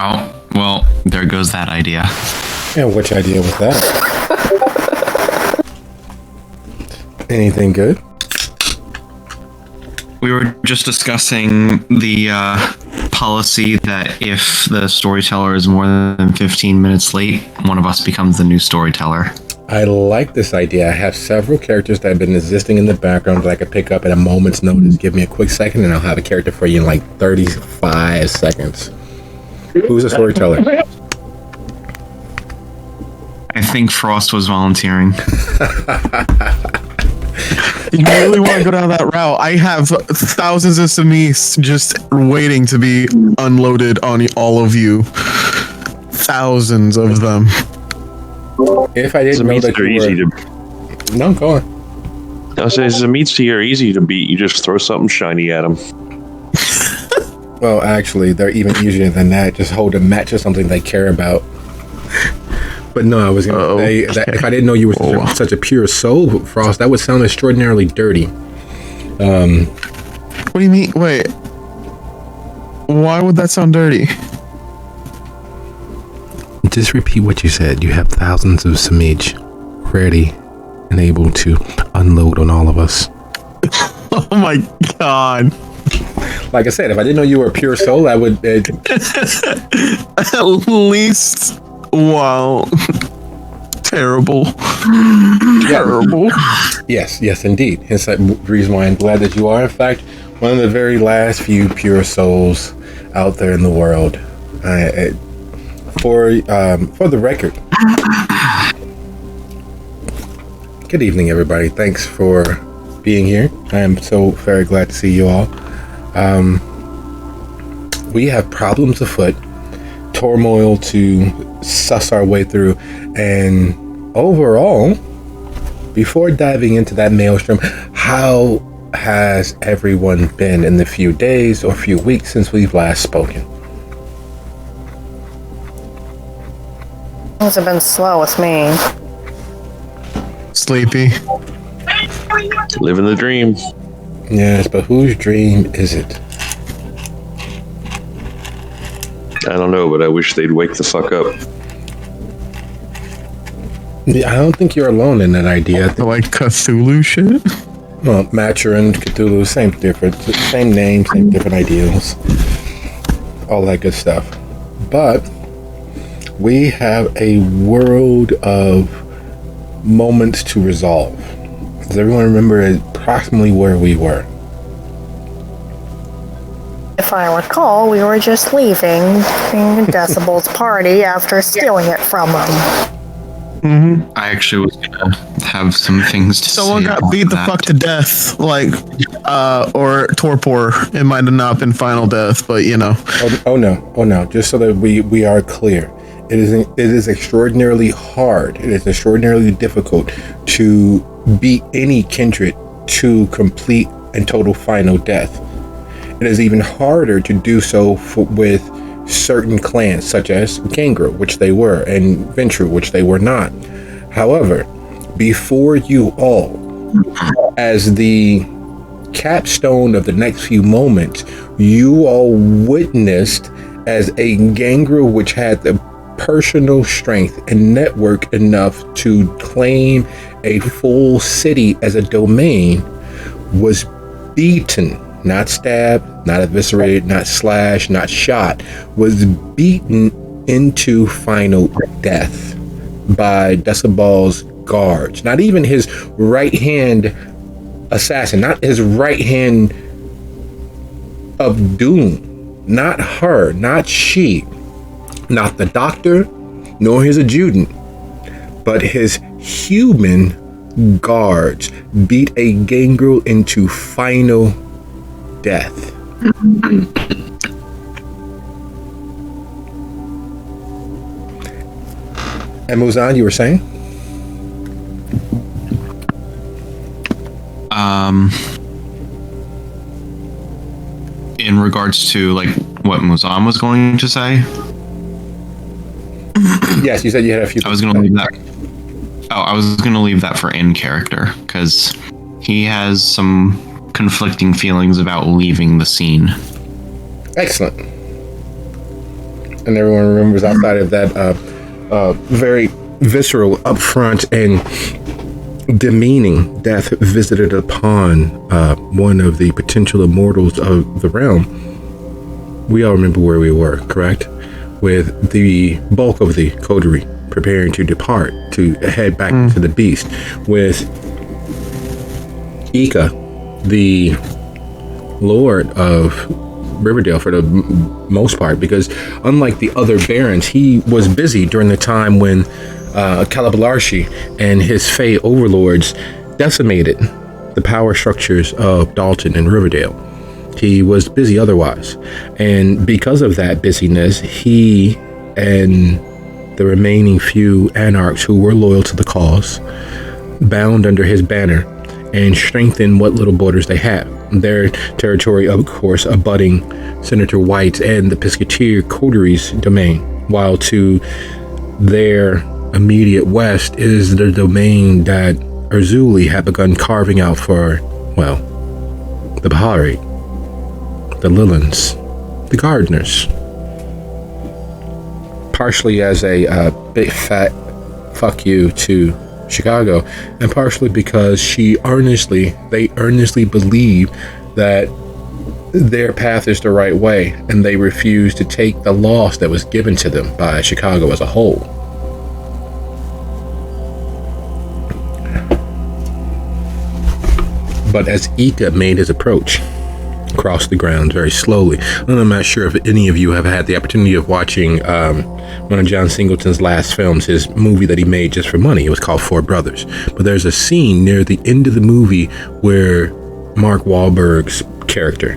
Oh, well, there goes that idea. And which idea was that? Anything good? We were just discussing the policy that if the storyteller is more than 15 minutes late, one of us becomes the new storyteller. I like this idea. I have several characters that have been existing in the background that I could pick up at a moment's notice. Give me a quick second and I'll have a character for you in like 35 seconds. Who's the storyteller? I think Frost was volunteering. You really want to go down that route? I have thousands of Samis just waiting to be unloaded on all of you. Thousands of them. If I didn't know that are you easy were... to. No, go on. I was saying, Zamitsu are easy to beat. You just throw something shiny at them. Well, actually, they're even easier than that. Just hold a match or something they care about. But no, I was going to say that if I didn't know you were such a pure soul, Frost, that would sound extraordinarily dirty. What do you mean? Wait. Why would that sound dirty? Just repeat what you said. You have thousands of Samij ready and able to unload on all of us. Oh my god. Like I said, if I didn't know you were a pure soul, I would... At least... Wow. Terrible. Terrible. Yes, indeed. It's the reason why I'm glad that you are, in fact, one of the very last few pure souls out there in the world. For the record. Good evening, everybody. Thanks for being here. I am so very glad to see you all. We have problems afoot, turmoil to suss our way through, and overall, before diving into that maelstrom, how has everyone been in the few days or few weeks since we've last spoken? Things have been slow with me. Sleepy. Living the dream. Yes, but whose dream is it? I don't know, but I wish they'd wake the fuck up. Yeah, I don't think you're alone in that idea. Like Cthulhu shit? Well, Maturin, Cthulhu, same name, same different ideals. All that good stuff. But we have a world of moments to resolve. Does everyone remember approximately where we were? If I recall, we were just leaving Decibel's party after stealing it from him. Mm-hmm. I actually was gonna have some things to say. Someone got beat the fuck to death, or torpor. It might have not been final death, but you know. Oh no. Just so that we are clear. It is extraordinarily hard. It is extraordinarily difficult to beat any kindred to complete and total final death. It is even harder to do so with certain clans, such as Gangrel, which they were, and Ventru, which they were not. However, before you all, as the capstone of the next few moments, you all witnessed as a Gangrel which had the personal strength and network enough to claim a full city as a domain was beaten, not stabbed, not eviscerated, not slashed, not shot, was beaten into final death by Decibel's guards. Not even his right hand assassin, not his right hand of doom, not her, not she, not the doctor, nor his adjutant, but his human guards beat a Gangrel into final death. And Muzan, you were saying? In regards to like what Muzan was going to say. Yes, you said you had a few. I was going to leave that. Oh, I was going to leave that for in character because he has some conflicting feelings about leaving the scene. Excellent. and everyone remembers outside of that very visceral, upfront, and demeaning death visited upon one of the potential immortals of the realm. We all remember where we were, correct? With the bulk of the coterie preparing to depart, to head back to the beast, with Ika, the lord of Riverdale for the most part, because unlike the other barons, he was busy during the time when Calabalarshi and his Fey overlords decimated the power structures of Dalton and Riverdale. He was busy otherwise, and because of that busyness, he and the remaining few anarchs who were loyal to the cause bound under his banner and strengthened what little borders they had. Their territory, of course, abutting Senator White's and the Piscateer coteries domain, while to their immediate west is the domain that Urzuli had begun carving out for, well, the Bahari, the Lillans, the Gardeners. Partially as a big fat fuck you to Chicago, and partially because they earnestly believe that their path is the right way, and they refuse to take the loss that was given to them by Chicago as a whole. But as Ika made his approach across the grounds very slowly, and I'm not sure if any of you have had the opportunity of watching one of John Singleton's last films, his movie that he made just for money. It was called Four Brothers. But there's a scene near the end of the movie where Mark Wahlberg's character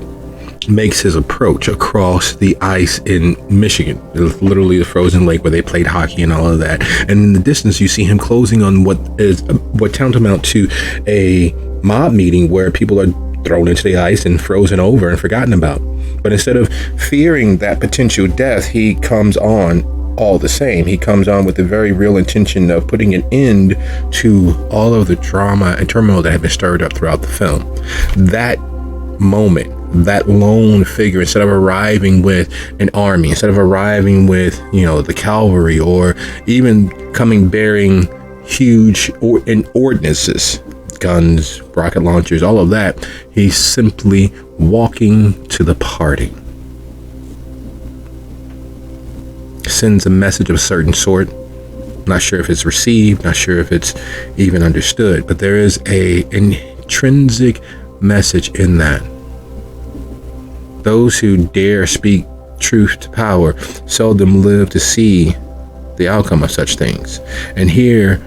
makes his approach across the ice in Michigan, literally the frozen lake where they played hockey and all of that. And in the distance, you see him closing on what tantamount to a mob meeting where people are thrown into the ice and frozen over and forgotten about. But instead of fearing that potential death, he comes on all the same. He comes on with the very real intention of putting an end to all of the drama and turmoil that had been stirred up throughout the film. That moment, that lone figure, instead of arriving with an army, instead of arriving with, the cavalry, or even coming bearing huge ordnances, guns, rocket launchers, all of that, he's simply walking to the party. Sends a message of a certain sort. Not sure if it's received, not sure if it's even understood, but there is a intrinsic message in that. Those who dare speak truth to power seldom live to see the outcome of such things. And here,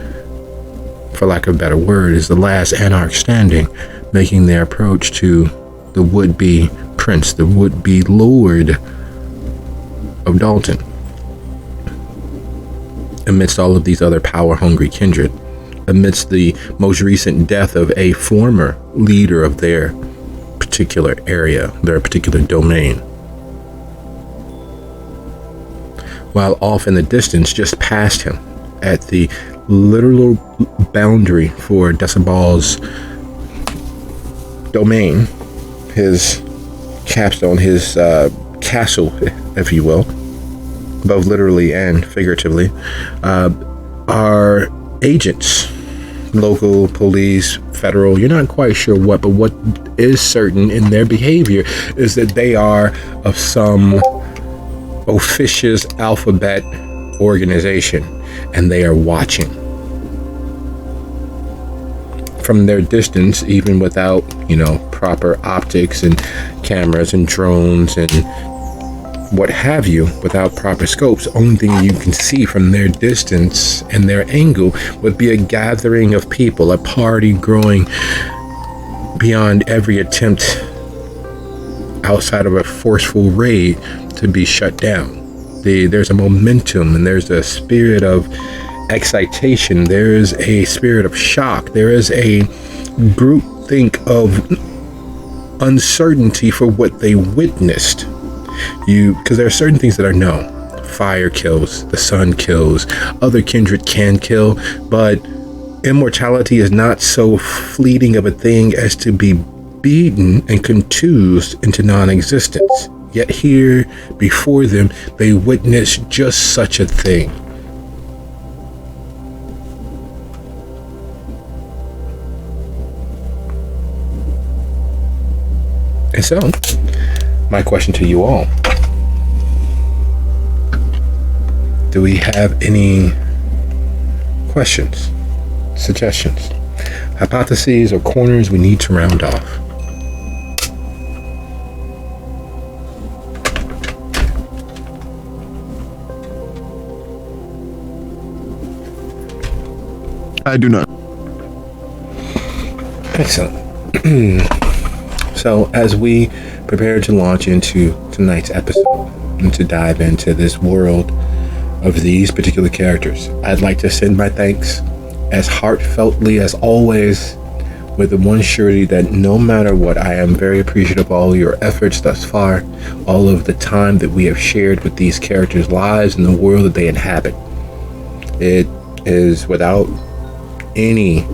for lack of a better word, is the last anarch standing, making their approach to the would-be prince, the would-be lord of Dalton. Amidst all of these other power-hungry kindred, amidst the most recent death of a former leader of their particular area, their particular domain. While off in the distance, just past him, at the literal boundary for Decibel's domain, his capstone, his castle, if you will, both literally and figuratively, are agents, local police, federal, you're not quite sure what, but what is certain in their behavior is that they are of some officious alphabet organization, and they are watching. From their distance, even without, proper optics and cameras and drones and what have you, without proper scopes, the only thing you can see from their distance and their angle would be a gathering of people, a party growing beyond every attempt outside of a forceful raid to be shut down. There's a momentum, and there's a spirit of excitation, there is a spirit of shock, there is a groupthink of uncertainty for what they witnessed. Because there are certain things that are known. Fire kills, the sun kills, other kindred can kill, but immortality is not so fleeting of a thing as to be beaten and contused into non-existence. Yet here before them, they witness just such a thing. And so, my question to you all, do we have any questions, suggestions, hypotheses, or corners we need to round off? I do not. Excellent. So, as we prepare to launch into tonight's episode and to dive into this world of these particular characters, I'd like to send my thanks as heartfeltly as always, with the one surety that no matter what, I am very appreciative of all your efforts thus far, all of the time that we have shared with these characters' lives and the world that they inhabit. It is without any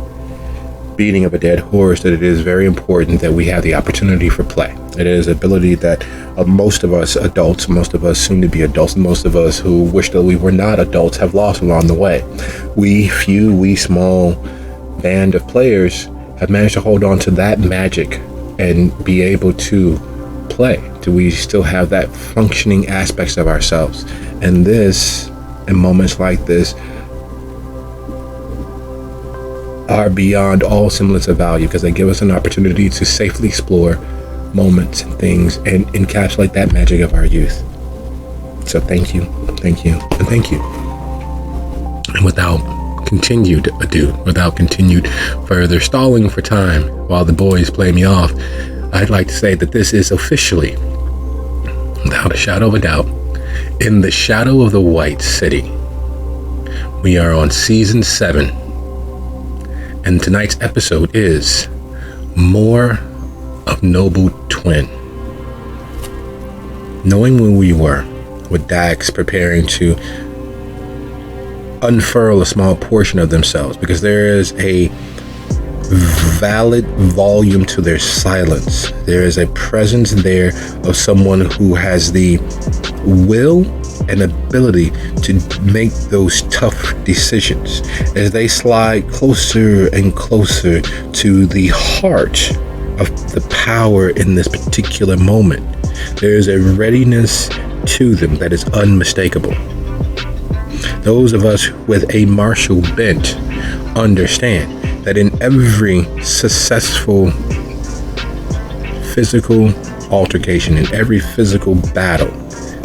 beating of a dead horse that it is very important that we have the opportunity for play. It is ability that most of us adults, most of us soon to be adults, and most of us who wish that we were not adults have lost along the way. We small band of players have managed to hold on to that magic and be able to play. Do we still have that functioning aspects of ourselves? And this, in moments like this, are beyond all semblance of value because they give us an opportunity to safely explore moments and things and encapsulate that magic of our youth. So thank you, and thank you. And without continued ado, without continued further stalling for time while the boys play me off, I'd like to say that this is officially, without a shadow of a doubt, in the shadow of the White City. We are on season 7. And tonight's episode is More of Noble Twin. Knowing where we were, with Dax preparing to unfurl a small portion of themselves, because there is a valid volume to their silence. There is a presence there of someone who has the will and ability to make those tough decisions as they slide closer and closer to the heart of the power in this particular moment. There is a readiness to them that is unmistakable. Those of us with a martial bent understand that in every successful physical altercation, in every physical battle,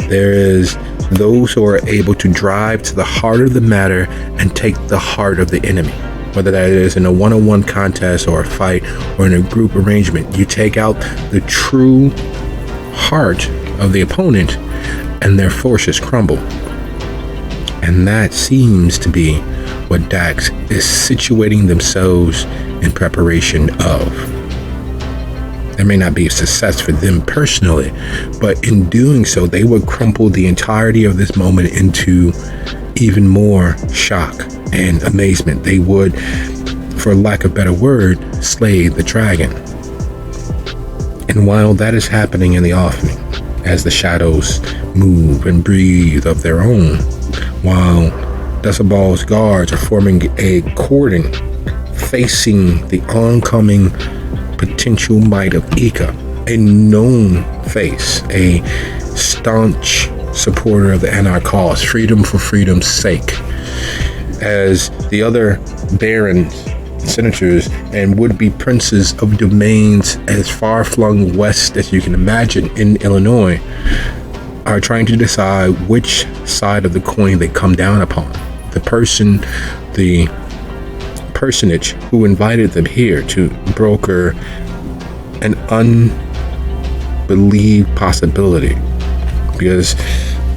there is those who are able to drive to the heart of the matter and take the heart of the enemy. Whether that is in a one-on-one contest or a fight or in a group arrangement, you take out the true heart of the opponent and their forces crumble. And that seems to be what Dax is situating themselves in preparation of. There may not be a success for them personally, but in doing so, they would crumple the entirety of this moment into even more shock and amazement. They would, for lack of a better word, slay the dragon. And while that is happening in the offing, as the shadows move and breathe of their own, while Decibel's guards are forming a cordon facing the oncoming potential might of Ika, a known face, a staunch supporter of the Anarch cause, freedom for freedom's sake, as the other barons, senators, and would-be princes of domains as far-flung west as you can imagine in Illinois are trying to decide which side of the coin they come down upon. The personage who invited them here to broker an unbelieved possibility, because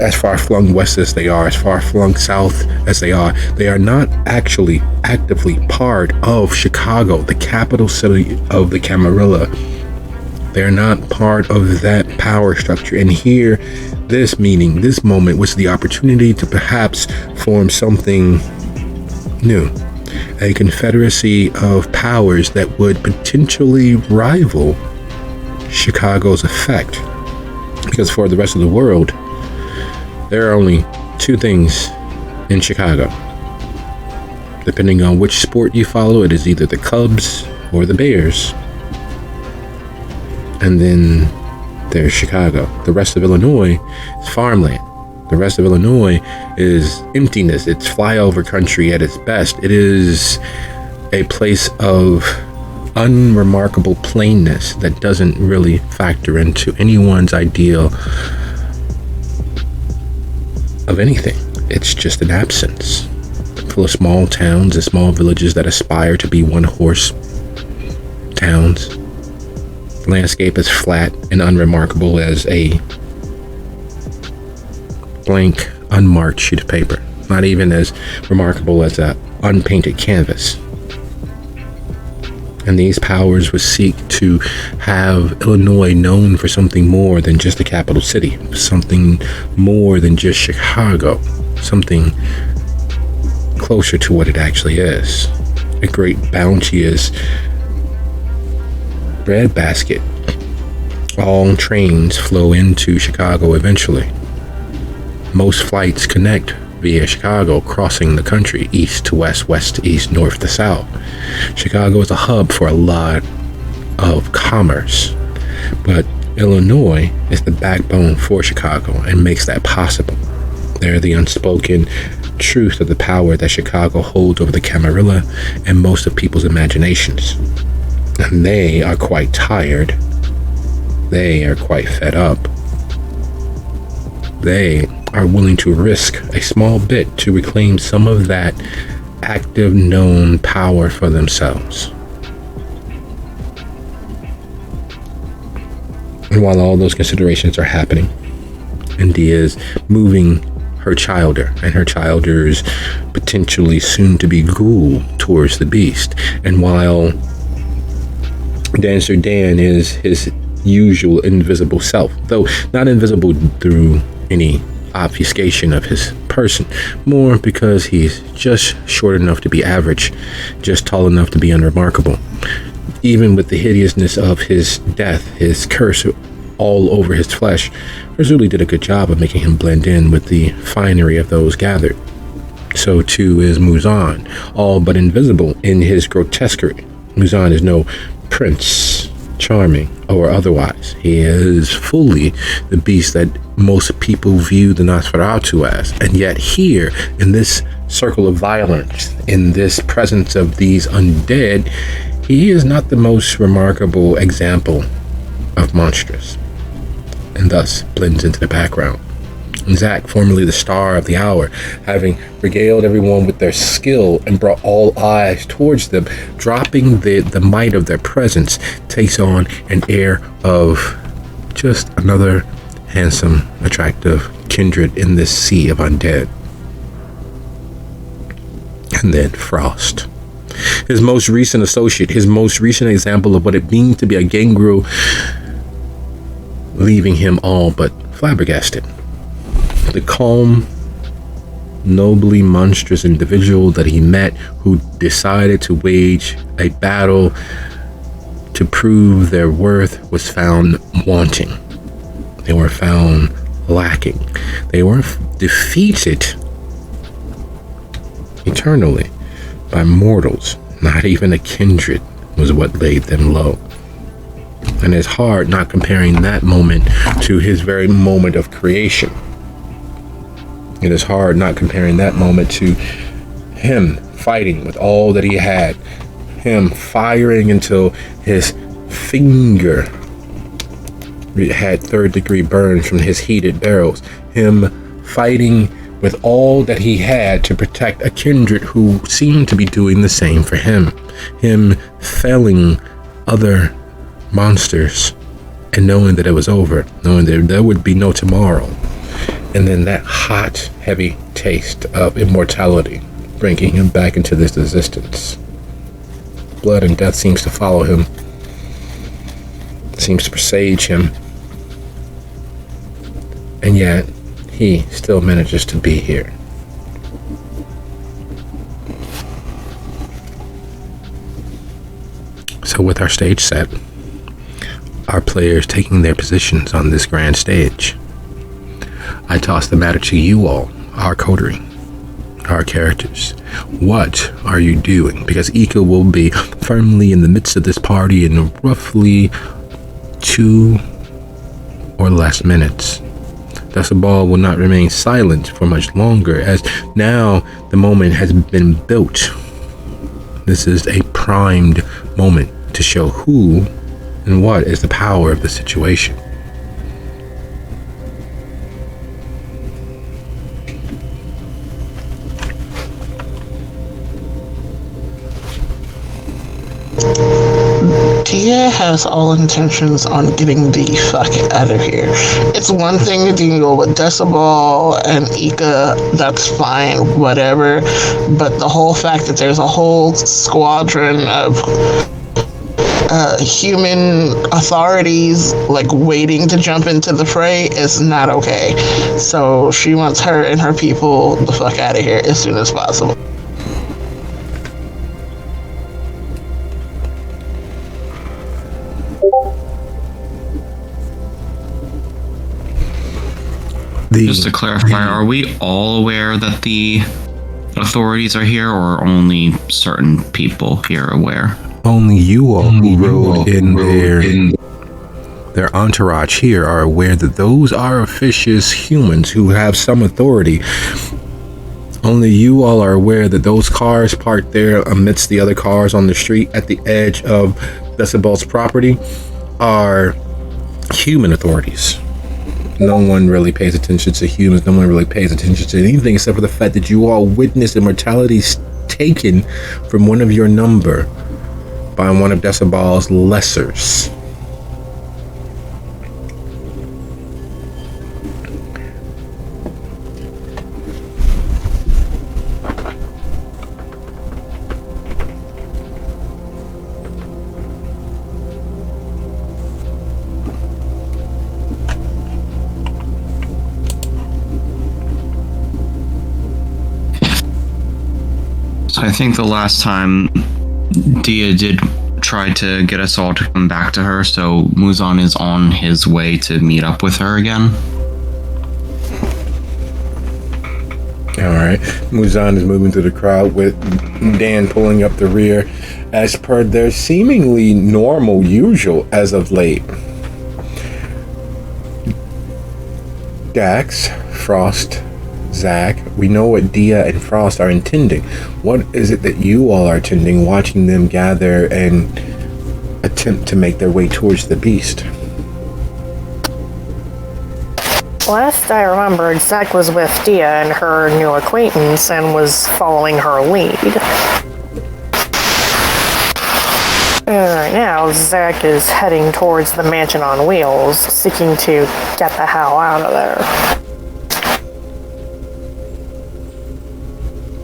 as far-flung west as they are, as far-flung south as they are not actually actively part of Chicago, the capital city of the Camarilla. They're not part of that power structure. And here, this moment was the opportunity to perhaps form something new, a confederacy of powers that would potentially rival Chicago's effect Because for the rest of the world, there are only two things in Chicago. Depending on which sport you follow, it is either the Cubs or the Bears. And then there's Chicago. The rest of Illinois is farmland. The rest of Illinois is emptiness. It's flyover country at its best. It is a place of unremarkable plainness that doesn't really factor into anyone's ideal of anything. It's just an absence, full of small towns and small villages that aspire to be one-horse towns. The landscape is flat and unremarkable as a blank, unmarked sheet of paper. Not even as remarkable as an unpainted canvas. And these powers would seek to have Illinois known for something more than just a capital city, something more than just Chicago, something closer to what it actually is. A great bounteous breadbasket. All trains flow into Chicago eventually. Most flights connect via Chicago, crossing the country east to west, west to east, north to south. Chicago is a hub for a lot of commerce, but Illinois is the backbone for Chicago and makes that possible. They're the unspoken truth of the power that Chicago holds over the Camarilla and most of people's imaginations. And they are quite tired. They are quite fed up. They are willing to risk a small bit to reclaim some of that active known power for themselves. And while all those considerations are happening, India is moving her childer and her childer's potentially soon to be ghoul towards the beast. And while Dancer Dan is his usual invisible self, though not invisible through any obfuscation of his person, more because he's just short enough to be average, just tall enough to be unremarkable. Even with the hideousness of his death, his curse all over his flesh, Razuli did a good job of making him blend in with the finery of those gathered. So too is Muzan, all but invisible in his grotesquerie. Muzan is no Prince Charming or otherwise. He is fully the beast that most people view the Nosferatu as. And yet here, in this circle of violence, in this presence of these undead, he is not the most remarkable example of monstrous, and thus blends into the background. Zack, formerly the star of the hour, having regaled everyone with their skill and brought all eyes towards them, dropping the might of their presence, takes on an air of just another handsome, attractive kindred in this sea of undead. And then Frost, his most recent associate, his most recent example of what it means to be a gangrel, leaving him all but flabbergasted. The calm, nobly monstrous individual that he met, who decided to wage a battle to prove their worth, was found wanting. They were found lacking. They were defeated eternally by mortals. Not even a kindred was what laid them low. And it's hard not comparing that moment to his very moment of creation. It is hard not comparing that moment to him fighting with all that he had, him firing until his finger had third-degree burns from his heated barrels, him fighting with all that he had to protect a kindred who seemed to be doing the same for him felling other monsters and knowing that it was over, knowing that there would be no tomorrow. And then that hot, heavy taste of immortality, bringing him back into this existence. Blood and death seems to follow him, seems to presage him. And yet, he still manages to be here. So with our stage set, our players taking their positions on this grand stage, I toss the matter to you all, our coterie, our characters. What are you doing? Because Ika will be firmly in the midst of this party in roughly 2 or less minutes. Decibel will not remain silent for much longer, as now the moment has been built. This is a primed moment to show who and what is the power of the situation. Tia has all intentions on getting the fuck out of here. It's one thing to deal with Decibel and Ika, that's fine, whatever. But the whole fact that there's a whole squadron of human authorities like waiting to jump into the fray is not okay. So she wants her and her people the fuck out of here as soon as possible. Just to clarify, are we all aware that the authorities are here, or only certain people here aware? Only you all who rode in their entourage here are aware that those are officious humans who have some authority. Only you all are aware that those cars parked there amidst the other cars on the street at the edge of Decibel's property are human authorities. No one really pays attention to humans. No one really pays attention to anything except for the fact that you all witnessed immortality taken from one of your number by one of Decibel's lessers. So I think the last time Dia did try to get us all to come back to her, so Muzan is on his way to meet up with her again. Alright, Muzan is moving through the crowd with Dan pulling up the rear as per their seemingly normal usual as of late. Dax, Frost, Zach, we know what Dia and Frost are intending. What is it that you all are intending, watching them gather and attempt to make their way towards the beast? Last I remembered, Zach was with Dia and her new acquaintance and was following her lead. And right now, Zach is heading towards the mansion on wheels, seeking to get the hell out of there.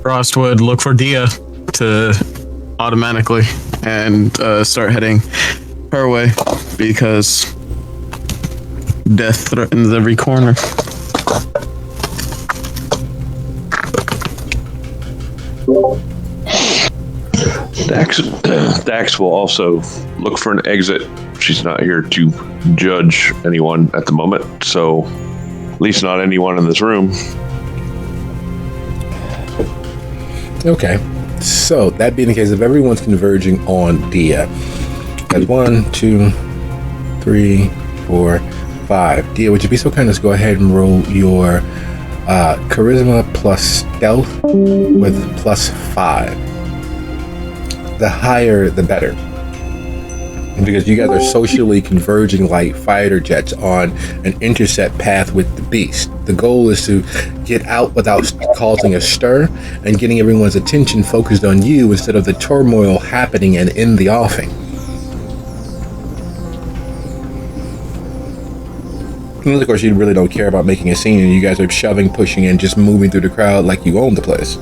Frost would look for Dia to automatically and start heading her way because death threatens every corner. Dax will also look for an exit. She's not here to judge anyone at the moment, so at least not anyone in this room. Okay, so that being the case, if everyone's converging on Dia, that's 1, 2, 3, 4, 5. Dia, would you be so kind as to go ahead and roll your charisma plus stealth with plus 5? The higher, the better. Because you guys are socially converging like fighter jets on an intercept path with the beast. The goal is to get out without causing a stir and getting everyone's attention focused on you instead of the turmoil happening and in the offing. And of course, you really don't care about making a scene, and you guys are shoving, pushing, and just moving through the crowd like you own the place.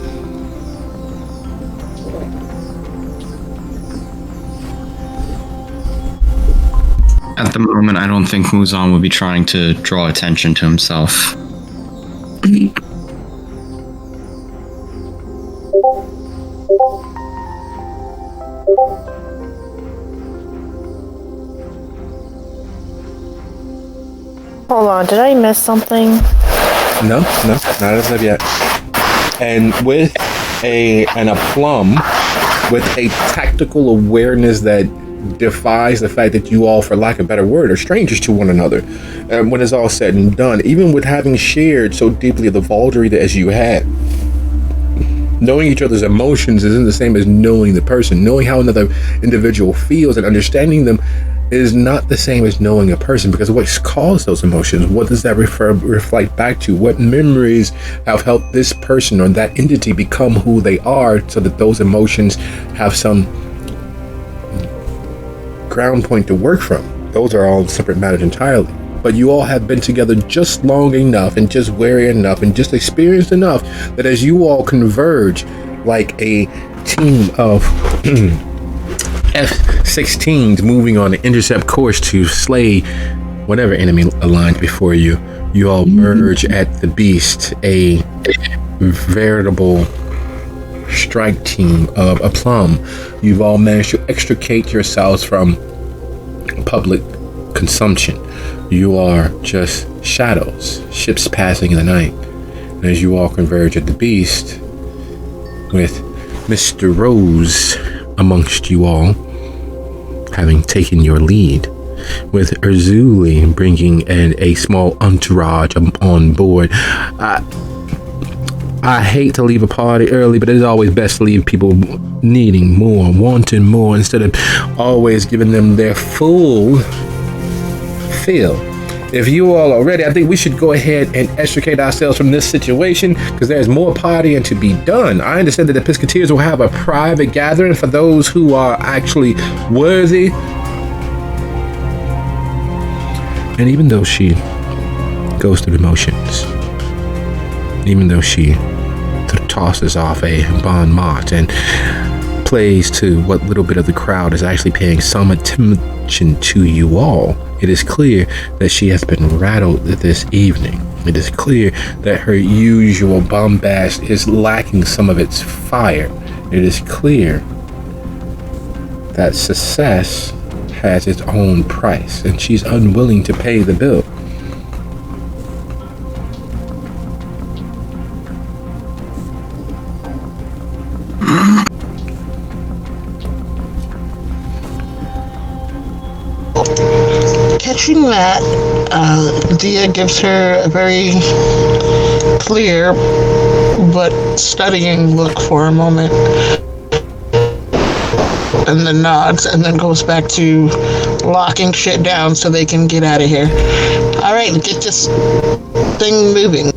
At the moment, I don't think Muzan would be trying to draw attention to himself. Hold on, did I miss something? No, not as of yet. And with an aplomb, with a tactical awareness that defies the fact that you all, for lack of a better word, are strangers to one another. And when it's all said and done, even with having shared so deeply the Vaulderie that as you had, knowing each other's emotions isn't the same as knowing the person. Knowing how another individual feels and understanding them is not the same as knowing a person, because what's caused those emotions? What does that reflect back to? What memories have helped this person or that entity become who they are, so that those emotions have some ground point to work from? Those are all separate matters entirely. But you all have been together just long enough and just wary enough and just experienced enough that as you all converge like a team of F-16s moving on an intercept course to slay whatever enemy aligns before you, you all merge at the beast, a veritable strike team of aplomb. You've all managed to extricate yourselves from public consumption. You are just shadows, ships passing in the night. And as you all converge at the beast, with Mr. Rose amongst you all, having taken your lead, with Urzuli bringing a small entourage on board. I hate to leave a party early, but it is always best to leave people needing more, wanting more, instead of always giving them their full fill. If you all are ready, I think we should go ahead and extricate ourselves from this situation, because there's more partying to be done. I understand that the Pisketeers will have a private gathering for those who are actually worthy. And even though she goes through the motions, even though she tosses off a bon mot and plays to what little bit of the crowd is actually paying some attention to you all, it is clear that she has been rattled this evening. It is clear that her usual bombast is lacking some of its fire. It is clear that success has its own price, and she's unwilling to pay the bill. Catching that, Dia gives her a very clear but studying look for a moment, and then nods, and then goes back to locking shit down so they can get out of here. All right, get this thing moving.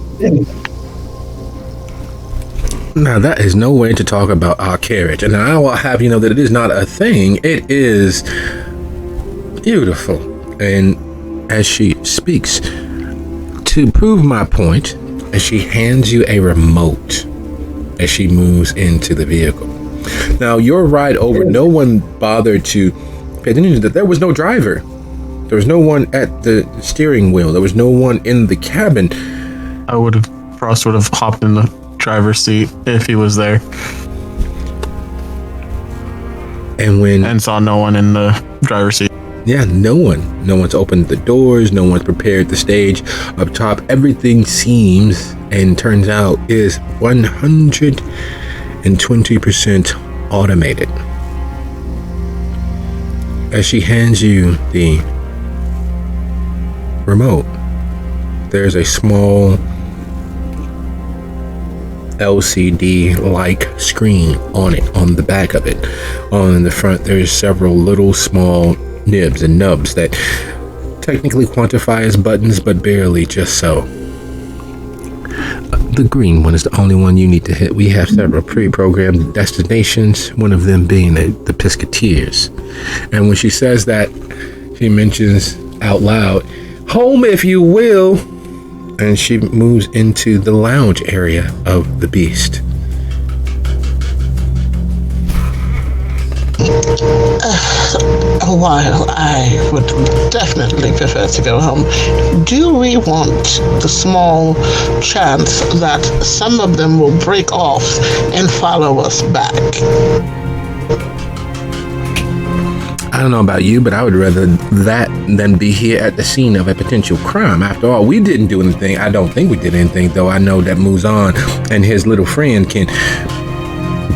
Now, that is no way to talk about our carriage, and I will have you know that it is not a thing. It is beautiful. And as she speaks, to prove my point, as she hands you a remote as she moves into the vehicle. Now, your ride over, no one bothered to pay attention that there was no driver. There was no one at the steering wheel. There was no one in the cabin. Frost would have hopped in the driver's seat if he was there, and saw no one in the driver's seat. Yeah, no one. No one's opened the doors. No one's prepared the stage up top. Everything seems and turns out is 120% automated. As she hands you the remote, there's a small LCD-like screen on it, on the back of it. On the front, there's several little small nibs and nubs that technically quantify as buttons, but barely, just so. The green one is the only one you need to hit. We have several pre-programmed destinations, one of them being the Pisketeers. And when she says that, she mentions out loud, home if you will, and she moves into the lounge area of the beast. While I would definitely prefer to go home, do we want the small chance that some of them will break off and follow us back? I don't know about you, but I would rather that than be here at the scene of a potential crime. After all, we didn't do anything. I don't think we did anything, though. I know that Muzan and his little friend can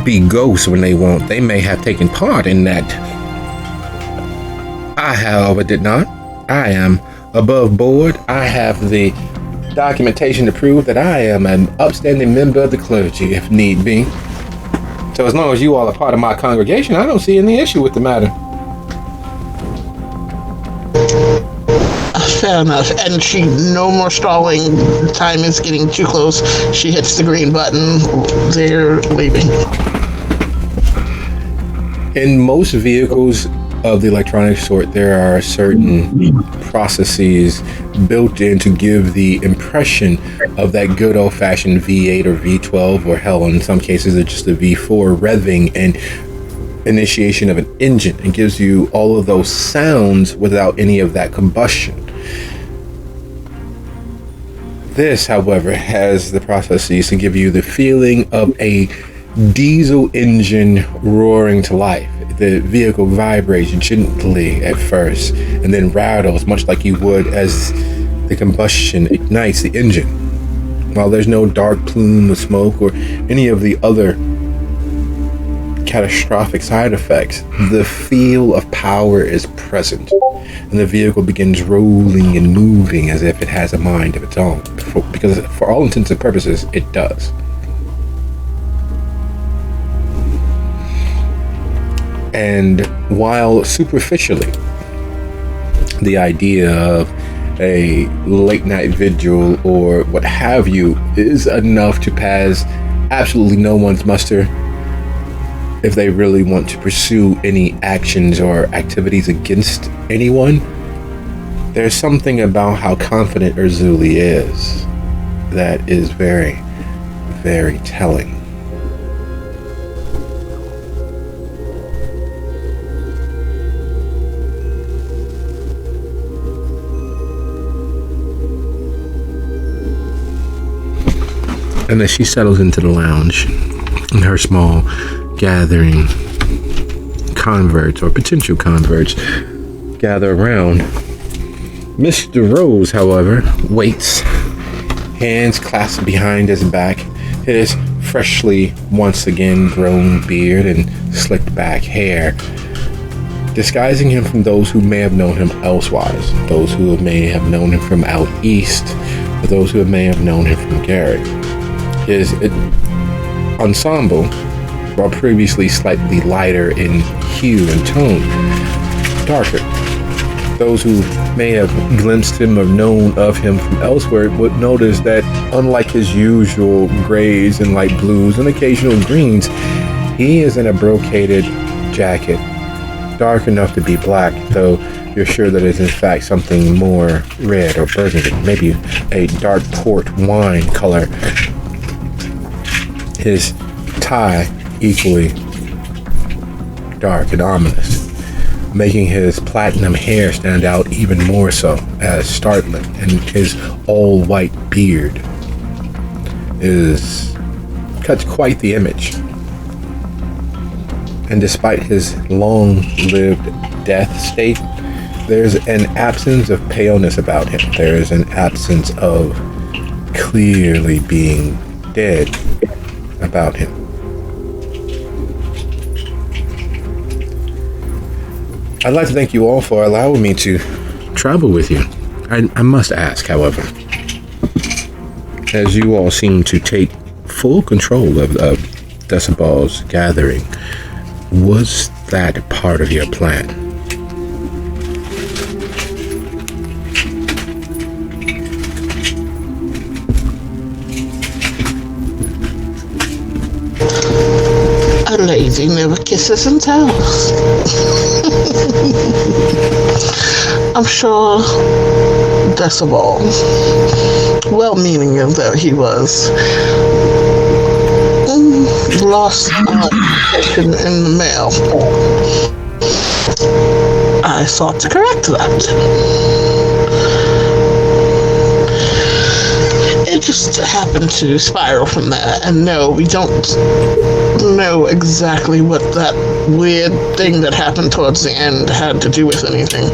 be ghosts when they want. They may have taken part in that. I, however, did not. I am above board. I have the documentation to prove that I am an upstanding member of the clergy, if need be. So as long as you all are part of my congregation, I don't see any issue with the matter. Fair enough. And she, no more stalling. Time is getting too close. She hits the green button. They're leaving. In most vehicles of the electronic sort, there are certain processes built in to give the impression of that good old-fashioned V8 or V12, or hell, in some cases it's just a V4 revving and initiation of an engine. It gives you all of those sounds without any of that combustion. This, however, has the processes to give you the feeling of a diesel engine roaring to life. The vehicle vibrates gently at first and then rattles much like you would as the combustion ignites the engine. While there's no dark plume of smoke or any of the other catastrophic side effects, the feel of power is present, and the vehicle begins rolling and moving as if it has a mind of its own, because for all intents and purposes, it does. And while superficially the idea of a late night vigil or what have you is enough to pass absolutely no one's muster if they really want to pursue any actions or activities against anyone, there's something about how confident Urzuli is that is very, very telling. And as she settles into the lounge, and her small gathering converts or potential converts gather around, Mr. Rose, however, waits, hands clasped behind his back, his freshly once again grown beard and slicked back hair, disguising him from those who may have known him elsewise, those who may have known him from out east, or those who may have known him from Garrett. His ensemble, while previously slightly lighter in hue and tone, darker. Those who may have glimpsed him or known of him from elsewhere would notice that unlike his usual grays and light blues and occasional greens, he is in a brocaded jacket, dark enough to be black, though you're sure that it's in fact something more red or burgundy, maybe a dark port wine color. His tie equally dark and ominous, making his platinum hair stand out even more so as startling, and his all-white beard cuts quite the image. And despite his long-lived death state, there's an absence of paleness about him. There is an absence of clearly being dead about him. I'd like to thank you all for allowing me to travel with you. I must ask, however, as you all seem to take full control of Decebal's gathering, was that part of your plan? A lady never kisses and tells. I'm sure Decibel, well-meaning though he was, lost in the mail. I sought to correct that. it just happened to spiral from there. And no, we don't know exactly what that weird thing that happened towards the end had to do with anything,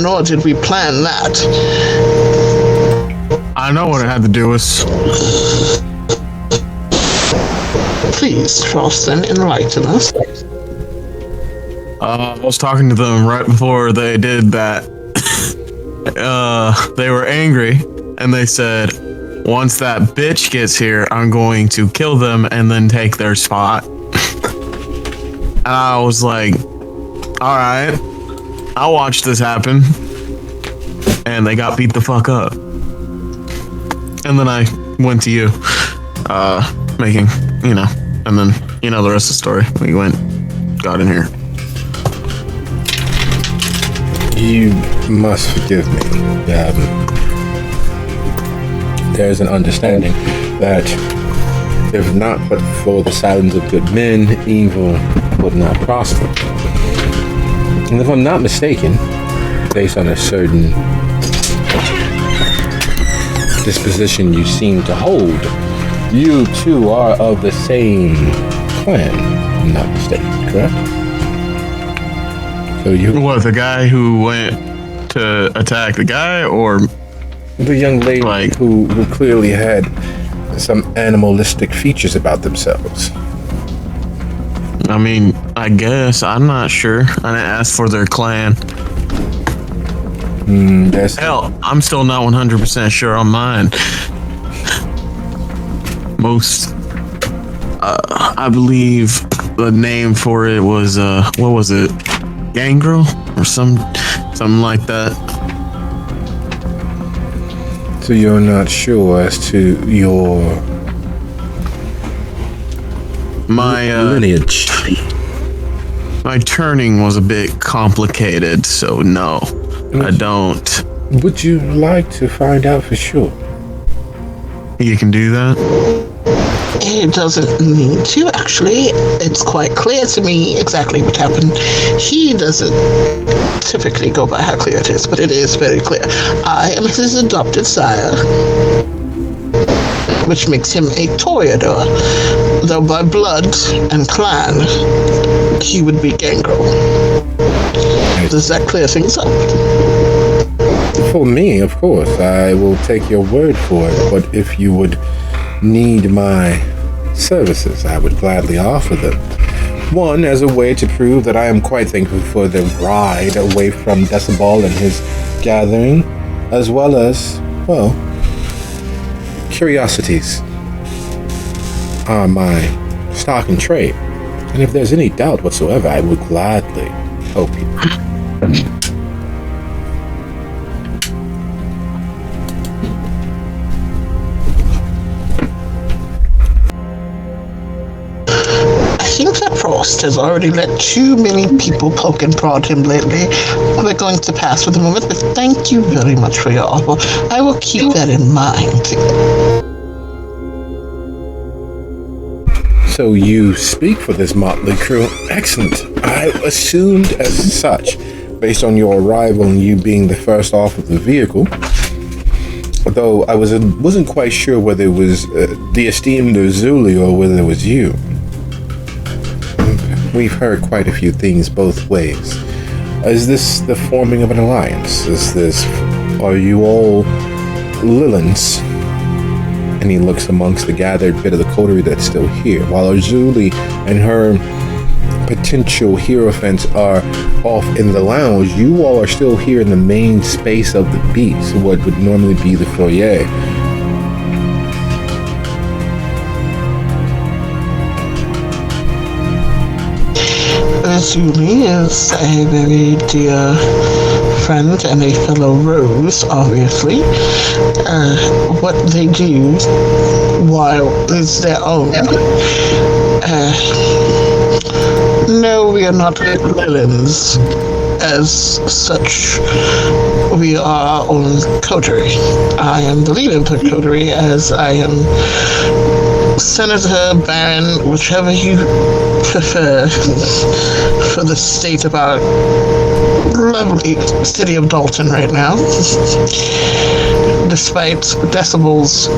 nor did we plan that. I know what it had to do with. Please, Charleston, enlighten us. I was talking to them right before they did that. They were angry, and they said, once that bitch gets here, I'm going to kill them and then take their spot. And I was like, alright, I'll watch this happen. And they got beat the fuck up. And then I went to you, making, and then, the rest of the story. We got in here. You must forgive me. There's an understanding that if not but for the silence of good men, evil would not prosper. And if I'm not mistaken, based on a certain disposition you seem to hold, you two are of the same clan, if I'm not mistaken, correct? So you... What, the guy who went to attack the guy, or the young lady who clearly had some animalistic features about themselves? I mean, I guess. I'm not sure. I didn't ask for their clan. Hell, I'm still not 100% sure on mine. I believe the name for it was, what was it? Gangrel? Or something like that. So you're not sure as to your lineage? My turning was a bit complicated, so no, I don't. Would you like to find out for sure? You can do that? It doesn't need to, actually. It's quite clear to me exactly what happened. He doesn't typically go by how clear it is, but it is very clear. I am his adopted sire, which makes him a Toreador, though by blood and clan, he would be Gangrel. Does that clear things up? For me, of course, I will take your word for it, but if you would need my services, I would gladly offer them. One, as a way to prove that I am quite thankful for the ride away from Decibel and his gathering, as well as, well, curiosities are my stock and trade. And if there's any doubt whatsoever, I would gladly help you. I think that Frost has already let too many people poke and prod him lately. We're going to pass for the moment, but thank you very much for your offer. I will keep that in mind. So you speak for this motley crew. Excellent. I assumed as such, based on your arrival and you being the first off of the vehicle. Though I wasn't quite sure whether it was the esteemed Zuli or whether it was you. We've heard quite a few things both ways. Is this the forming of an alliance? Are you all Lilans? And he looks amongst the gathered bit of the coterie that's still here. While Zuli and her potential hierophants are off in the lounge, you all are still here in the main space of the beast, what would normally be the foyer. Zuli is a very dear friend and a fellow Rose, obviously. What they do, while is their own. No, we are not Lilans as such. We are our own coterie. I am the leader of the coterie, as I am Senator, Baron, whichever you prefer, for the state of our lovely city of Dalton right now. despite Decibel's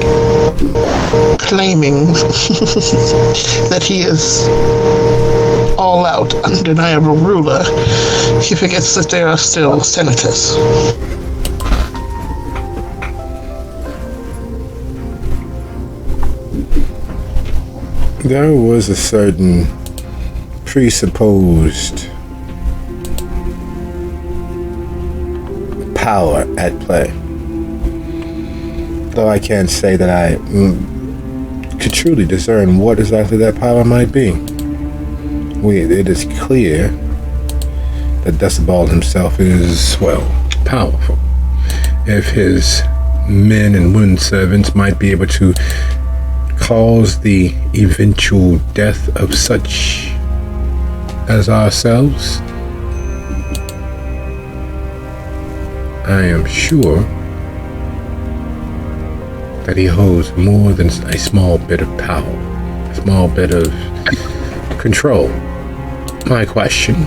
claiming that he is all out, undeniable ruler, he forgets that there are still senators. There was a certain presupposed power at play. Though I can't say that I could truly discern what exactly that power might be. It is clear that Decibel himself is, well, powerful. If his men and women servants might be able to cause the eventual death of such as ourselves, I am sure that he holds more than a small bit of power, a small bit of control. My question,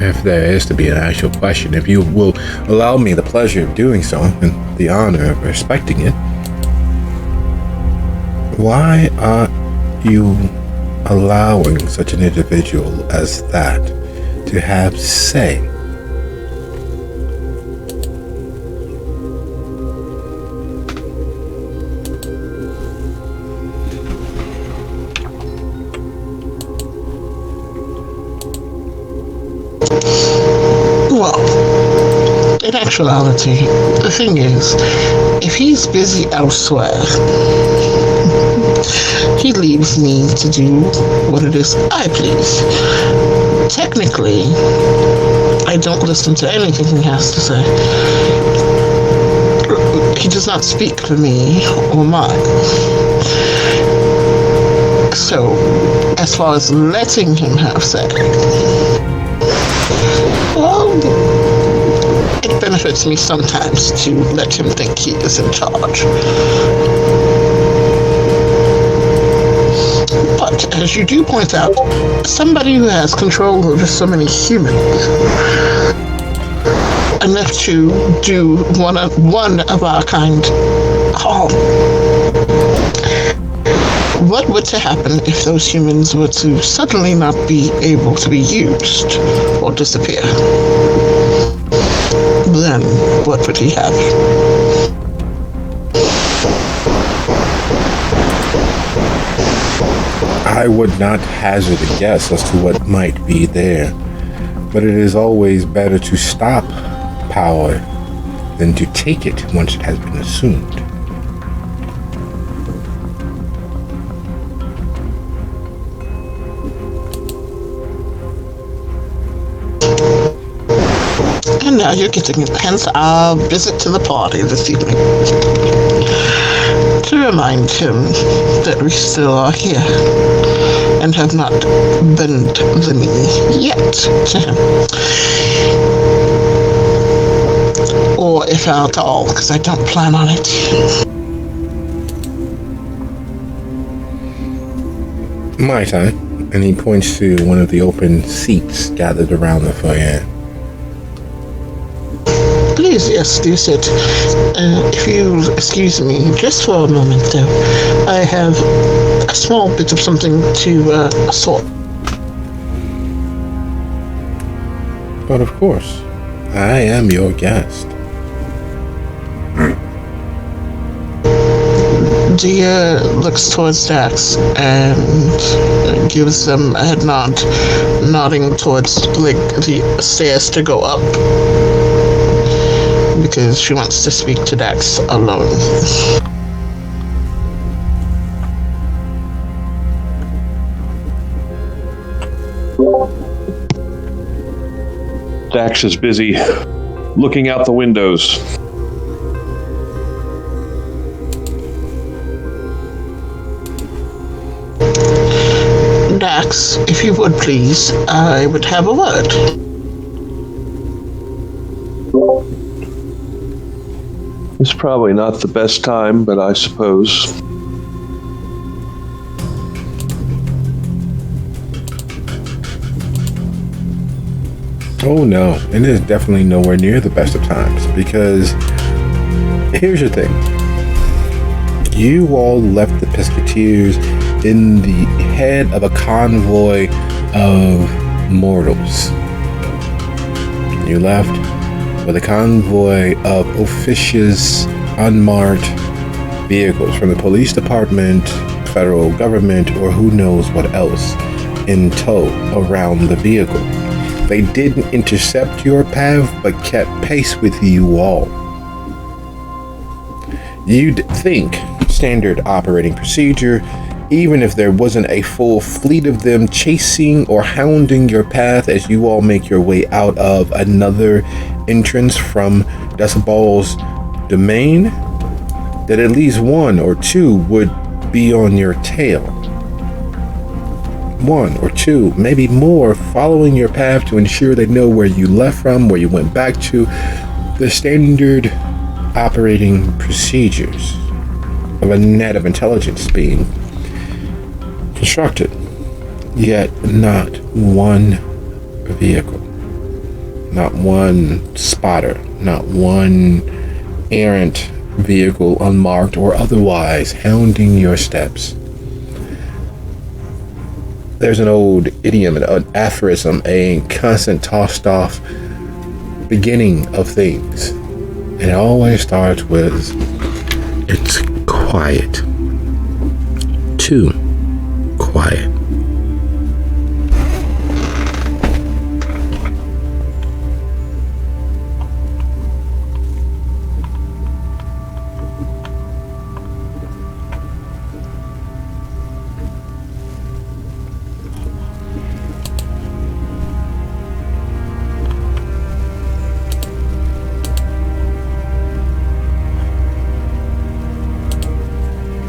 if there is to be an actual question, if you will allow me the pleasure of doing so and the honor of respecting it, why are you allowing such an individual as that to have say? Well, in actuality, the thing is, if he's busy elsewhere, he leaves me to do what it is I please. Technically, I don't listen to anything he has to say. He does not speak for me or mine. So, as far as letting him have say, well, it benefits me sometimes to let him think he is in charge. But, as you do point out, somebody who has control over so many humans, enough to do one of our kind harm. What would to happen if those humans were to suddenly not be able to be used or disappear? Then what would he have? I would not hazard a guess as to what might be there, but it is always better to stop power than to take it once it has been assumed. And now you're getting it, hence our visit to the party this evening. To remind him that we still are here and have not bent the knee yet to him. Or if at all, because I don't plan on it. My time. And he points to one of the open seats gathered around the foyer. Please, yes, do sit. If you'll excuse me just for a moment, though, I have a small bit of something to sort. But of course, I am your guest. Dia looks towards Dax and gives them a head nod, nodding towards like the stairs to go up because she wants to speak to Dax alone. Dax is busy looking out the windows. Dax, if you would please, I would have a word. It's probably not the best time, but I suppose. Oh no, it is definitely nowhere near the best of times, because Here's the thing. You all left the Pesketeers in the head of a convoy of mortals. You left with a convoy of officious, unmarked vehicles from the police department, federal government, or who knows what else in tow around the vehicle. They didn't intercept your path, but kept pace with you all. You'd think standard operating procedure, even if there wasn't a full fleet of them chasing or hounding your path as you all make your way out of another entrance from Decibel's domain, that at least one or two would be on your tail. One or two, maybe more, following your path to ensure they know where you left from, where you went back to. The standard operating procedures of a net of intelligence being constructed, yet not one vehicle, not one spotter, not one errant vehicle, unmarked or otherwise, hounding your steps. There's an old idiom, an aphorism, a constant tossed off beginning of things, and it always starts with, it's quiet. Too quiet.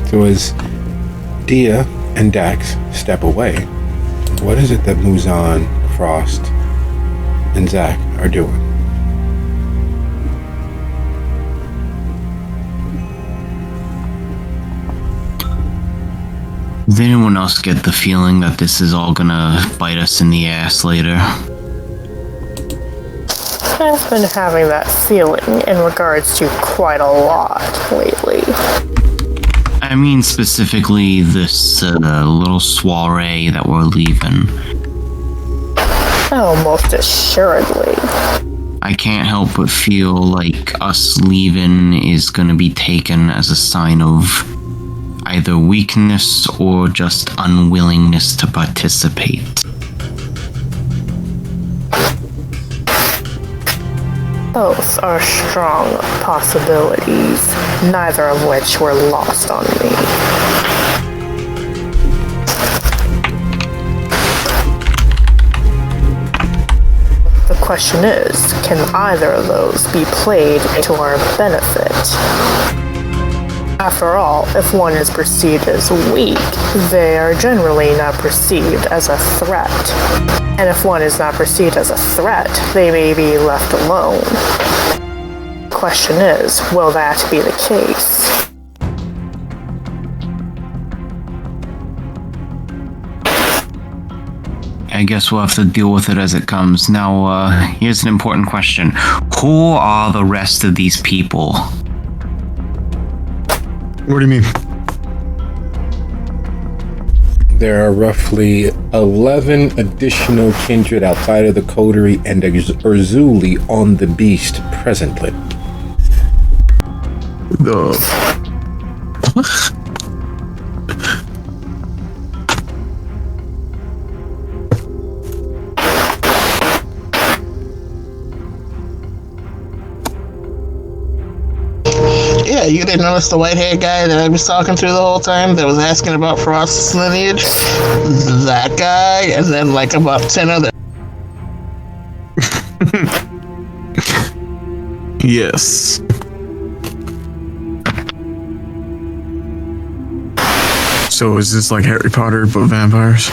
So as Dia and Dax step away, what is it that Muzan, Frost, and Zack are doing? Does anyone else get the feeling that this is all gonna bite us in the ass later? I've been having that feeling in regards to quite a lot lately. I mean specifically this little soiree that we're leaving. Oh, most assuredly. I can't help but feel like us leaving is gonna be taken as a sign of either weakness or just unwillingness to participate. Both are strong possibilities, neither of which were lost on me. The question is, can either of those be played to our benefit? After all, if one is perceived as weak, they are generally not perceived as a threat. And if one is not perceived as a threat, they may be left alone. Question is, will that be the case? I guess we'll have to deal with it as it comes. Now, here's an important question. Who are the rest of these people? What do you mean? There are roughly 11 additional kindred outside of the coterie and Urzuli on the beast presently. Yeah, you didn't notice the white-haired guy that I was talking to the whole time that was asking about Frost's lineage? That guy, and then like about 10 other. Yes. So is this like Harry Potter but vampires?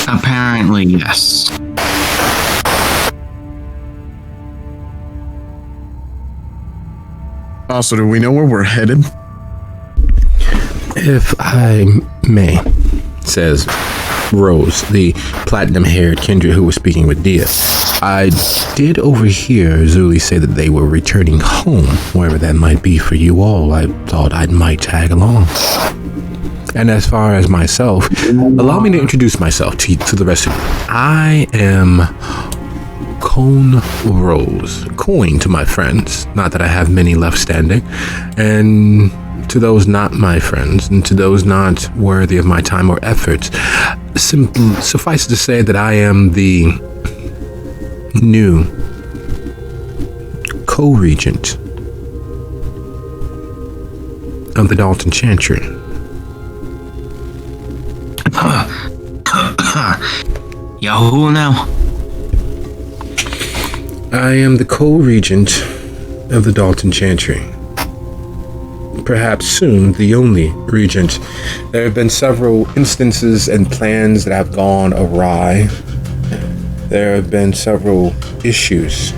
Apparently, yes. Also, do we know where we're headed? If I may, says Rose, the platinum-haired kindred who was speaking with Dia. I did overhear Zuli say that they were returning home, wherever that might be for you all. I thought I might tag along. And as far as myself, allow me to introduce myself to the rest of you. I am Cone Rose. Coin to my friends. Not that I have many left standing. And to those not my friends, and to those not worthy of my time or efforts, suffice to say that I am the new co-regent of the Dalton Chantry. Yahoo now? I am the co-regent of the Dalton Chantry. Perhaps soon the only regent. There have been several instances and plans that have gone awry. There have been several issues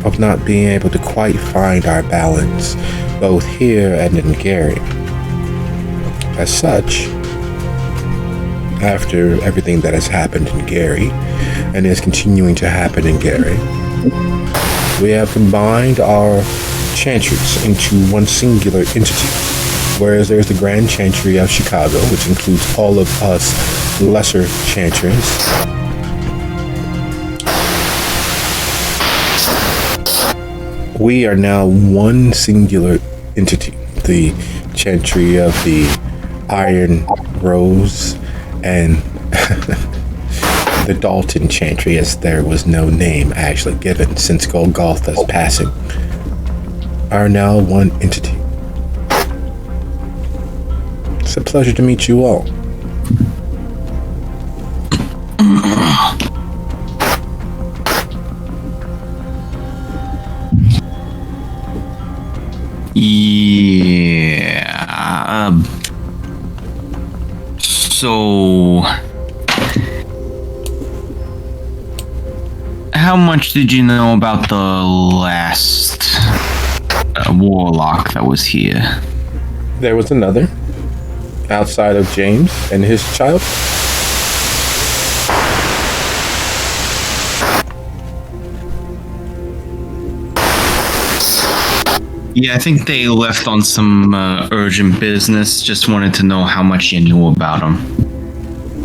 of not being able to quite find our balance, both here and in Gary. As such, after everything that has happened in Gary and is continuing to happen in Gary, we have combined our chantries into one singular entity. Whereas there's the Grand Chantry of Chicago, which includes all of us lesser chantries. We are now one singular entity. The Chantry of the Iron Rose and the Dalton Chantry, as there was no name actually given since Golgotha's passing, are now one entity. It's a pleasure to meet you all. Yeah. So, how much did you know about the last warlock that was here? There was another, outside of James and his child. Yeah, I think they left on some urgent business. Just wanted to know how much you knew about them.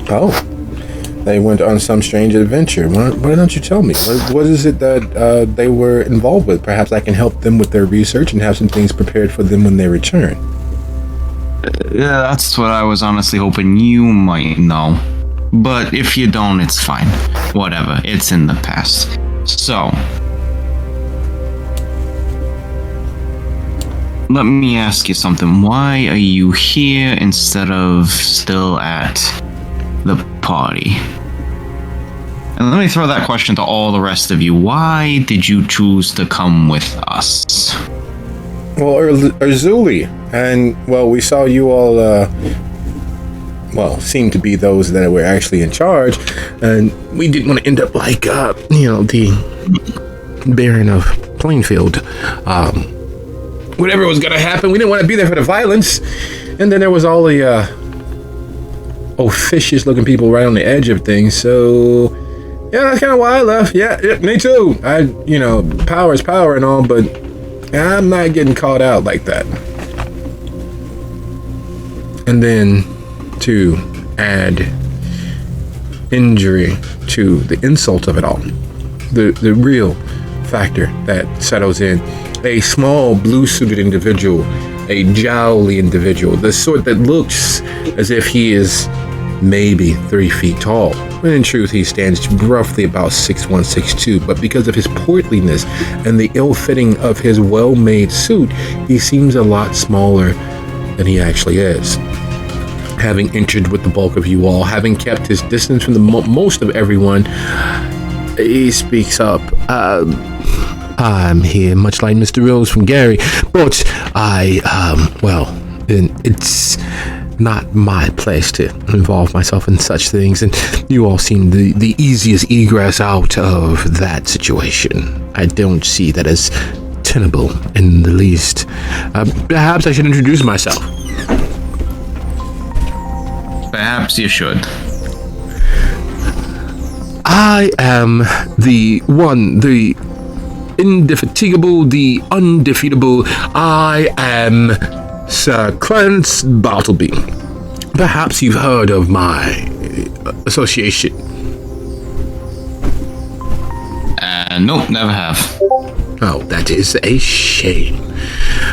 Oh, they went on some strange adventure. Why don't you tell me? What is it that they were involved with? Perhaps I can help them with their research and have some things prepared for them when they return. Yeah, that's what I was honestly hoping you might know. But if you don't, it's fine. Whatever, it's in the past. So, let me ask you something. Why are you here instead of still at the party? And let me throw that question to all the rest of you. Why did you choose to come with us? Well, Erzuli, and well, we saw you all, seem to be those that were actually in charge, and we didn't want to end up like, the Baron of Plainfield. Whatever was going to happen, we didn't want to be there for the violence. And then there was all the officious looking people right on the edge of things. So, yeah, that's kind of why I left. Yeah, me too. Power is power and all, but I'm not getting caught out like that. And then to add injury to the insult of it all, the real factor that settles in, a small blue-suited individual, a jowly individual, the sort that looks as if he is maybe 3 feet tall, when in truth he stands roughly about 6'1", 6'2", but because of his portliness and the ill-fitting of his well-made suit, he seems a lot smaller than he actually is. Having entered with the bulk of you all, having kept his distance from the most of everyone, he speaks up. I'm here, much like Mr. Rose from Gary, but it's not my place to involve myself in such things, and you all seem the easiest egress out of that situation. I don't see that as tenable in the least. Perhaps I should introduce myself. Perhaps you should. I am the one, the indefatigable, the undefeatable. I am Sir Clarence Bartleby. Perhaps you've heard of my association. Nope, never have. Oh, that is a shame.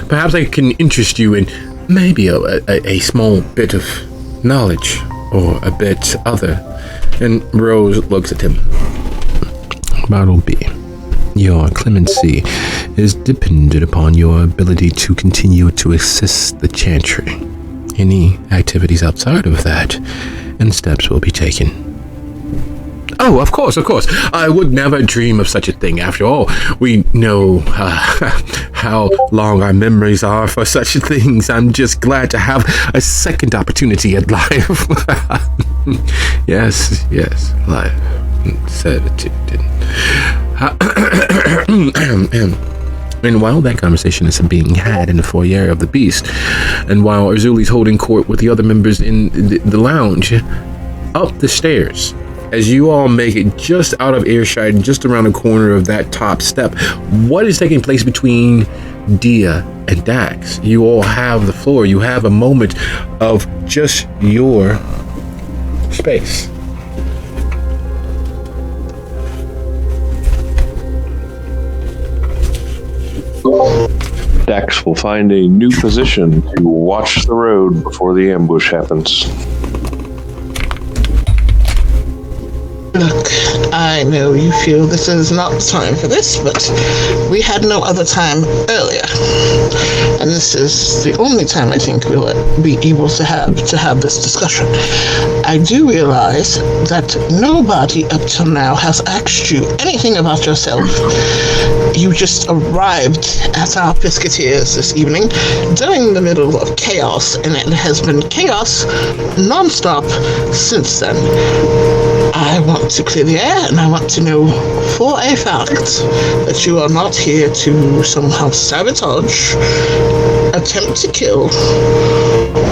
Perhaps I can interest you in maybe a small bit of knowledge, or a bit other. And Rose looks at him. Bartleby, your clemency is dependent upon your ability to continue to assist the Chantry. Any activities outside of that, and steps will be taken. Oh, of course. I would never dream of such a thing. After all, we know how long our memories are for such things. I'm just glad to have a second opportunity at life. Yes, life. Certitude. And while that conversation is being had in the foyer of the Beast, and while Erzuli's holding court with the other members in the lounge, up the stairs, as you all make it just out of earshot and just around the corner of that top step, what is taking place between Dia and Dax? You all have the floor. You have a moment of just your space. Dax will find a new position to watch the road before the ambush happens. Look, I know you feel this is not the time for this, but we had no other time earlier. And this is the only time I think we'll be able to have this discussion. I do realize that nobody up till now has asked you anything about yourself. You just arrived at our Pisketeers this evening during the middle of chaos, and it has been chaos non-stop since then. I want to clear the air, and I want to know for a fact that you are not here to somehow sabotage, attempt to kill,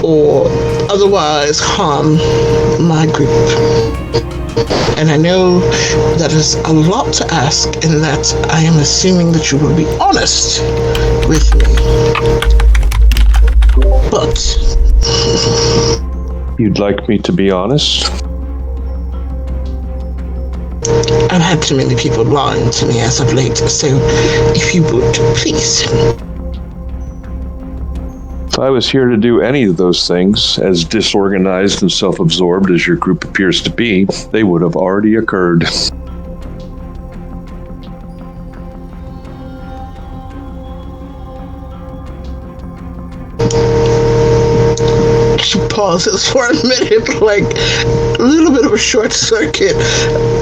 or otherwise harm my group. And I know that is a lot to ask, and that I am assuming that you will be honest with me. But You'd like me to be honest? I've had too many people lying to me as of late, so if you would, please. If I was here to do any of those things, as disorganized and self-absorbed as your group appears to be, they would have already occurred. She pauses for a minute, like a little bit of a short circuit.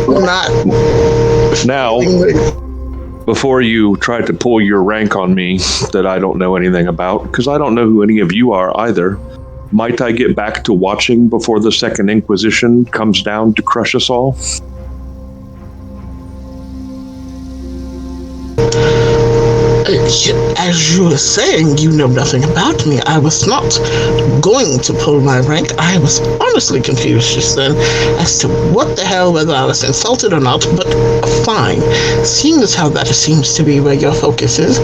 Not Now, before you try to pull your rank on me that I don't know anything about, because I don't know who any of you are either, might I get back to watching before the Second Inquisition comes down to crush us all? As you were saying, you know nothing about me. I was not going to pull my rank. I was honestly confused just then as to what the hell, whether I was insulted or not, but fine. Seeing as how that seems to be where your focus is,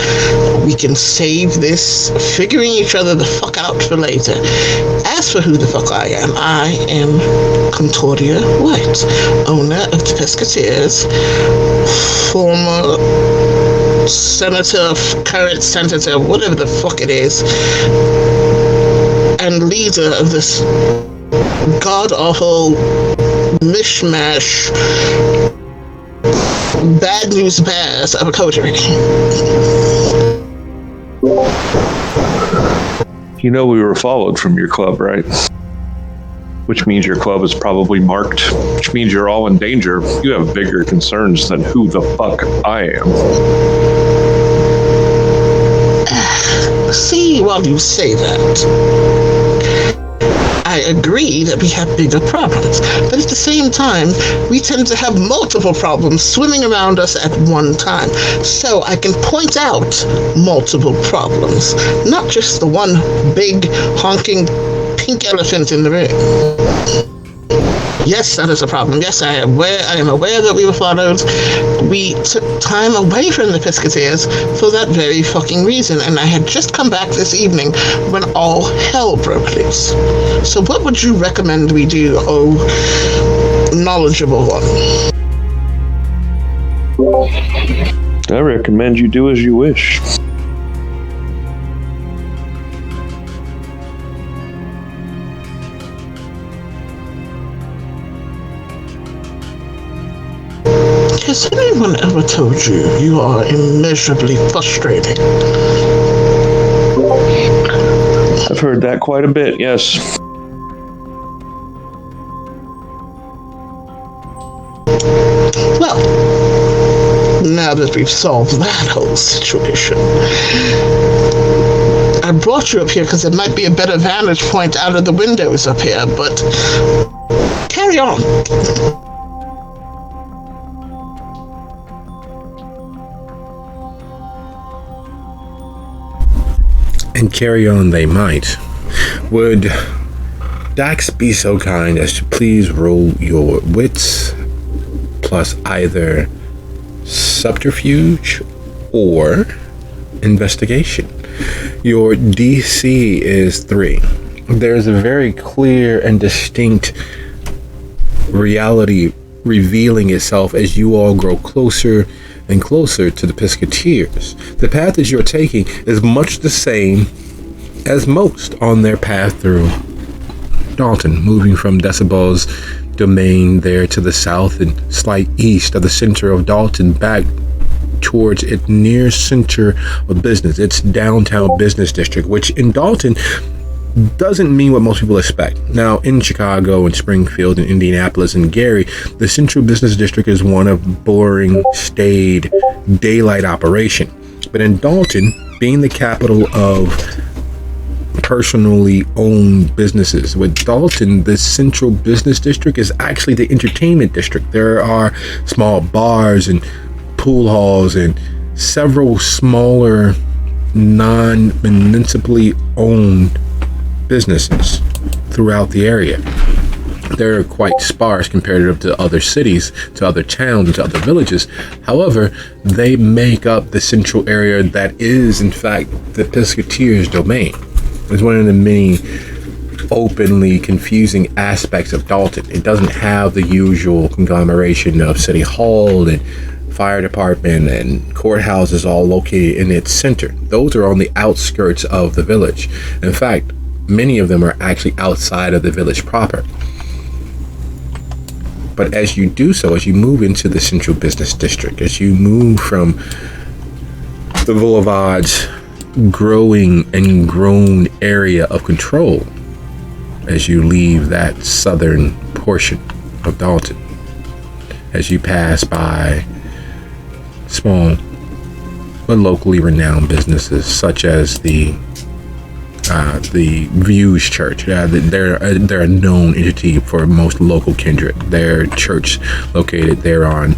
we can save this figuring each other the fuck out for later. As for who the fuck I am Concordia White, owner of the Pisketeers, former senator, current senator, whatever the fuck it is, and leader of this god-awful mishmash bad news bears of a coterie. You know we were followed from your club, right? Which means your club is probably marked, which means you're all in danger. You have bigger concerns than who the fuck I am. See, while you say that, I agree that we have bigger problems, but at the same time, we tend to have multiple problems swimming around us at one time. So I can point out multiple problems, not just the one big honking pink elephant in the room. Yes, that is a problem. Yes, I am aware that we were followed. We took time away from the Piscateers for that very fucking reason, and I had just come back this evening when all hell broke loose. So what would you recommend we do, oh knowledgeable one? I recommend you do as you wish. Has anyone ever told you you are immeasurably frustrating? I've heard that quite a bit, yes. Well, now that we've solved that whole situation, I brought you up here because it might be a better vantage point out of the windows up here, but carry on. And carry on they might. Would Dax be so kind as to please roll your wits plus either subterfuge or investigation? Your DC is 3. There's a very clear and distinct reality revealing itself as you all grow closer and closer to the Piscateers. The path that you're taking is much the same as most on their path through Dalton, moving from Decibel's domain there to the south and slight east of the center of Dalton back towards its near center of business, its downtown business district, which in Dalton doesn't mean what most people expect. Now, in Chicago and Springfield and Indianapolis and Gary, the central business district is one of boring, staid, daylight operation. But in Dalton, being the capital of personally owned businesses, with Dalton, the central business district is actually the entertainment district. There are small bars and pool halls and several smaller non-municipally owned businesses throughout the area. They're quite sparse comparative to other cities, to other towns, and to other villages. However, they make up the central area that is, in fact, the Piscateers' domain. It's one of the many openly confusing aspects of Dalton. It doesn't have the usual conglomeration of City Hall and fire department and courthouses all located in its center. Those are on the outskirts of the village. In fact, many of them are actually outside of the village proper. But as you do so, as you move into the central business district, as you move from the Boulevard's growing and grown area of control, as you leave that southern portion of Dalton, as you pass by small but locally renowned businesses such as the Views Church. They're a known entity for most local kindred. Their church located there on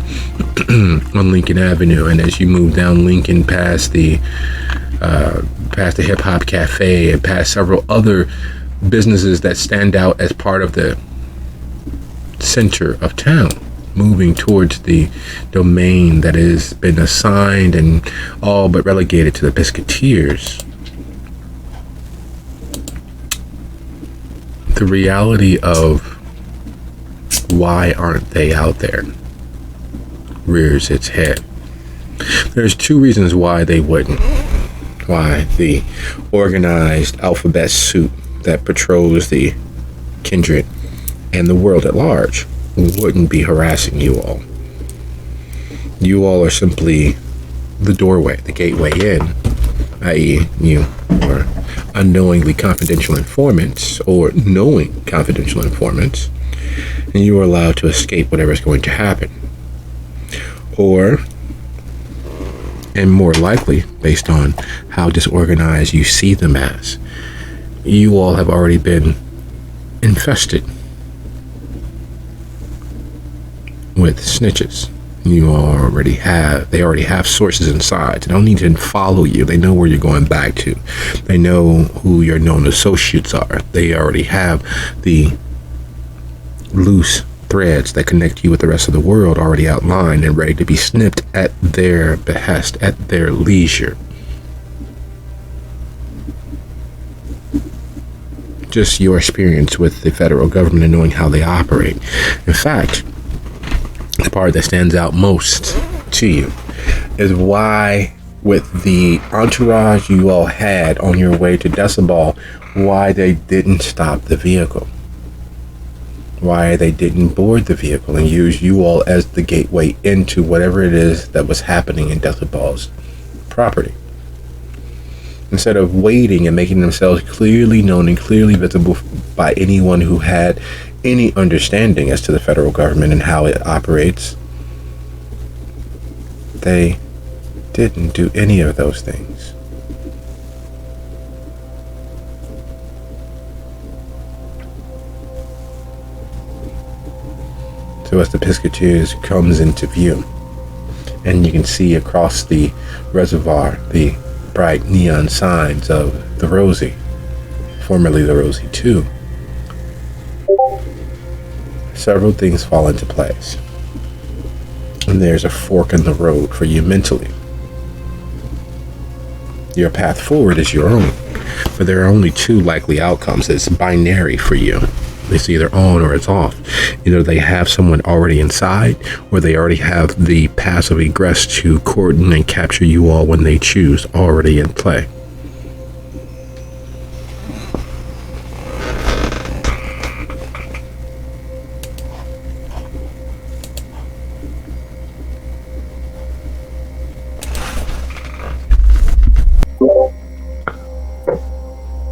Lincoln Avenue, and as you move down Lincoln past the Hip Hop Cafe and past several other businesses that stand out as part of the center of town, moving towards the domain that has been assigned and all but relegated to the Piscateers. The reality of why aren't they out there rears its head. There's 2 reasons why they wouldn't. Why the organized alphabet suit that patrols the kindred and the world at large wouldn't be harassing you all. You all are simply the doorway, the gateway in, i.e. you are unknowingly confidential informants or knowing confidential informants, and you are allowed to escape whatever is going to happen. Or, and more likely, based on how disorganized you see them as, you all have already been infested with snitches. They already have sources inside. They don't need to follow you. They know where you're going back to. They know who your known associates are. They already have the loose threads that connect you with the rest of the world already outlined and ready to be snipped at their behest, at their leisure. Just your experience with the federal government and knowing how they operate. In fact, the part that stands out most to you is why, with the entourage you all had on your way to Decibel, why they didn't stop the vehicle. Why they didn't board the vehicle and use you all as the gateway into whatever it is that was happening in Decibel's property. Instead of waiting and making themselves clearly known and clearly visible by anyone who had any understanding as to the federal government and how it operates, they didn't do any of those things. So as the Piscators comes into view, and you can see across the reservoir the bright neon signs of the Rosie, formerly the Rosie 2, several things fall into place. And there's a fork in the road for you mentally. Your path forward is your own, but there are only two likely outcomes. It's binary for you. It's either on or it's off. Either they have someone already inside, or they already have the passive egress to cordon and capture you all when they choose already in play.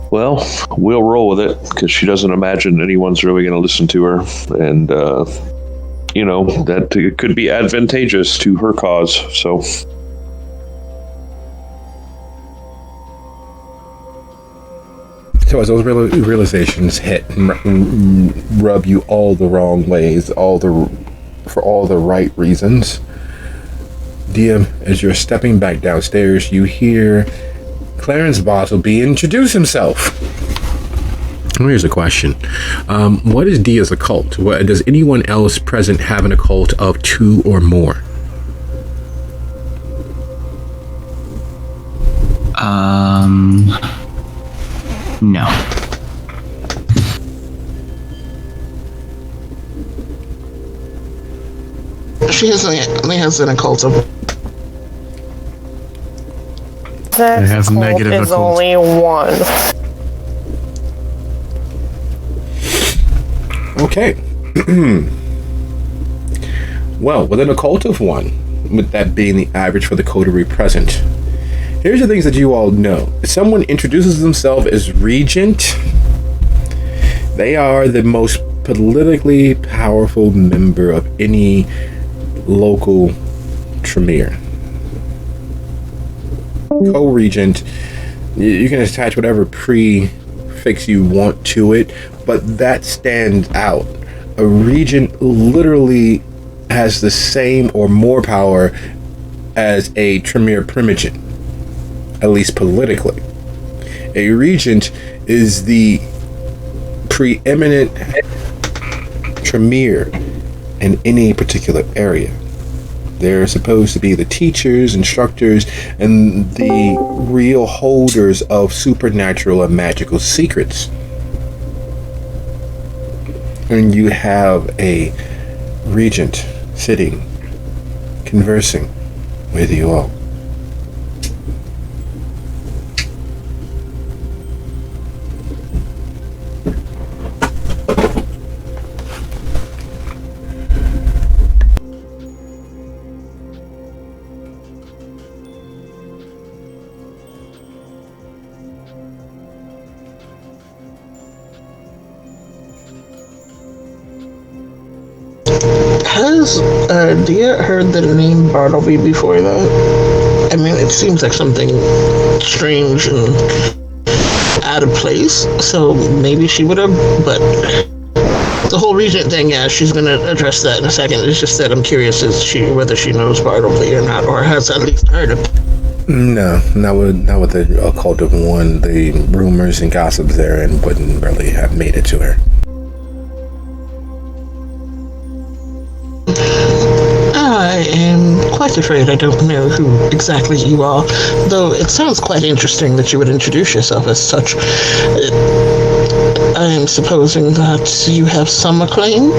Well, we'll roll with it because she doesn't imagine anyone's really going to listen to her. And, that it could be advantageous to her cause. So. So as those realizations hit and rub you all the wrong ways, for all the right reasons, Dia, as you're stepping back downstairs, you hear Clarence Bosselby introduce himself. Here's a question. What is Dia's occult? Does anyone else present have an occult of 2 or more? No. She only has an occult of. That I have cult negative is occult. only 1. Okay. Well, with an occult of 1, with that being the average for the coterie present, here's the things that you all know. If someone introduces themselves as Regent, they are the most politically powerful member of any local Tremere. Co-regent, you can attach whatever prefix you want to it, but that stands out. A regent literally has the same or more power as a Tremere primogeniture, at least politically. A regent is the preeminent Tremere in any particular area. They're supposed to be the teachers, instructors, and the real holders of supernatural and magical secrets. And you have a regent sitting, conversing with you all. Has Dia heard the name Bartleby before that? I mean, it seems like something strange and out of place, so maybe she would have, but the whole regent thing, yeah, she's going to address that in a second. It's just that I'm curious whether she knows Bartleby or not, or has at least heard of it. No, not with the occult of 1. The rumors and gossips therein wouldn't really have made it to her. quite afraid I don't know who exactly you are, though it sounds quite interesting that you would introduce yourself as such. I am supposing that you have some acclaim?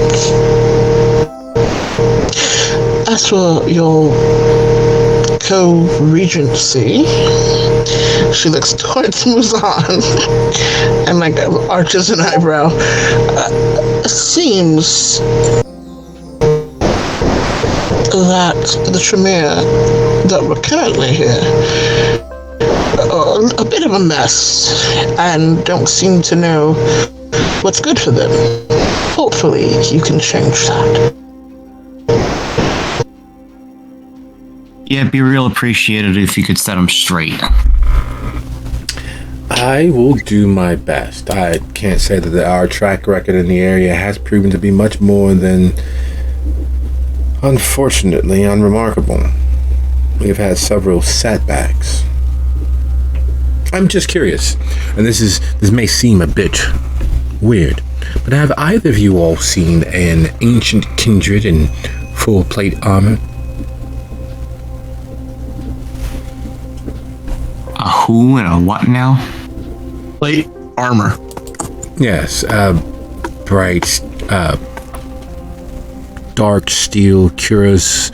As for your co-regency, she looks towards Muzan and like arches an eyebrow. Seems that the Tremere that we're currently here are a bit of a mess and don't seem to know what's good for them. Hopefully you can change that. Yeah, it'd be real appreciated if you could set them straight. I will do my best. I can't say that our track record in the area has proven to be much more than, unfortunately, unremarkable. We've had several setbacks. I'm just curious, and this may seem a bit weird, but have either of you all seen an ancient kindred in full plate armor? A who and a what now? Plate armor. Yes, bright, dark steel cuirass,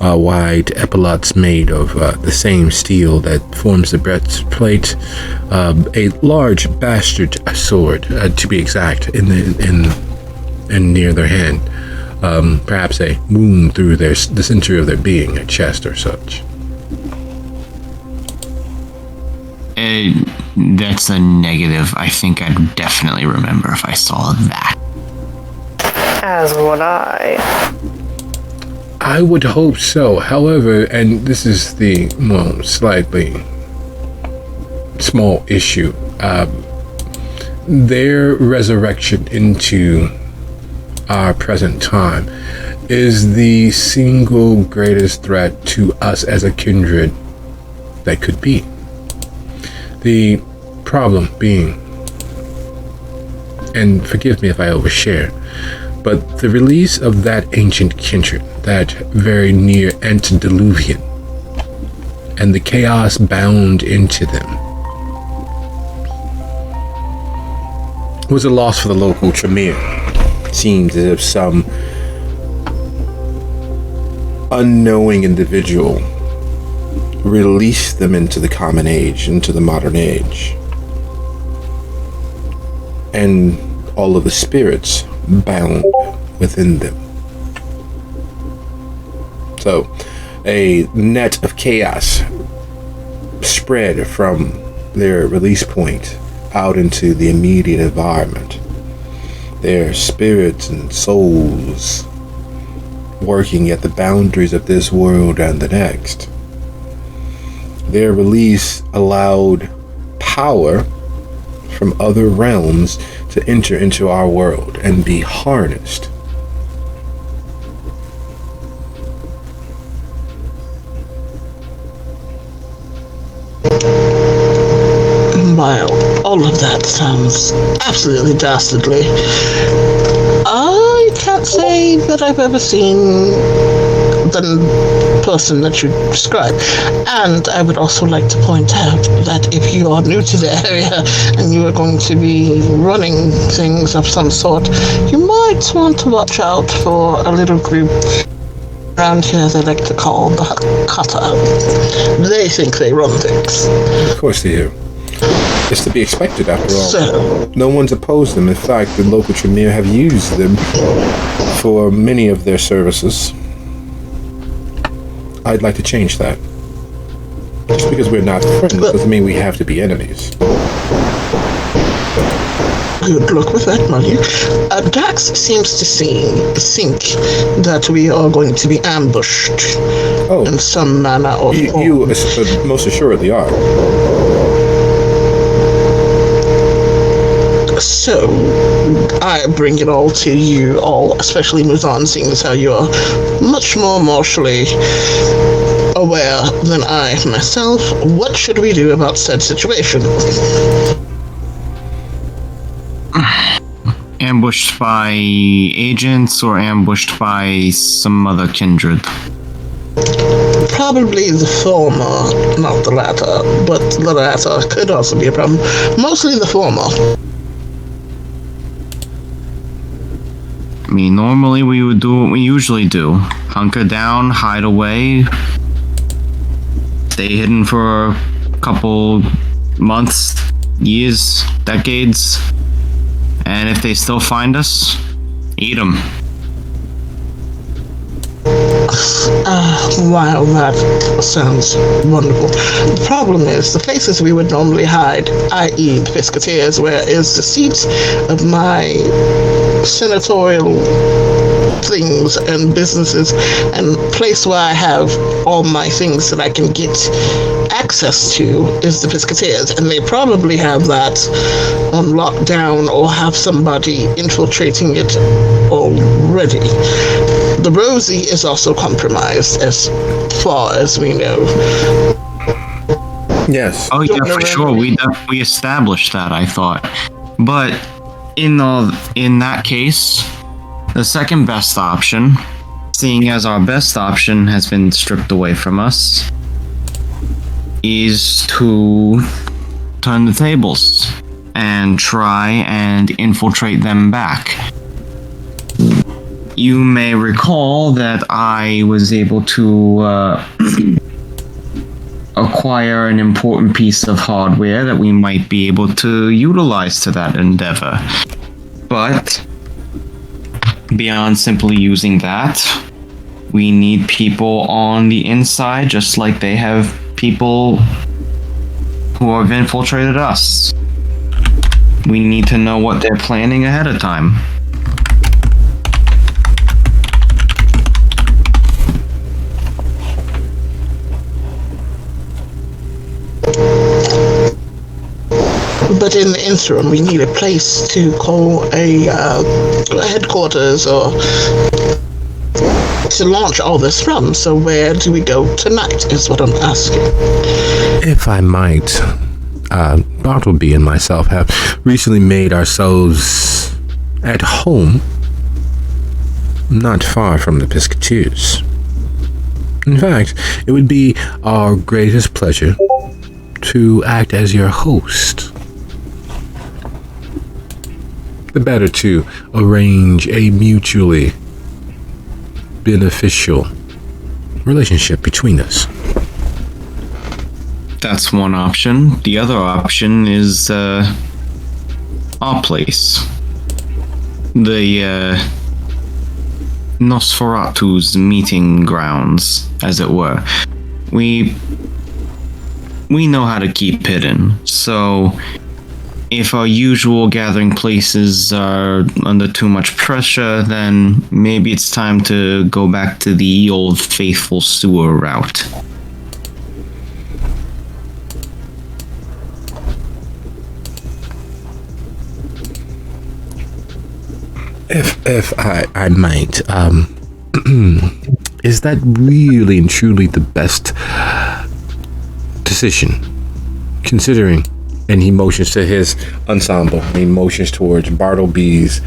wide epaulets made of the same steel that forms the breastplate, a large bastard sword, to be exact, in near their hand, perhaps a wound through the center of their being, a chest or such. That's a negative. I think I'd definitely remember if I saw that. As would I. I would hope so. However, and this is the, well, slightly small issue, their resurrection into our present time is the single greatest threat to us as a kindred that could be. The problem being, and forgive me if I overshare, but the release of that ancient kindred, that very near antediluvian, and the chaos bound into them, was a loss for the local Tremere. Seems as if some unknowing individual released them into the common age, into the modern age. And all of the spirits bound within them. So, a net of chaos spread from their release point out into the immediate environment. Their spirits and souls working at the boundaries of this world and the next. Their release allowed power from other realms to enter into our world and be harnessed. Well, all of that sounds absolutely dastardly. I can't say that I've ever seen the person that you describe. And I would also like to point out that if you are new to the area and you are going to be running things of some sort, you might want to watch out for a little group around here they like to call the Hakata. They think they run things. Of course they do. It's to be expected after all. So, no one's opposed them. In fact, the local Tremere have used them for many of their services. I'd like to change that. Just because we're not friends doesn't mean we have to be enemies. good luck with that, Molly. Dax seems to think that we are going to be ambushed in some manner or form. You most assuredly are. So, I bring it all to you all, especially Muzan, seeing as how you are much more martially aware than I myself. What should we do about said situation? Ambushed by agents or ambushed by some other kindred? Probably the former, not the latter, but the latter could also be a problem. Mostly the former. I mean, normally we would do what we usually do. Hunker down, hide away, stay hidden for a couple months, years, decades, and if they still find us, eat them. Wow, that sounds wonderful. The problem is, the places we would normally hide, i.e. the Piscateers, where is the seat of my senatorial things and businesses, and place where I have all my things that I can get access to is the Piscateers, and they probably have that on lockdown or have somebody infiltrating it already. The Rosie is also compromised as far as we know. Yes. Oh yeah, for sure. We established that, I thought. But in that case, the second best option, seeing as our best option has been stripped away from us, is to turn the tables and try and infiltrate them back. You may recall that I was able to acquire an important piece of hardware that we might be able to utilize to that endeavor. But beyond simply using that, we need people on the inside, just like they have people who have infiltrated us. We need to know what they're planning ahead of time. But in the interim, we need a place to call a headquarters or to launch all this from. So where do we go tonight is what I'm asking. If I might, Bartleby and myself have recently made ourselves at home, not far from the Piscateers. In fact, it would be our greatest pleasure to act as your host. The better to arrange a mutually beneficial relationship between us. That's one option. The other option is our place. The Nosferatu's meeting grounds, as it were. We know how to keep hidden, so if our usual gathering places are under too much pressure, then maybe it's time to go back to the old faithful sewer route. If I might, is that really and truly the best decision, considering? And he motions to his ensemble. He motions towards Bartleby's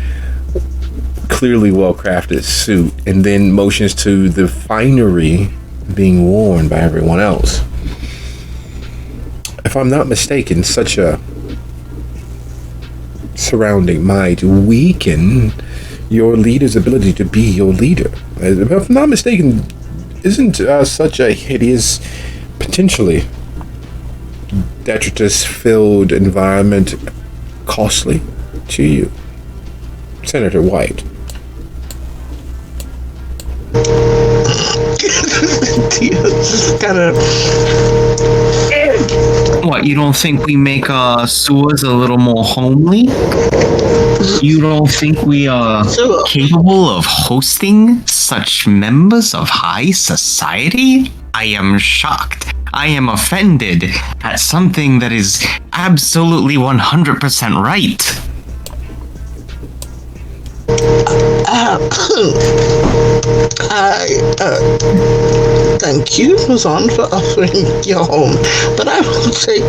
clearly well-crafted suit, and then motions to the finery being worn by everyone else. If I'm not mistaken, such a surrounding might weaken your leader's ability to be your leader. If I'm not mistaken, isn't such a hideous, potentially detritus-filled environment costly to you, Senator White? Kind of. What, you don't think we make our sewers a little more homely? You don't think we are capable of hosting such members of high society? I am shocked. I am offended at something that is absolutely 100% right. Thank you, Mazan, for offering your home. But I will take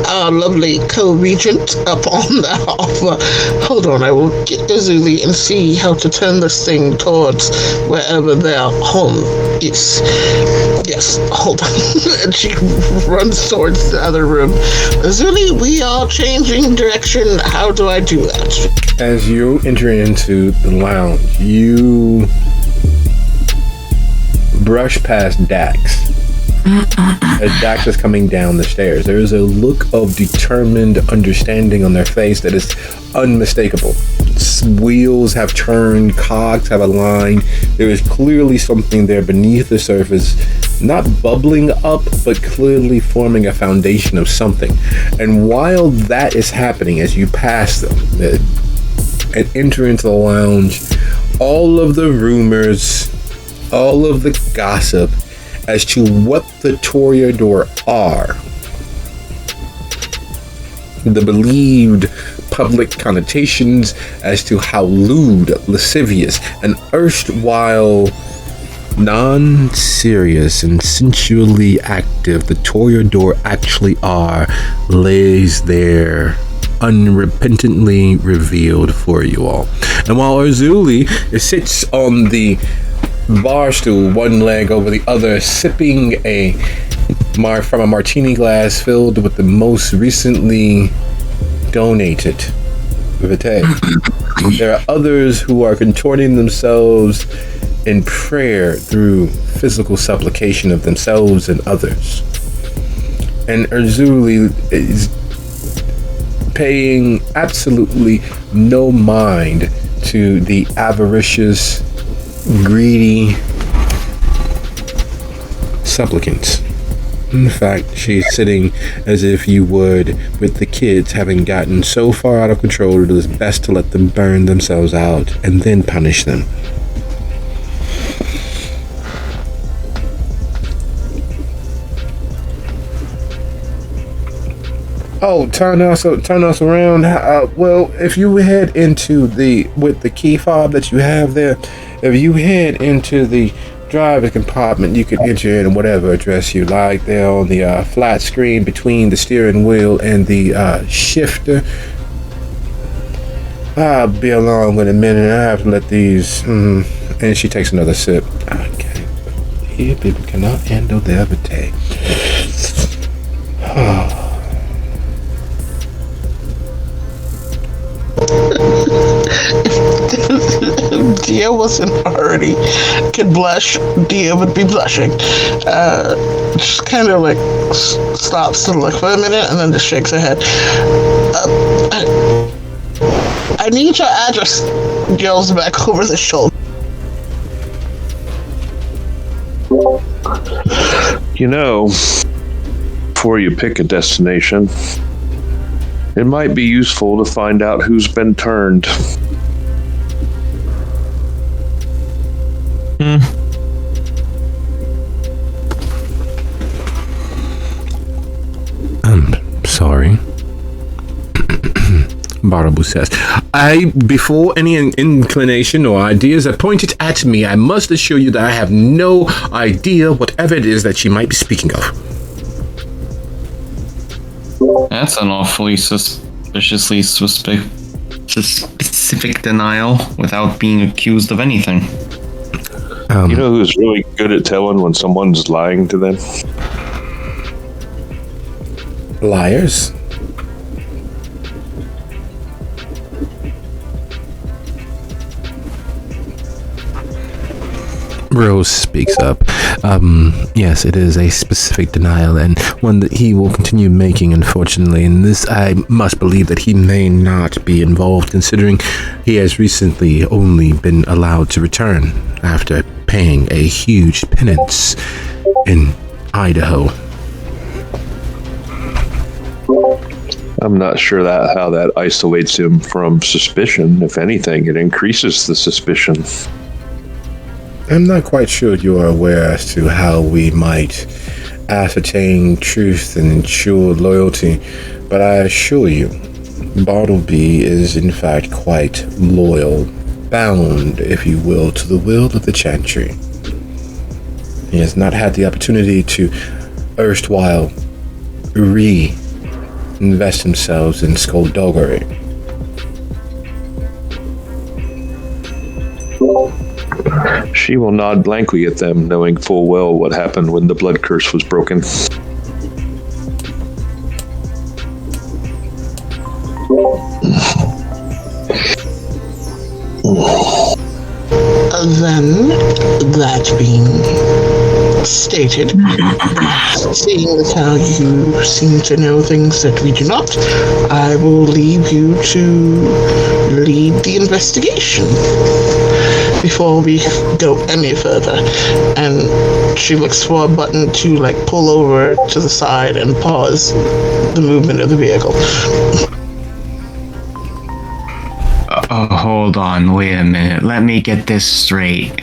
our lovely co-regent up on that offer. Hold on, I will get Azuli and see how to turn this thing towards wherever their home is. Yes, hold on. And she runs towards the other room. Azuli, we are changing direction. How do I do that? As you enter into the lounge, you brush past Dax. As Dax is coming down the stairs, there is a look of determined understanding on their face that is unmistakable. Wheels have turned, cogs have aligned. There is clearly something there beneath the surface, not bubbling up, but clearly forming a foundation of something. And while that is happening, as you pass them and enter into the lounge, all of the rumors, all of the gossip as to what the Toreador are, the believed public connotations as to how lewd, lascivious, and erstwhile non-serious and sensually active the Toreador actually are, lays there unrepentantly revealed for you all. And while Azuli sits on the bar stool, one leg over the other, sipping from a martini glass filled with the most recently donated vitae. There are others who are contorting themselves in prayer through physical supplication of themselves and others. And Azuli is paying absolutely no mind to the avaricious, greedy supplicants. In fact, she's sitting as if you would with the kids having gotten so far out of control it is best to let them burn themselves out and then punish them. Oh, turn us around. Well, if you head into with the key fob that you have there, if you head into the driver's compartment, you can enter in whatever address you like there on the flat screen between the steering wheel and the shifter. I'll be along in a minute. I have to let these. And she takes another sip. Okay. Here, people cannot handle their vitae. If Dia wasn't already could blush, Dia would be blushing. Just kind of like stops to look for a minute and then just shakes her head. I need your address. Yells back over the shoulder. You know, before you pick a destination, it might be useful to find out who's been turned. I'm sorry. Barabu says, before any inclination or ideas are pointed at me, I must assure you that I have no idea whatever it is that she might be speaking of. That's an awfully suspiciously specific denial without being accused of anything. You know who's really good at telling when someone's lying to them? Liars. Rose speaks up. Yes, it is a specific denial and one that he will continue making, unfortunately. And this, I must believe that he may not be involved, considering he has recently only been allowed to return after paying a huge penance in Idaho. I'm not sure how that isolates him from suspicion. If anything, it increases the suspicion. I'm not quite sure you are aware as to how we might ascertain truth and ensure loyalty, but I assure you, Bartleby is in fact quite loyal, bound, if you will, to the will of the Chantry. He has not had the opportunity to erstwhile reinvest themselves in skullduggery. She will nod blankly at them, knowing full well what happened when the blood curse was broken. Then, that being stated, seeing as how you seem to know things that we do not, I will leave you to lead the investigation before we go any further. And she looks for a button to like pull over to the side and pause the movement of the vehicle. Oh, hold on, wait a minute. Let me get this straight.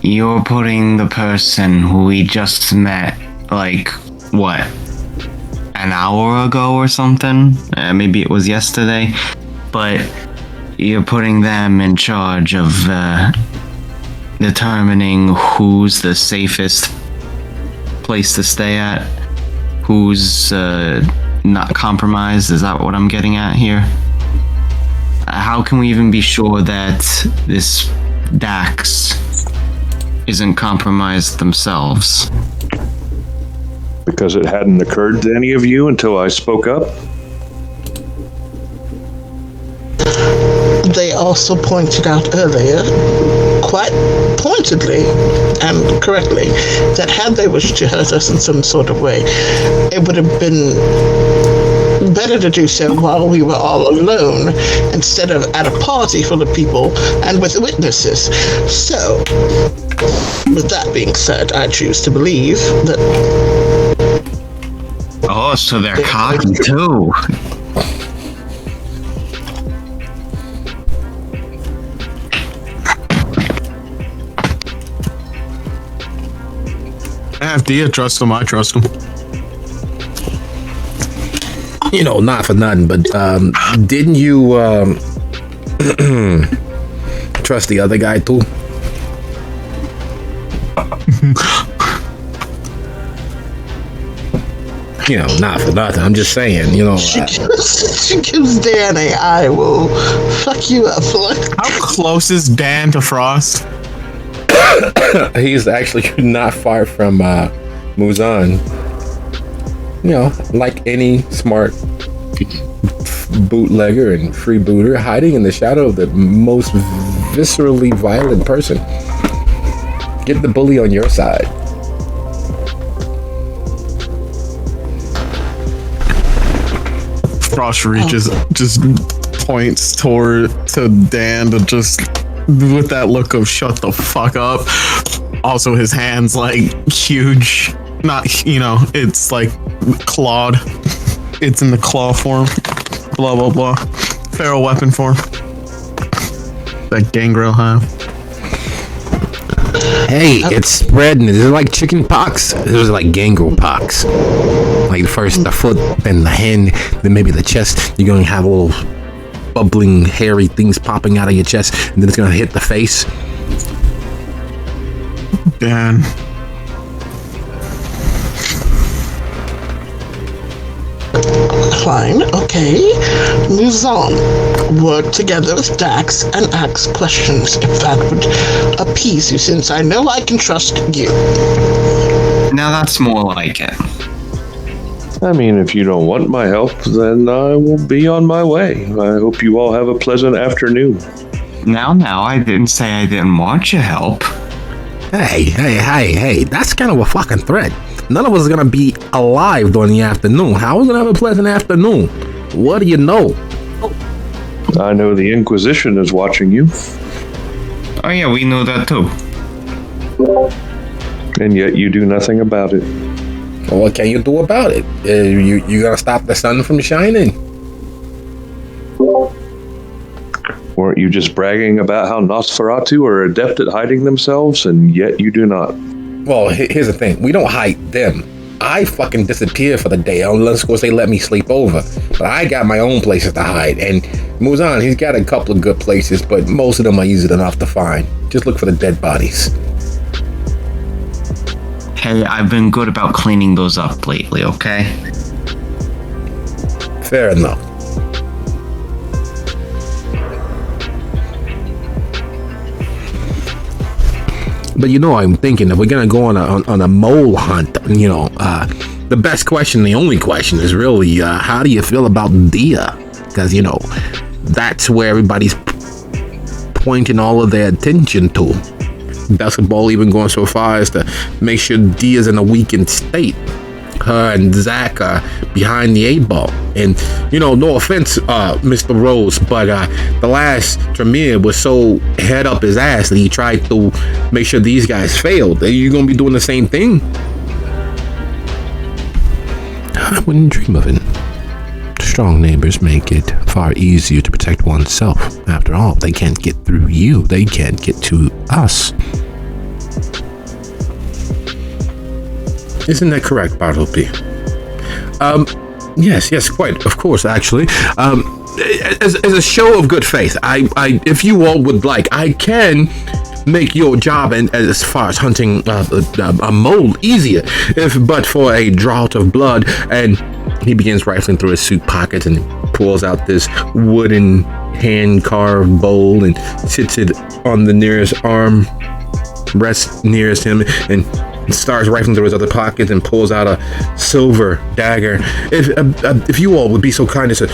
You're putting the person who we just met, like, what? An hour ago or something? Maybe it was yesterday. But you're putting them in charge of determining who's the safest place to stay at, who's not compromised. Is that what I'm getting at here? How can we even be sure that this Dax isn't compromised themselves? Because it hadn't occurred to any of you until I spoke up. They also pointed out earlier, quite pointedly and correctly, that had they wished to hurt us in some sort of way, it would have been better to do so while we were all alone instead of at a party full of people and with witnesses. So, with that being said, I choose to believe that... Oh, so they're cocky too. If Dia trusts him, I trust him. You know, not for nothing, but didn't you trust the other guy too? You know, not for nothing. I'm just saying, you know. She gives Dan a "I will fuck you up" look. How close is Dan to Frost? He's actually not far from Muzan. You know, like any smart bootlegger and freebooter, hiding in the shadow of the most viscerally violent person. Get the bully on your side. Frost reaches, just points to Dan to just with that look of shut the fuck up. Also, his hands like huge. Not, you know, it's like clawed. It's in the claw form. Blah, blah, blah. Feral weapon form. That Gangrel have. Hey, it's spreading. Is it like chicken pox? It was like gangrel pox. Like first the foot, then the hand, then maybe the chest. You're going to have little bubbling, hairy things popping out of your chest, and then it's going to hit the face. Dan. Fine, okay. Moves on. Work together with Dax and ask questions if that would appease you, since I know I can trust you. Now that's more like it. I mean, if you don't want my help, then I will be on my way. I hope you all have a pleasant afternoon. Now, I didn't say I didn't want your help. Hey, that's kind of a fucking threat. None of us are gonna be alive during the afternoon. How are we gonna have a pleasant afternoon? What do you know? I know the Inquisition is watching you. Oh yeah, we know that too. And yet you do nothing about it. Well, what can you do about it? You gotta stop the sun from shining. Weren't you just bragging about how Nosferatu are adept at hiding themselves, and yet you do not? Well, here's the thing. We don't hide them. I fucking disappear for the day unless, of course, they let me sleep over. But I got my own places to hide. And Muzan, he's got a couple of good places, but most of them are easy enough to find. Just look for the dead bodies. Hey, I've been good about cleaning those up lately, okay? Fair enough. But I'm thinking that we're gonna go on a mole hunt. The best question, the only question, is really how do you feel about Dia? Because that's where everybody's pointing all of their attention to. Basketball even going so far as to make sure Dia's in a weakened state. Her and Zach are behind the 8 ball. And, no offense, Mr. Rose, but the last Tremere was so head up his ass that he tried to make sure these guys failed. Are you going to be doing the same thing? I wouldn't dream of it. Strong neighbors make it far easier to protect oneself. After all, they can't get through you. They can't get to us. Isn't that correct, Bartleby? Yes, quite. Of course, actually. As a show of good faith, I if you all would like, I can make your job and as far as hunting a mole easier, but for a draught of blood. And he begins rifling through his suit pockets and pulls out this wooden hand-carved bowl and sits it on the nearest arm rest nearest him and starts rifling through his other pockets and pulls out a silver dagger. If you all would be so kind as to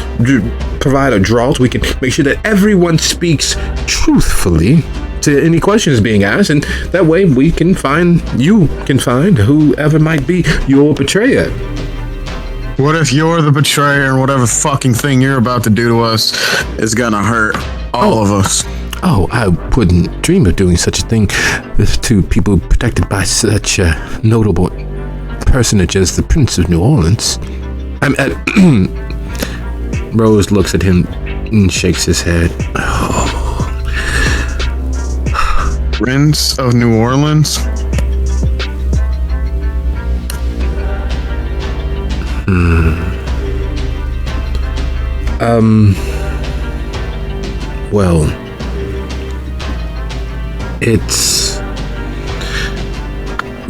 provide a draught, we can make sure that everyone speaks truthfully to any questions being asked, and that way you can find whoever might be your betrayer. What if you're the betrayer and whatever fucking thing you're about to do to us is gonna hurt all of us? Oh, I wouldn't dream of doing such a thing to people protected by such a notable personage as the Prince of New Orleans. Rose looks at him and shakes his head. Oh. Prince of New Orleans? Well, it's...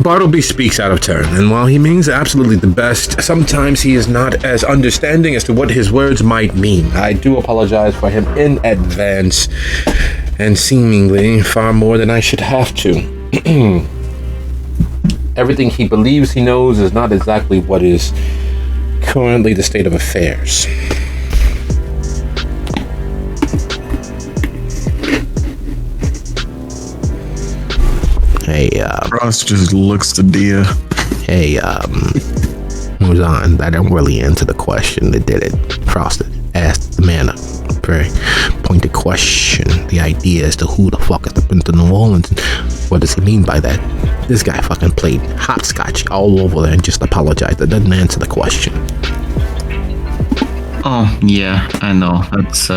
Bartleby speaks out of turn, and while he means absolutely the best, sometimes he is not as understanding as to what his words might mean. I do apologize for him in advance, and seemingly far more than I should have to. Everything he believes he knows is not exactly what is currently the state of affairs. Hey, Ross just looks to Dia. Hey, who's on? I don't really answer the question that did it. Frosted asked the man a very pointed question. The idea as to who the fuck is the Prince of New Orleans and what does he mean by that? This guy fucking played hopscotch all over there and just apologized. That doesn't answer the question. Oh, yeah, I know. That's,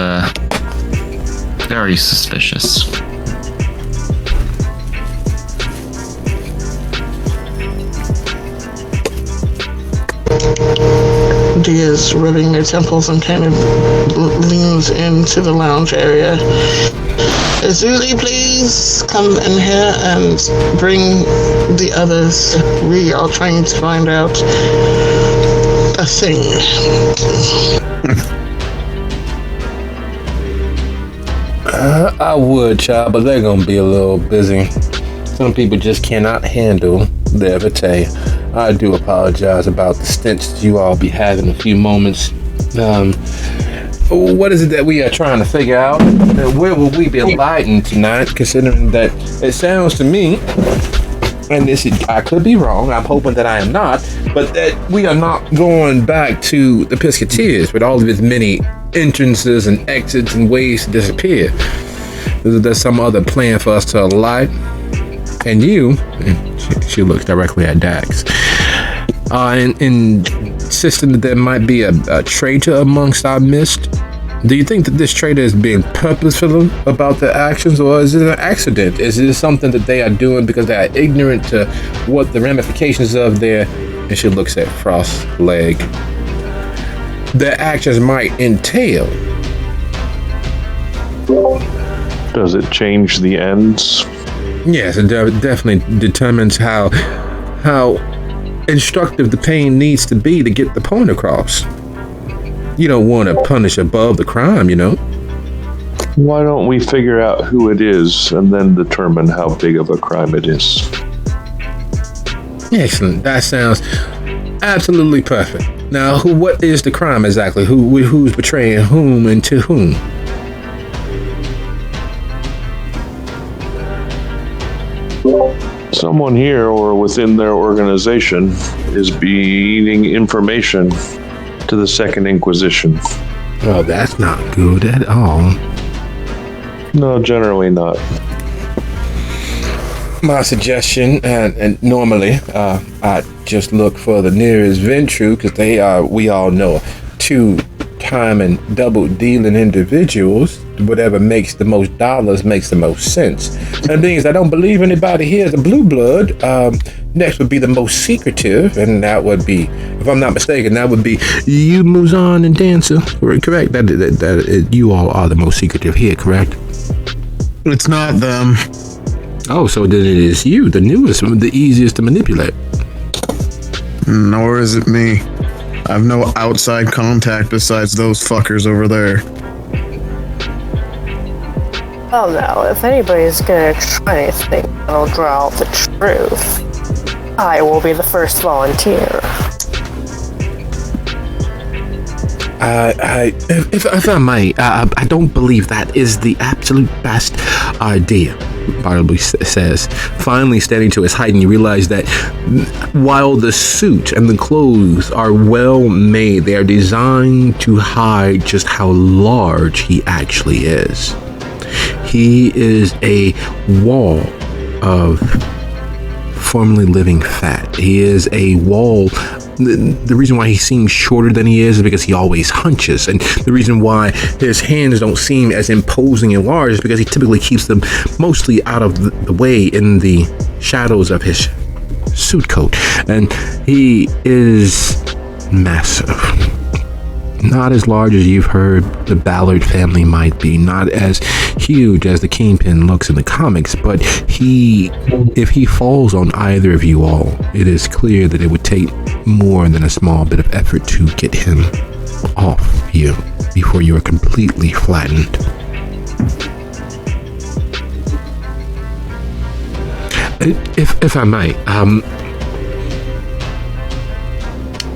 very suspicious. Dia's rubbing her temples and kind of leans into the lounge area. Zuzi, please come in here and bring the others. We are trying to find out a thing. I would, child, but they're gonna be a little busy. Some people just cannot handle their vitae. I do apologize about the stench that you all be having in a few moments. What is it that we are trying to figure out? Where will we be lighting tonight, considering that it sounds to me, and I could be wrong, I'm hoping that I am not, but that we are not going back to the Pisketeers with all of its many entrances and exits and ways to disappear. There's some other plan for us to alight. And you, she looks directly at Dax, insisting that there might be a traitor amongst our midst. Do you think that this traitor is being purposeful about their actions, or is it an accident? Is it something that they are doing because they are ignorant to what the ramifications of their, and she looks at Frost's leg, their actions might entail? Does it change the ends? Yes, it definitely determines how how instructive the pain needs to be to get the point across. You don't want to punish above the crime, you know? Why don't we figure out who it is and then determine how big of a crime it is? Excellent. That sounds absolutely perfect. Now, what is the crime exactly? Who's betraying whom and to whom? Someone here or within their organization is feeding information to the Second Inquisition. Oh, that's not good at all. No, generally not. My suggestion, and normally I just look for the nearest Ventrue because they are, we all know, two-time and double-dealing individuals. Whatever makes the most dollars makes the most sense. And the thing is, I don't believe anybody here is a blue blood. Next would be the most secretive, and that would be, if I'm not mistaken, that would be you, Muzan, and Dancer. Correct? That you all are the most secretive here, correct? It's not them. Oh, so then it is you, the newest, the easiest to manipulate. Nor is it me. I have no outside contact besides those fuckers over there. Well, now, if anybody's gonna try anything that'll draw out the truth, I will be the first volunteer. If I may, I don't believe that is the absolute best idea, Bartleby says. Finally standing to his height, and you realize that while the suit and the clothes are well made, they are designed to hide just how large he actually is. He is a wall of formerly living fat. He is a wall. The reason why he seems shorter than he is because he always hunches. And the reason why his hands don't seem as imposing and large is because he typically keeps them mostly out of the way in the shadows of his suit coat. And he is massive. Not as large as you've heard the Ballard family might be, not as huge as the Kingpin looks in the comics, but if he falls on either of you all, it is clear that it would take more than a small bit of effort to get him off you before you are completely flattened. If I might,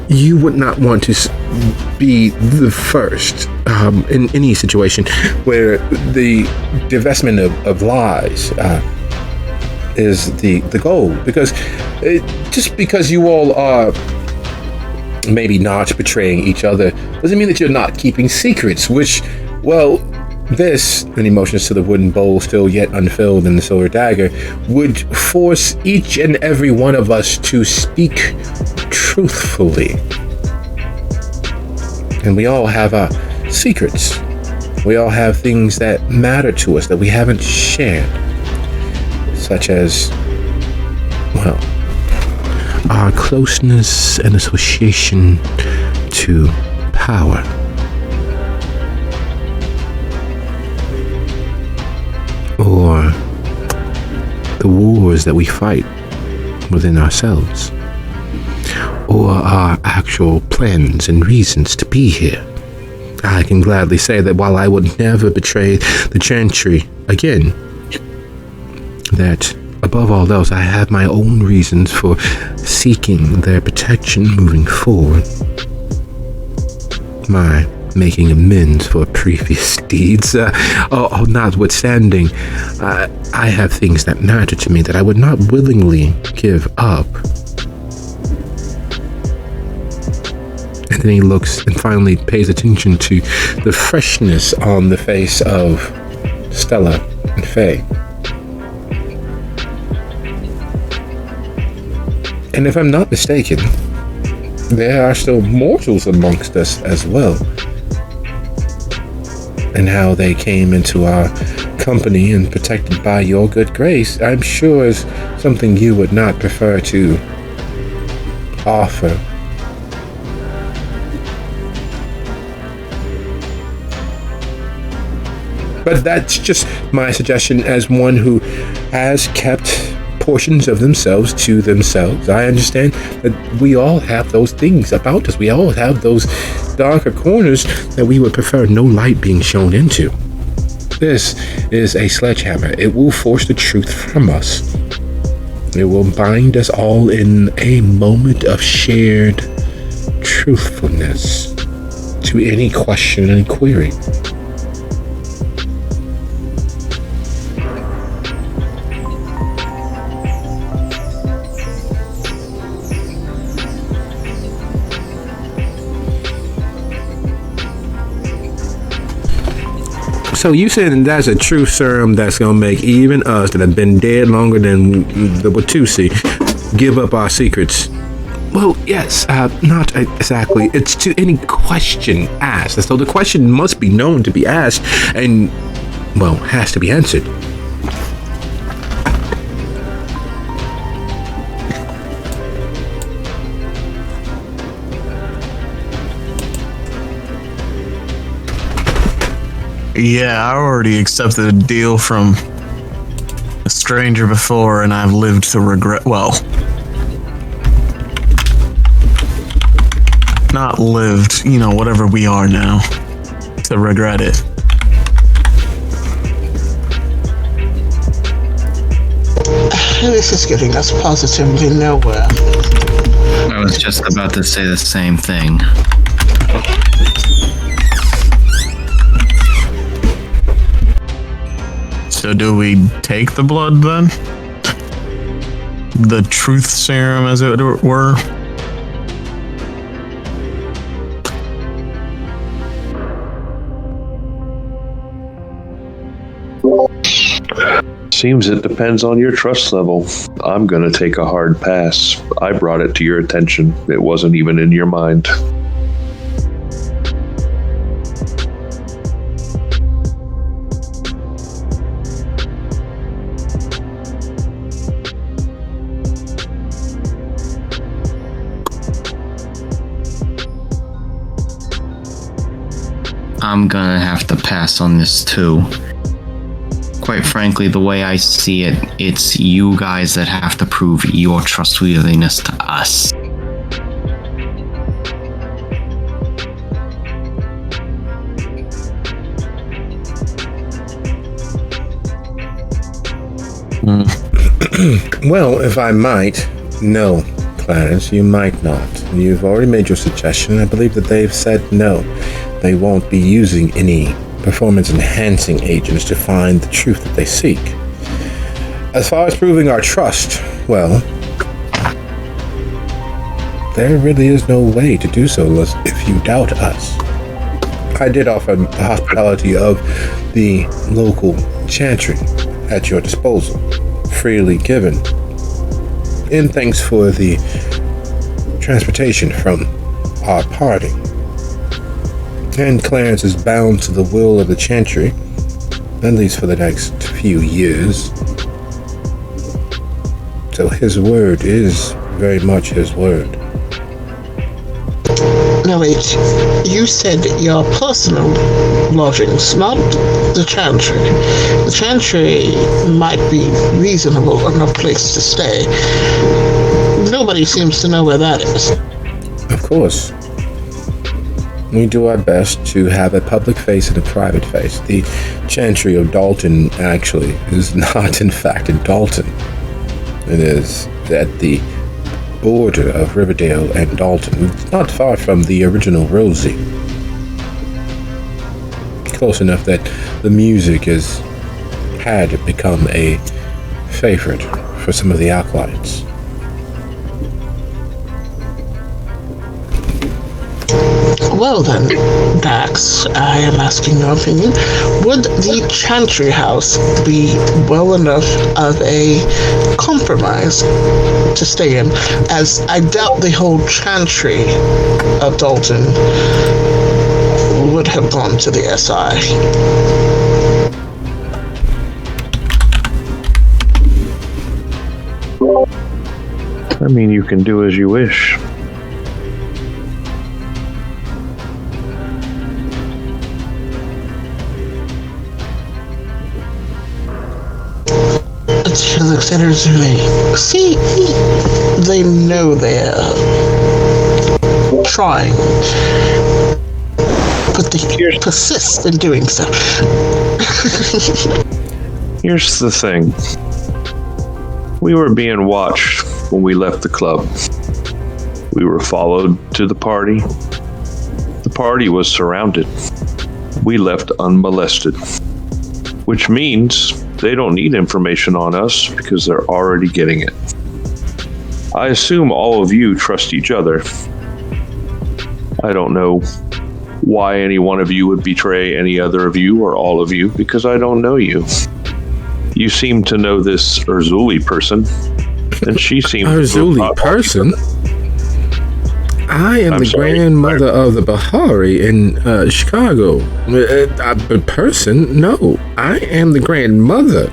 you would not want to be the first in any situation where the divestment of lies is the goal, because just because you all are maybe not betraying each other doesn't mean that you're not keeping secrets, which, well, this, and emotions to the wooden bowl still yet unfilled in the silver dagger, would force each and every one of us to speak truthfully. And we all have our secrets. We all have things that matter to us that we haven't shared, such as, well, our closeness and association to power. Or the wars that we fight within ourselves. Or our actual plans and reasons to be here. I can gladly say that while I would never betray the Chantry again, that above all else, I have my own reasons for seeking their protection moving forward. My making amends for previous deeds, notwithstanding, I have things that matter to me that I would not willingly give up. And then he looks and finally pays attention to the freshness on the face of Stella and Faye. And if I'm not mistaken, there are still mortals amongst us as well. And how they came into our company and protected by your good grace, I'm sure is something you would not prefer to offer. But that's just my suggestion as one who has kept portions of themselves to themselves. I understand that we all have those things about us. We all have those darker corners that we would prefer no light being shown into. This is a sledgehammer. It will force the truth from us. It will bind us all in a moment of shared truthfulness to any question and query. So you said that's a truth serum that's gonna make even us that have been dead longer than the Watusi give up our secrets? Well, yes, not exactly. It's to any question asked. So the question must be known to be asked and, well, has to be answered. Yeah, I already accepted a deal from a stranger before, and I've lived to regret. Well, not lived, whatever we are now, to regret it. This is getting us positively nowhere. I was just about to say the same thing. So do we take the blood then? The truth serum, as it were? Seems it depends on your trust level. I'm gonna take a hard pass. I brought it to your attention. It wasn't even in your mind. I'm gonna have to pass on this too. Quite frankly, the way I see it, it's you guys that have to prove your trustworthiness to us. Well, if I might, no, Clarence, you might not. You've already made your suggestion. I believe that they've said no. They won't be using any performance-enhancing agents to find the truth that they seek. As far as proving our trust, well, there really is no way to do so if you doubt us. I did offer the hospitality of the local chantry at your disposal, freely given, in thanks for the transportation from our party. And Clarence is bound to the will of the chantry, at least for the next few years. So his word is very much his word. Now wait, you said your personal lodgings, not the chantry. The chantry might be reasonable enough place to stay. Nobody seems to know where that is. Of course. We do our best to have a public face and a private face. The chantry of Dalton actually is not in fact in Dalton. It is at the border of Riverdale and Dalton. It's not far from the original Rosie. Close enough that the music had become a favorite for some of the acolytes. Well then, Dax, I am asking your opinion. Would the chantry house be well enough of a compromise to stay in? As I doubt the whole chantry of Dalton would have gone to the SI. I mean, you can do as you wish. To the sinners who they see, they know they're trying, but they persist in doing so. Here's the thing. We were being watched when we left the club. We were followed to the party. The party was surrounded. We left unmolested, which means they don't need information on us because they're already getting it. I assume all of you trust each other. I don't know why any one of you would betray any other of you or all of you, because I don't know you. You seem to know this Urzuli person, and she seems Urzuli person? I am the grandmother of the Bahari in Chicago. But person? No, I am the grandmother.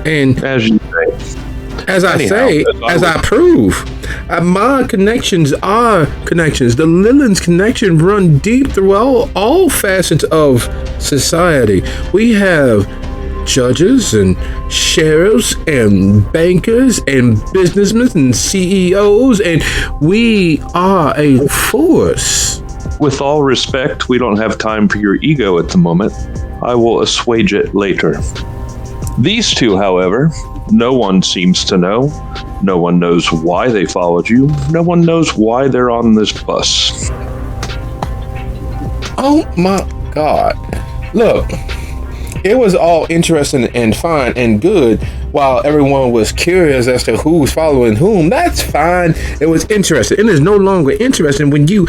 And as you say. As I prove, my connections are connections. The Lillin's connection run deep through all facets of society. We have judges and sheriffs and bankers and businessmen and CEOs, and we are a force. With all respect, we don't have time for your ego at the moment. I will assuage it later. These two, however, no one seems to know. No one knows why they followed you. No one knows why they're on this bus. Oh my God. Look, it was all interesting and fine and good while everyone was curious as to who's following whom. That's fine. It was interesting. It is no longer interesting when you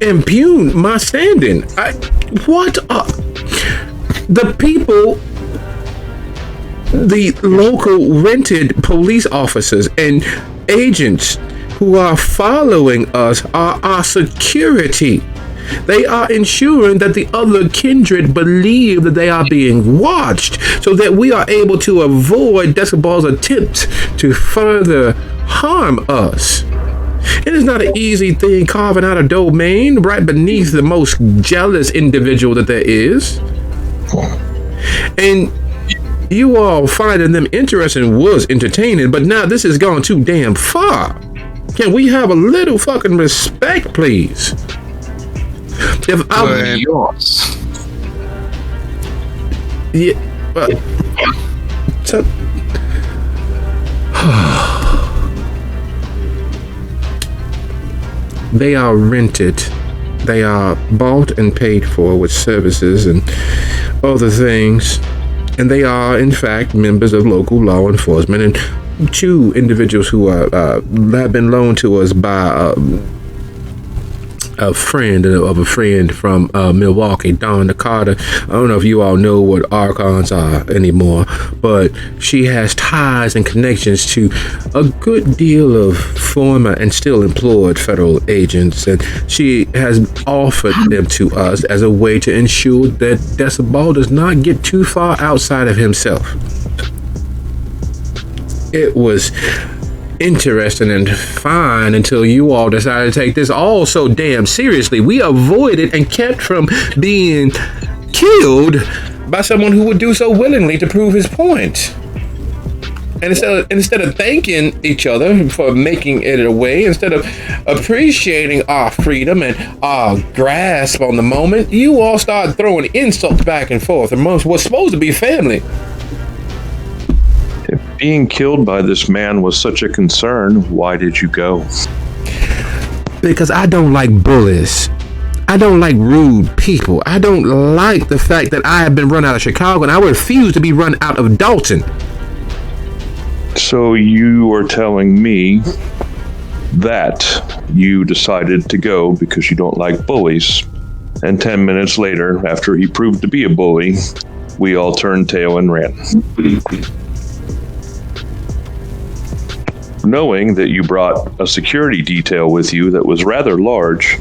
impugn my standing. The people, the local rented police officers and agents who are following us are our security. They are ensuring that the other kindred believe that they are being watched so that we are able to avoid Decibel's attempts to further harm us. It is not an easy thing carving out a domain right beneath the most jealous individual that there is. And you all finding them interesting was entertaining, but now this has gone too damn far. Can we have a little fucking respect, please? If I'm yours. Yeah, so, they are rented. They are bought and paid for with services and other things. And they are, in fact, members of local law enforcement and two individuals who are have been loaned to us by a friend of a friend from Milwaukee, Dawn Nakata. I don't know if you all know what Archons are anymore, but she has ties and connections to a good deal of former and still employed federal agents, and she has offered them to us as a way to ensure that Decibel does not get too far outside of himself. It was interesting and fine until you all decided to take this all so damn seriously. We avoided and kept from being killed by someone who would do so willingly to prove his point. And instead of thanking each other for making it away, instead of appreciating our freedom and our grasp on the moment, you all started throwing insults back and forth amongst what's supposed to be family. If being killed by this man was such a concern, why did you go? Because I don't like bullies. I don't like rude people. I don't like the fact that I have been run out of Chicago and I refuse to be run out of Dalton. So you are telling me that you decided to go because you don't like bullies, and 10 minutes later, after he proved to be a bully, we all turned tail and ran. Knowing that you brought a security detail with you that was rather large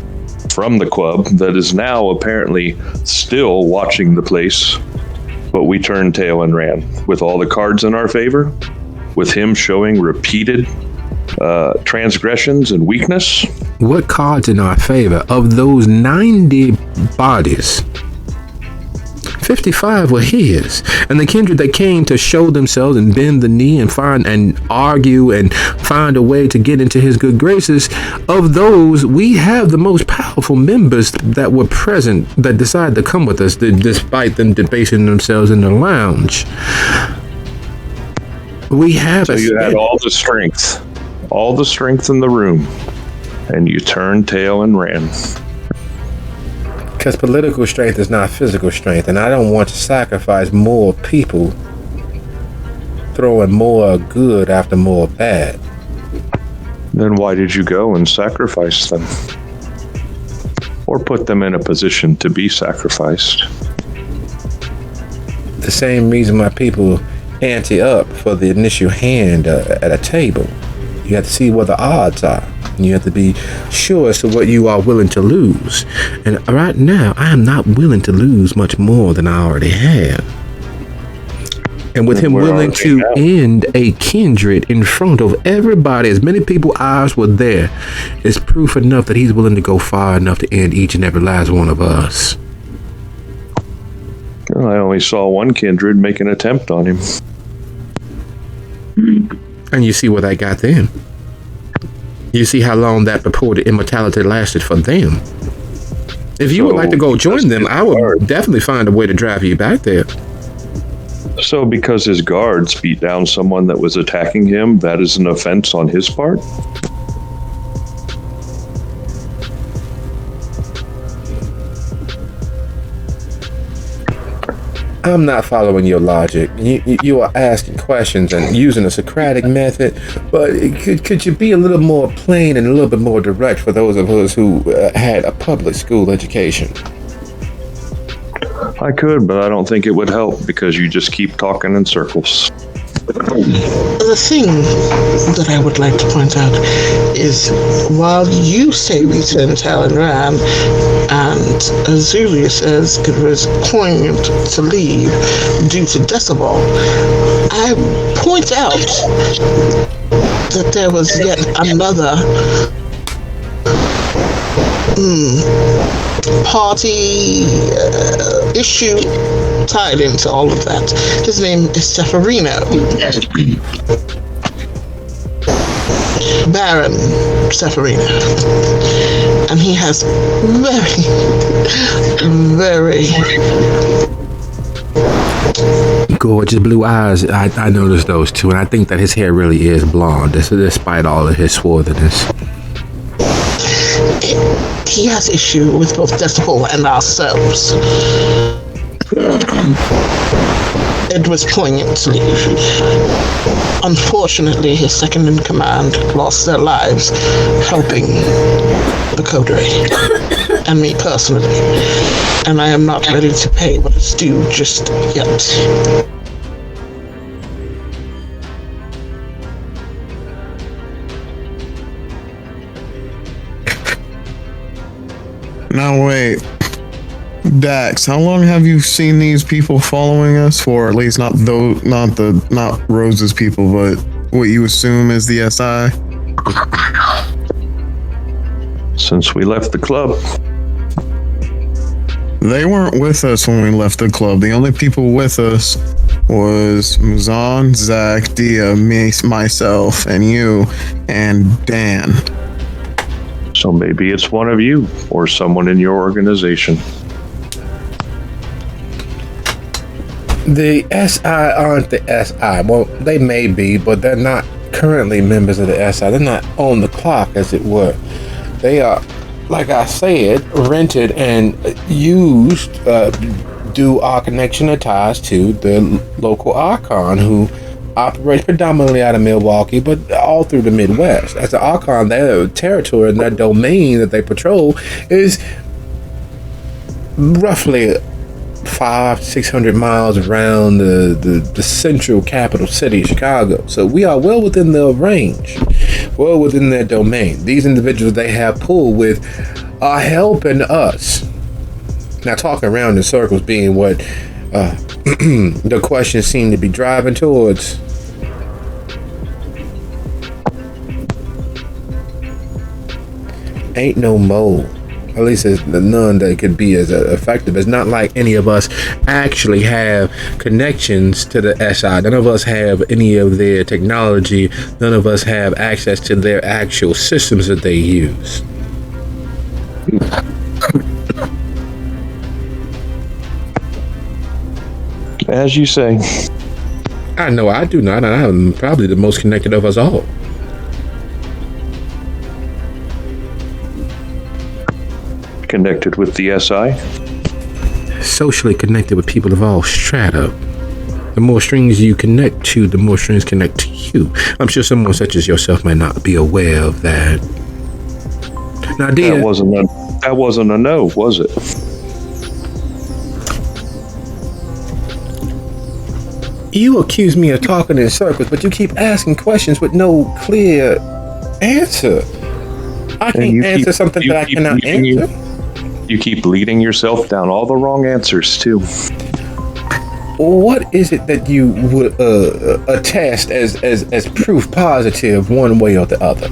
from the club that is now apparently still watching the place, but we turned tail and ran with all the cards in our favor, with him showing repeated transgressions and weakness. What cards in our favor? Of those 90 bodies, 55 were his, and the kindred that came to show themselves and bend the knee and find and argue and find a way to get into his good graces. Of those, we have the most powerful members that were present that decided to come with us, despite them debasing themselves in the lounge. We have. So you had all the strength in the room, and you turned tail and ran. Because political strength is not physical strength, and I don't want to sacrifice more people throwing more good after more bad. Then why did you go and sacrifice them? Or put them in a position to be sacrificed? The same reason my people ante up for the initial hand at a table. You have to see what the odds are. And you have to be sure as to what you are willing to lose. And right now, I am not willing to lose much more than I already have. And with him willing to end a kindred in front of everybody, as many people eyes were there, is proof enough that he's willing to go far enough to end each and every last one of us. Well, I only saw one kindred make an attempt on him. And you see where that got them. You see how long that purported immortality lasted for them. If you would like to go join them, I would definitely find a way to drive you back there. So because his guards beat down someone that was attacking him, that is an offense on his part? I'm not following your logic. You are asking questions and using a Socratic method, but could you be a little more plain and a little bit more direct for those of us who had a public school education? I could, but I don't think it would help because you just keep talking in circles. The thing that I would like to point out is, while you say we turned tail and ran, and Azulia says it was poignant to leave due to Decibel, I point out that there was yet another party issue tied into all of that. His name is Seferino. Baron Seferino. And he has very gorgeous blue eyes. I noticed those too, and I think that his hair really is blonde, despite all of his swarthiness. He has issue with both Decibel and ourselves. It was poignant to leave. Unfortunately, his second in command lost their lives helping the Coterie and me personally, and I am not ready to pay what is due just yet. Now wait, Dax, how long have you seen these people following us for? At least not Rose's people, but what you assume is the SI? Since we left the club. They weren't with us when we left the club. The only people with us was Muzan, Zach, Dia, me, myself, and you, and Dan. So maybe it's one of you or someone in your organization. The SI aren't the SI. Well, they may be, but they're not currently members of the SI. They're not on the clock, as it were. They are, like I said, rented and used due our connection or ties to the local Archon, who operates predominantly out of Milwaukee, but all through the Midwest. As the Archon, their territory and their domain that they patrol is roughly 500-600 miles around the central capital city, Chicago. So we are well within their range, well within their domain. These individuals they have pulled with are helping us. Now, talking around in circles being what the questions seem to be driving towards. Ain't no more. At least there's none that could be as effective. It's not like any of us actually have connections to the SI. None of us have any of their technology. None of us have access to their actual systems that they use. As you say. I know I do not. I'm probably the most connected of us all. Connected with the SI? Socially connected with people of all strata. The more strings you connect to, the more strings connect to you. I'm sure someone such as yourself might not be aware of that. Now, dear, that wasn't a no, was it? you accuse me of talking in circles, but you keep asking questions with no clear answer. I can't answer something that I cannot answer. You keep leading yourself down all the wrong answers, too. What is it that you would attest as proof positive one way or the other?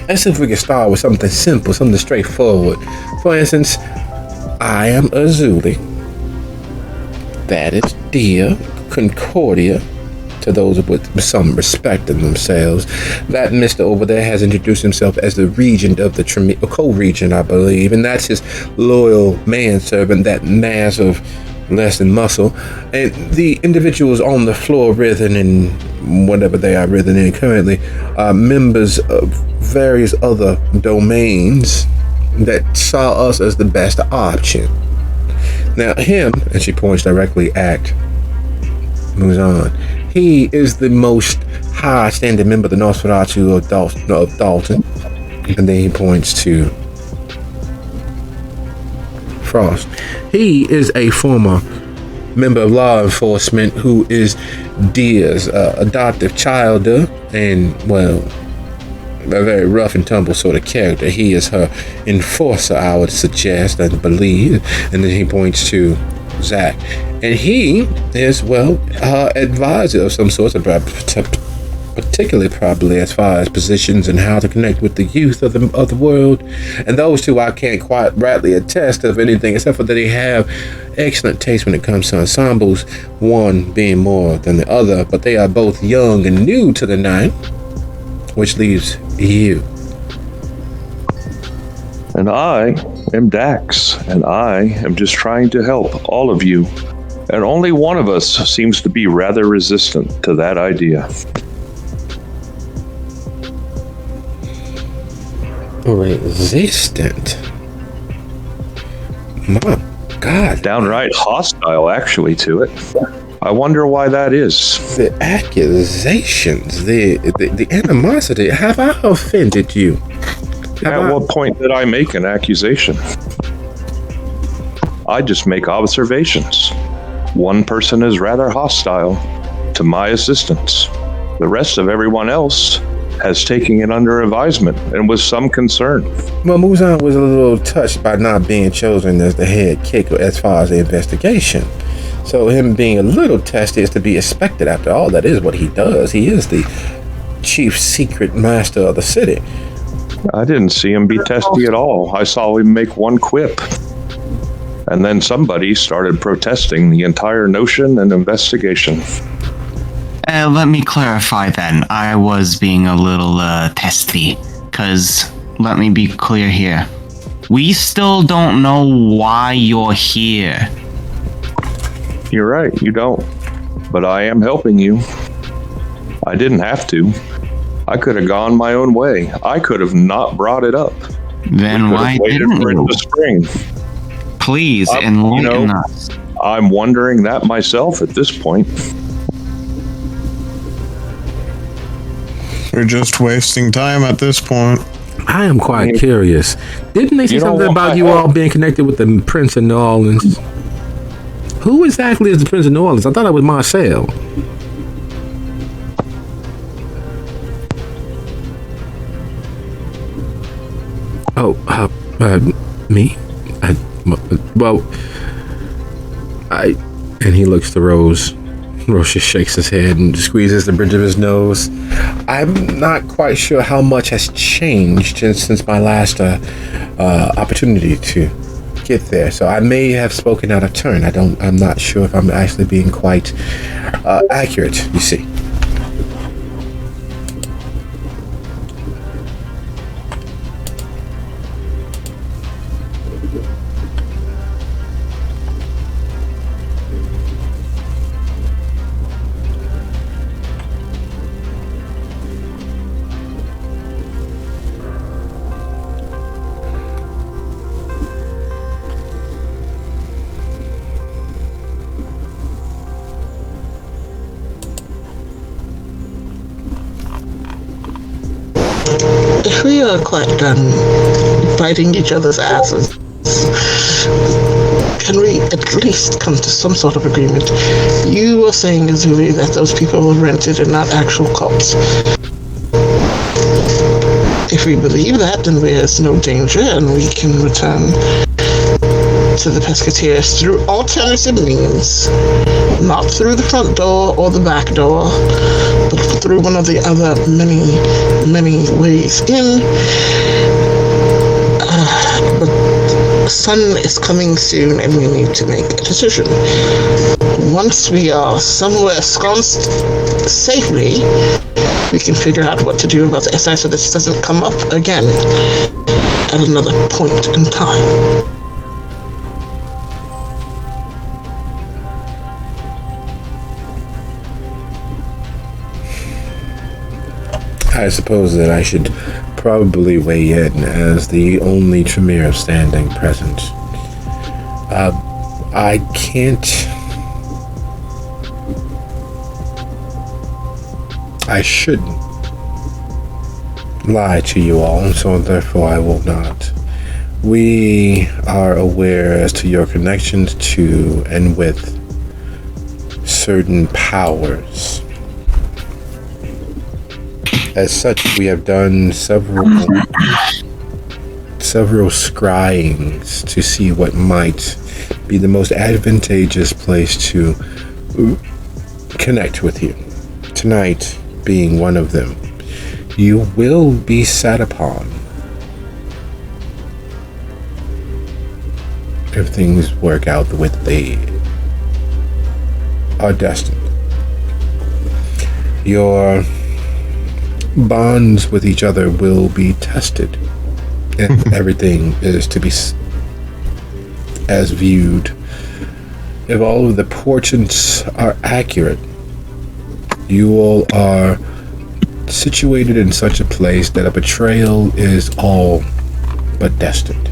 Let's see if we can start with something simple, something straightforward. For instance, I am Azuli. That is Dia Concordia, to those with some respect in themselves. That Mr. over there has introduced himself as the regent of the co-regent, I believe, and that's his loyal manservant, that mass of less than muscle. And the individuals on the floor written in whatever they are written in currently are members of various other domains that saw us as the best option. Now him, and she points directly at Muzan, he is the most high-standing member of the Nosferatu of Dalton. And then he points to Frost. He is a former member of law enforcement who is Dia's adoptive child, and, well, a very rough and tumble sort of character. He is her enforcer, I would suggest and believe. And then he points to Zach. And he is, well, her advisor of some sort, particularly probably as far as positions and how to connect with the youth of the world. And those two I can't quite rightly attest of anything, except for that they have excellent taste when it comes to ensembles, one being more than the other, but they are both young and new to the night, which leaves you. And I am Dax, and I am just trying to help all of you. And only one of us seems to be rather resistant to that idea. Resistant? My God. Downright hostile, actually, to it. I wonder why that is. The accusations, the animosity. Have I offended you? At what point did I make an accusation? I just make observations. One person is rather hostile to my assistance. The rest of everyone else has taken it under advisement and with some concern. Well, Muzan was a little touched by not being chosen as the head kicker as far as the investigation. So him being a little testy is to be expected. After all, that is what he does. He is the chief secret master of the city. I didn't see him be testy at all. I saw him make one quip. And then somebody started protesting the entire notion and investigation. Let me clarify then. I was being a little testy, because let me be clear here. We still don't know why you're here. You're right, you don't. But I am helping you. I didn't have to. I could have gone my own way. I could have not brought it up. Then why didn't you? In the spring. Please enlighten us. I'm wondering that myself at this point. We're just wasting time at this point. I am quite curious. Didn't they say something about you all being connected with the Prince of New Orleans? Who exactly is the Prince of New Orleans? I thought it was Marcel. Me? And he looks to Rose. Roche shakes his head and squeezes the bridge of his nose. I'm not quite sure how much has changed since my last opportunity to get there, so I may have spoken out of turn. I'm not sure if I'm actually being quite accurate, you see. If we are quite done biting each other's asses, can we at least come to some sort of agreement? You were saying, Azuri, that those people were rented and not actual cults. If we believe that, then there's no danger and we can return to the Pescateers through alternative means. Not through the front door or the back door, but through one of the other many ways in. But the sun is coming soon and we need to make a decision. Once we are somewhere ensconced safely, we can figure out what to do about the SI so this doesn't come up again at another point in time. I suppose that I should probably weigh in as the only Tremere standing present. I shouldn't lie to you all, so therefore I will not. We are aware as to your connections to and with certain powers. As such, we have done several scryings to see what might be the most advantageous place to connect with you. Tonight being one of them. You will be sat upon if things work out the way that they are destined. Your bonds with each other will be tested if everything is to be as viewed. If all of the portents are accurate, you all are situated in such a place that a betrayal is all but destined.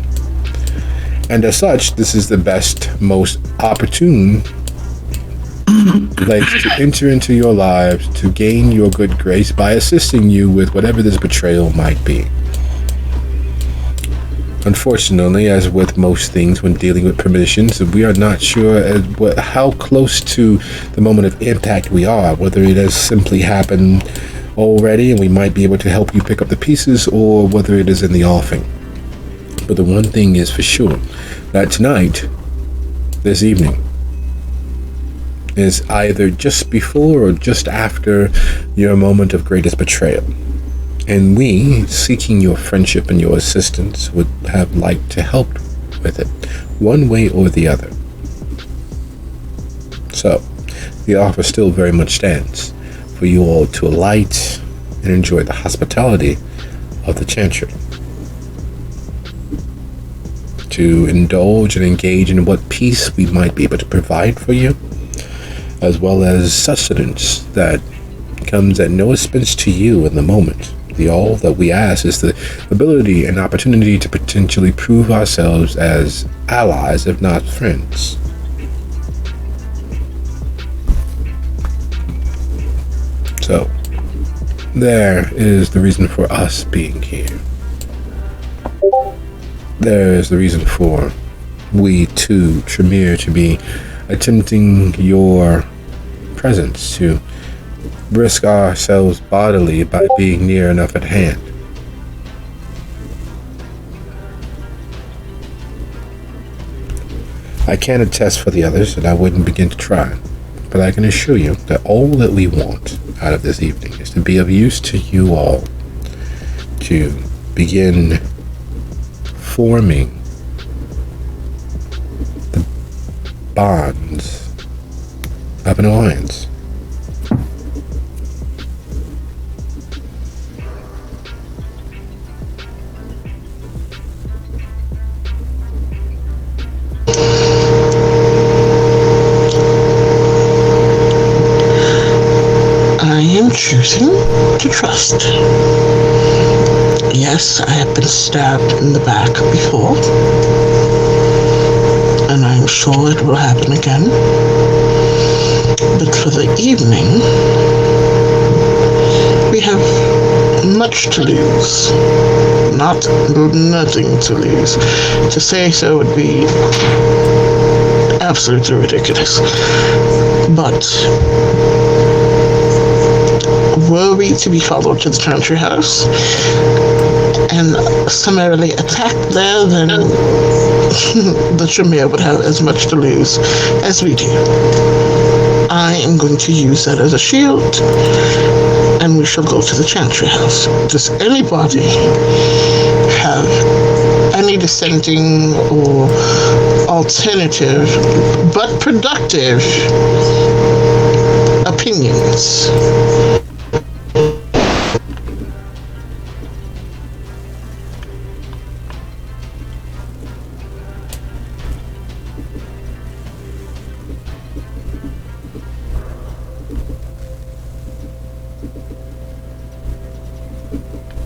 And as such, this is the best, most opportune place to enter into your lives to gain your good grace by assisting you with whatever this betrayal might be. Unfortunately, as with most things when dealing with premonitions, we are not sure how close to the moment of impact we are, whether it has simply happened already and we might be able to help you pick up the pieces, or whether it is in the offing. But the one thing is for sure, that tonight, this evening, is either just before or just after your moment of greatest betrayal. And we, seeking your friendship and your assistance, would have liked to help with it, one way or the other. So, the offer still very much stands for you all to alight and enjoy the hospitality of the Chantry. To indulge and engage in what peace we might be able to provide for you, as well as sustenance that comes at no expense to you in the moment. All that we ask is the ability and opportunity to potentially prove ourselves as allies, if not friends. So, there is the reason for us being here. There is the reason for we too, Tremere, to be attempting your presence, to risk ourselves bodily by being near enough at hand. I can't attest for the others, and I wouldn't begin to try. But I can assure you that all that we want out of this evening is to be of use to you all, to begin forming the bonds of an alliance. I am choosing to trust. Yes, I have been stabbed in the back before, and I'm sure it will happen again. But for the evening, we have much to lose. Nothing to lose. To say so would be absolutely ridiculous. But were we to be followed to the country house and summarily attacked there, then the Tremere would have as much to lose as we do. I am going to use that as a shield, and we shall go to the Chantry House. Does anybody have any dissenting or alternative but productive opinions?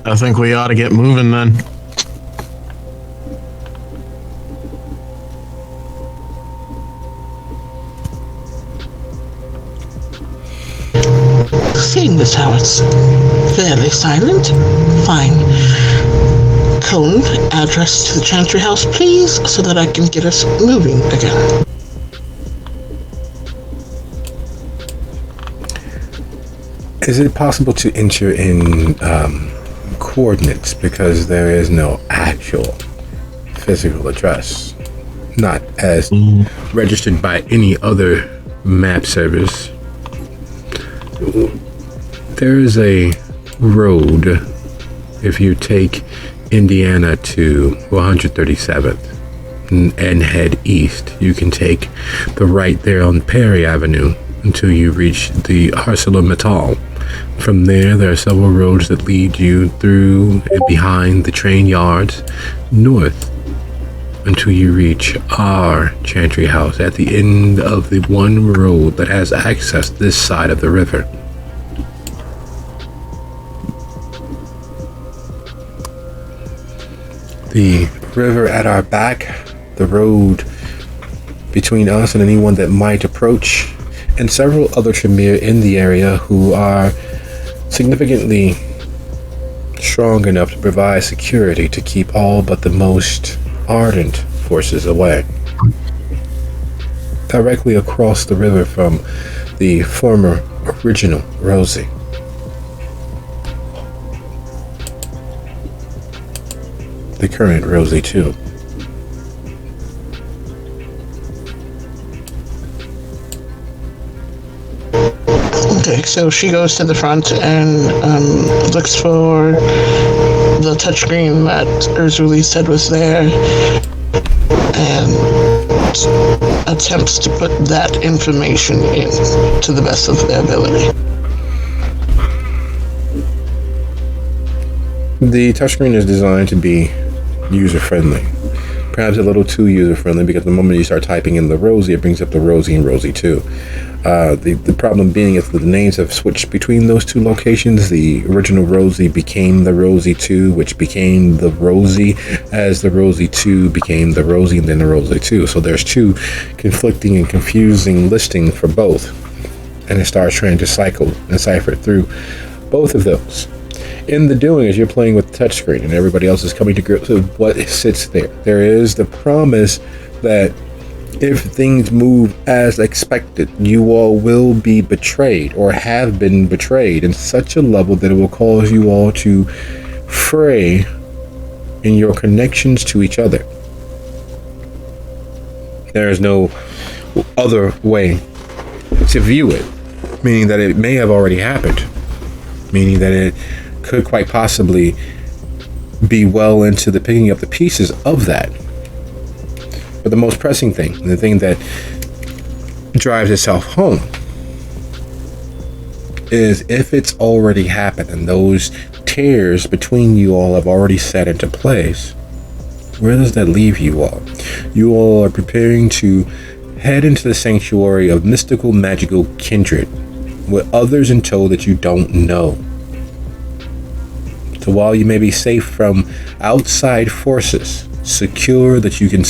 I think we ought to get moving then. Seeing as how it's fairly silent, fine. Cone, address to the Chantry House, please, so that I can get us moving again. Is it possible to enter in coordinates, because there is no actual physical address, not as Registered by any other map service. There is a road if you take Indiana to 137th and head east. You can take the right there on Perry Avenue until you reach the ArcelorMittal. From there are several roads that lead you through and behind the train yards north until you reach our Chantry House at the end of the one road that has access this side of the river. the river at our back, the road between us and anyone that might approach, and several other Tremere in the area who are significantly strong enough to provide security to keep all but the most ardent forces away. Directly across the river from the former original Rosie. The current Rosie too. Okay, so she goes to the front and looks for the touchscreen that Urzuli said was there and attempts to put that information in to the best of their ability. The touchscreen is designed to be user-friendly. Perhaps a little too user-friendly, because the moment you start typing in the Rosie, it brings up the Rosie and Rosie 2. The problem being is that the names have switched between those two locations. The original Rosie became the Rosie 2, which became the Rosie, as the Rosie 2 became the Rosie and then the Rosie 2. So there's two conflicting and confusing listings for both. And it starts trying to cipher through both of those. In the doing, as you're playing with the touchscreen and everybody else is coming to grips with what sits there, there is the promise that if things move as expected, you all will be betrayed or have been betrayed in such a level that it will cause you all to fray in your connections to each other. There is no other way to view it, meaning that it may have already happened, meaning that it could quite possibly be well into the picking up the pieces of that. But the most pressing thing, the thing that drives itself home, is if it's already happened and those tears between you all have already set into place, where does that leave you all? You all are preparing to head into the sanctuary of mystical, magical kindred with others in tow that you don't know. So while you may be safe from outside forces, secure that you can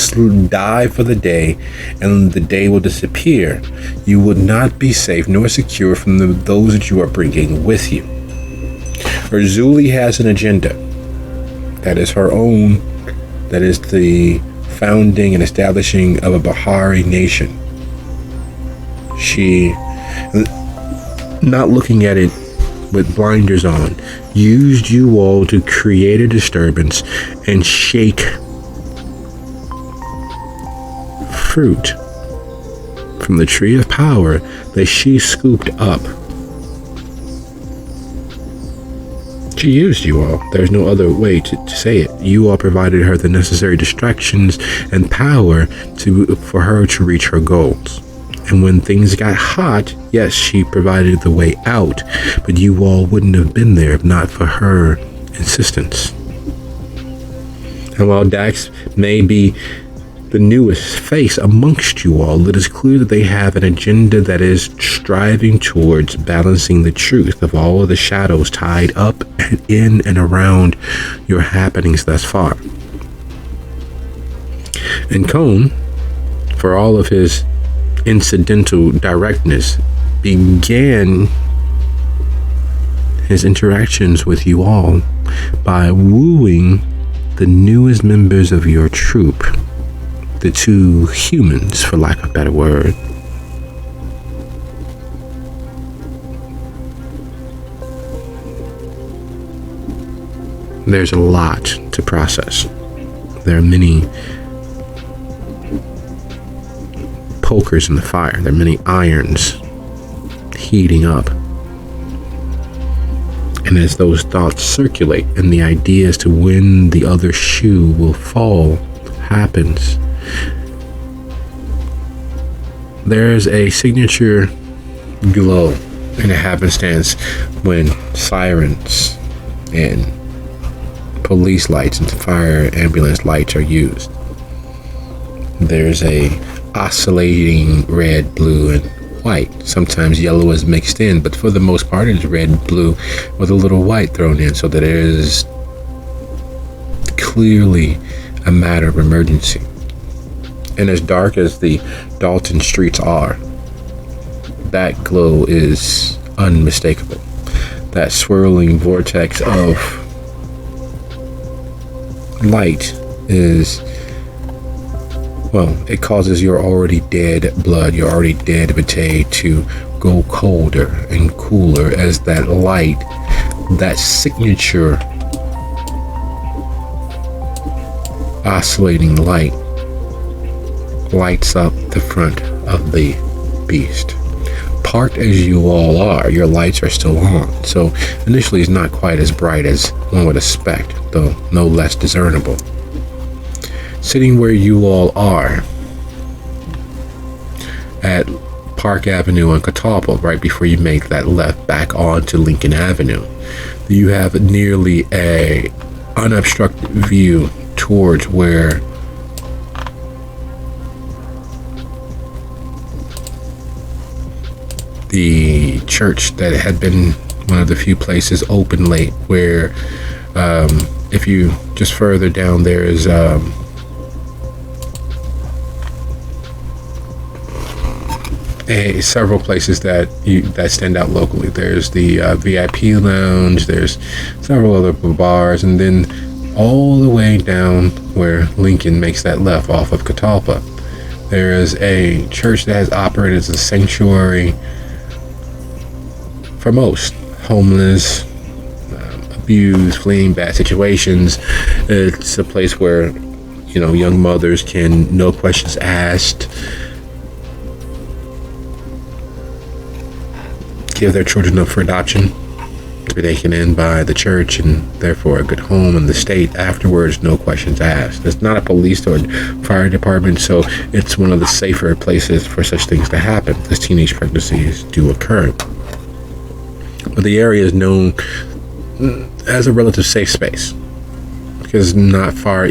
die for the day and the day will disappear, you would not be safe nor secure from those that you are bringing with you. Urzuli has an agenda that is her own, that is the founding and establishing of a Bahari nation. She, not looking at it with blinders on, used you all to create a disturbance and shake fruit from the tree of power that she scooped up. She used you all. There's no other way to say it. You all provided her the necessary distractions and power for her to reach her goals. And when things got hot, yes, she provided the way out, but you all wouldn't have been there if not for her insistence. And while Dax may be the newest face amongst you all, it is clear that they have an agenda that is striving towards balancing the truth of all of the shadows tied up and in and around your happenings thus far. And Cone, for all of his incidental directness, began his interactions with you all by wooing the newest members of your troop, the two humans, for lack of a better word. There's a lot to process. There are many pokers in the fire. There are many irons heating up. And as those thoughts circulate and the idea as to when the other shoe will fall happens, there's a signature glow and a happenstance when sirens and police lights and fire ambulance lights are used. There's a oscillating red, blue, and white. Sometimes yellow is mixed in, but for the most part it's red, blue, with a little white thrown in, so that it is clearly a matter of emergency. And as dark as the Dalton streets are, that glow is unmistakable. That swirling vortex of light is, well, it causes your already dead blood, your already dead vitae to go colder and cooler as that light, that signature oscillating light, lights up the front of the beast. Parked as you all are, your lights are still on, so initially it's not quite as bright as one would expect, though no less discernible. Sitting where you all are at Park Avenue and Catalpa, right before you make that left back onto Lincoln Avenue, you have nearly a unobstructed view towards where the church that had been one of the few places open late, where if you just further down, there is several places that stand out locally. There's the VIP lounge, there's several other bars, and then all the way down where Lincoln makes that left off of Catalpa, there is a church that has operated as a sanctuary for most homeless, abused, fleeing bad situations. It's a place where, you know, young mothers can, no questions asked, give their children up for adoption to be taken in by the church and therefore a good home in the state afterwards, no questions asked. It's not a police or fire department, so it's one of the safer places for such things to happen, as teenage pregnancies do occur. But the area is known as a relative safe space because not far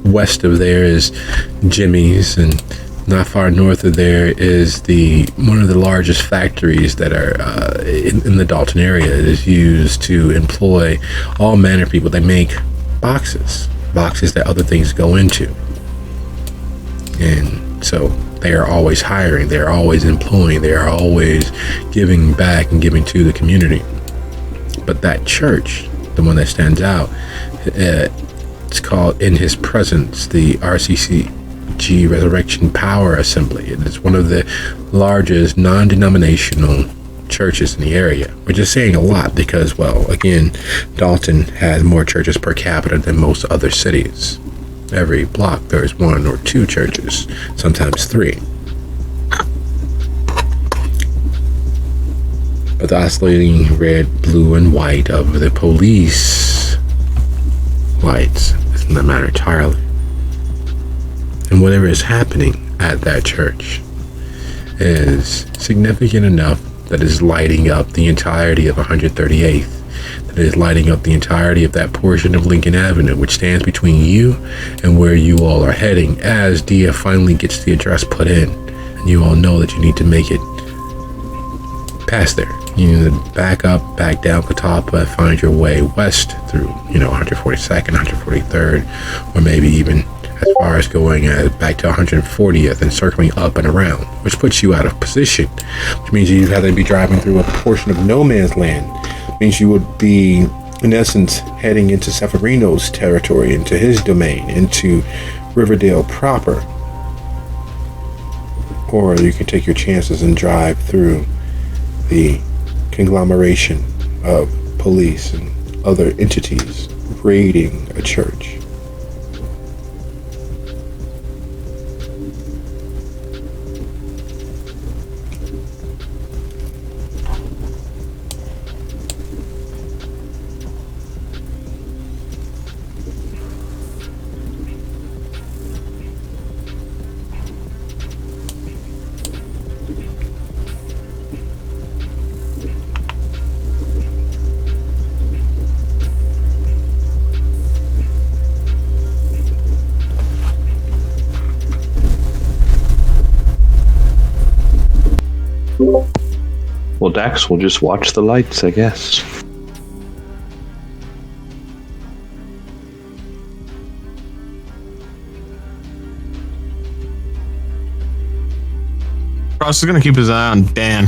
west of there is Jimmy's, and not far north of there is one of the largest factories that are in the Dalton area. It is used to employ all manner of people. They make boxes that other things go into, and so they are always hiring, they are always employing, they are always giving back and giving to the community. But that church, the one that stands out, it's called In His Presence, the RCCG Resurrection Power Assembly. It is one of the largest non-denominational churches in the area, which is saying a lot because, well, again, Dalton has more churches per capita than most other cities. Every block there's 1 or 2 churches, sometimes 3. But the oscillating red, blue, and white of the police lights doesn't matter entirely. And whatever is happening at that church is significant enough that is lighting up the entirety of 138th, that is lighting up the entirety of that portion of Lincoln Avenue, which stands between you and where you all are heading as Dia finally gets the address put in. And you all know that you need to make it past there. You need to back up, back down the top, find your way west through, 142nd, 143rd, or maybe even as far as going back to 140th and circling up and around, which puts you out of position, which means you'd have to be driving through a portion of no man's land. It means you would be, in essence, heading into Severino's territory, into his domain, into Riverdale proper. Or you can take your chances and drive through the conglomeration of police and other entities raiding a church. Well, Dax will just watch the lights, I guess. Frost is gonna keep his eye on Dan.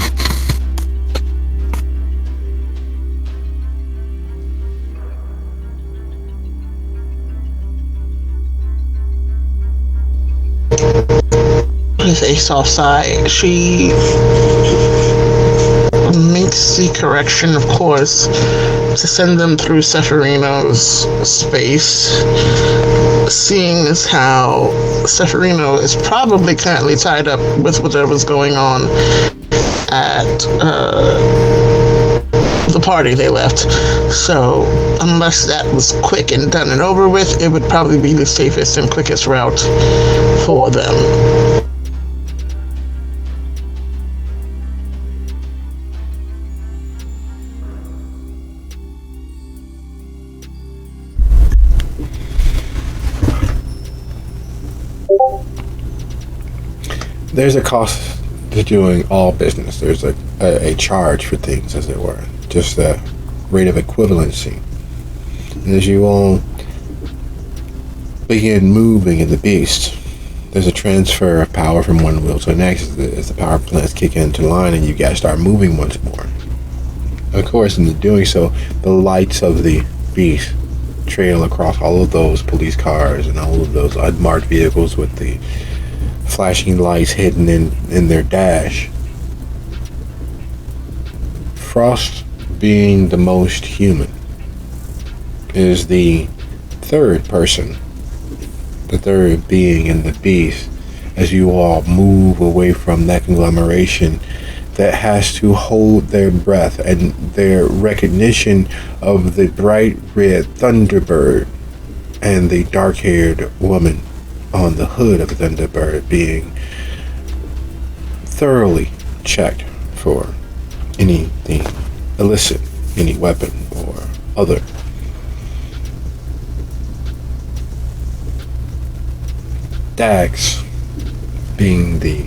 With a soft sigh, she makes the correction, of course, to send them through Severino's space, seeing as how Severino is probably currently tied up with whatever's going on at the party they left. So unless that was quick and done and over with, it would probably be the safest and quickest route for them. There's a cost to doing all business. There's a charge for things, as it were. Just a rate of equivalency. And as you all begin moving in the beast, there's a transfer of power from one wheel to the next as the power plants kick into line and you guys start moving once more. Of course, in doing so, the lights of the beast trail across all of those police cars and all of those unmarked vehicles with the flashing lights hidden in their dash. Frost, being the most human, is the third person, the third being in the beast, as you all move away from that conglomeration that has to hold their breath, and their recognition of the bright red Thunderbird and the dark-haired woman on the hood of the Thunderbird being thoroughly checked for anything illicit, any weapon or other. Dax being the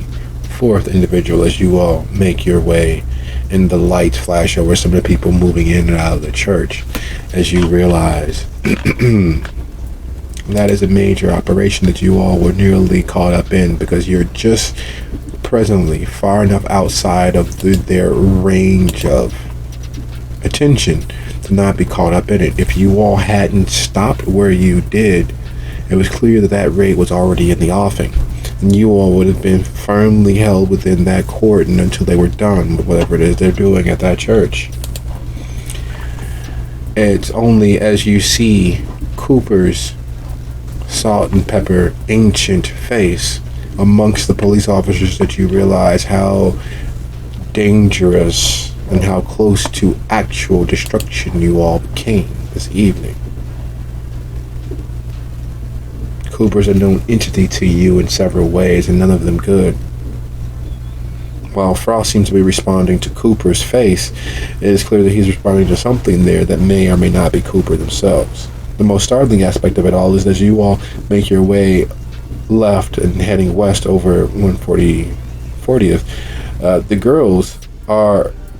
fourth individual as you all make your way, and the lights flash over some of the people moving in and out of the church as you realize that is a major operation that you all were nearly caught up in, because you're just presently far enough outside of their range of attention to not be caught up in it. If you all hadn't stopped where you did, it was clear that that raid was already in the offing, and you all would have been firmly held within that cordon until they were done with whatever it is they're doing at that church. It's only as you see Cooper's salt and pepper ancient face amongst the police officers that you realize how dangerous and how close to actual destruction you all became this evening. Cooper's a known entity to you in several ways, and none of them good. While Frost seems to be responding to Cooper's face, it is clear that he's responding to something there that may or may not be Cooper themselves. The most startling aspect of it all is as you all make your way left and heading west over 140th, the girls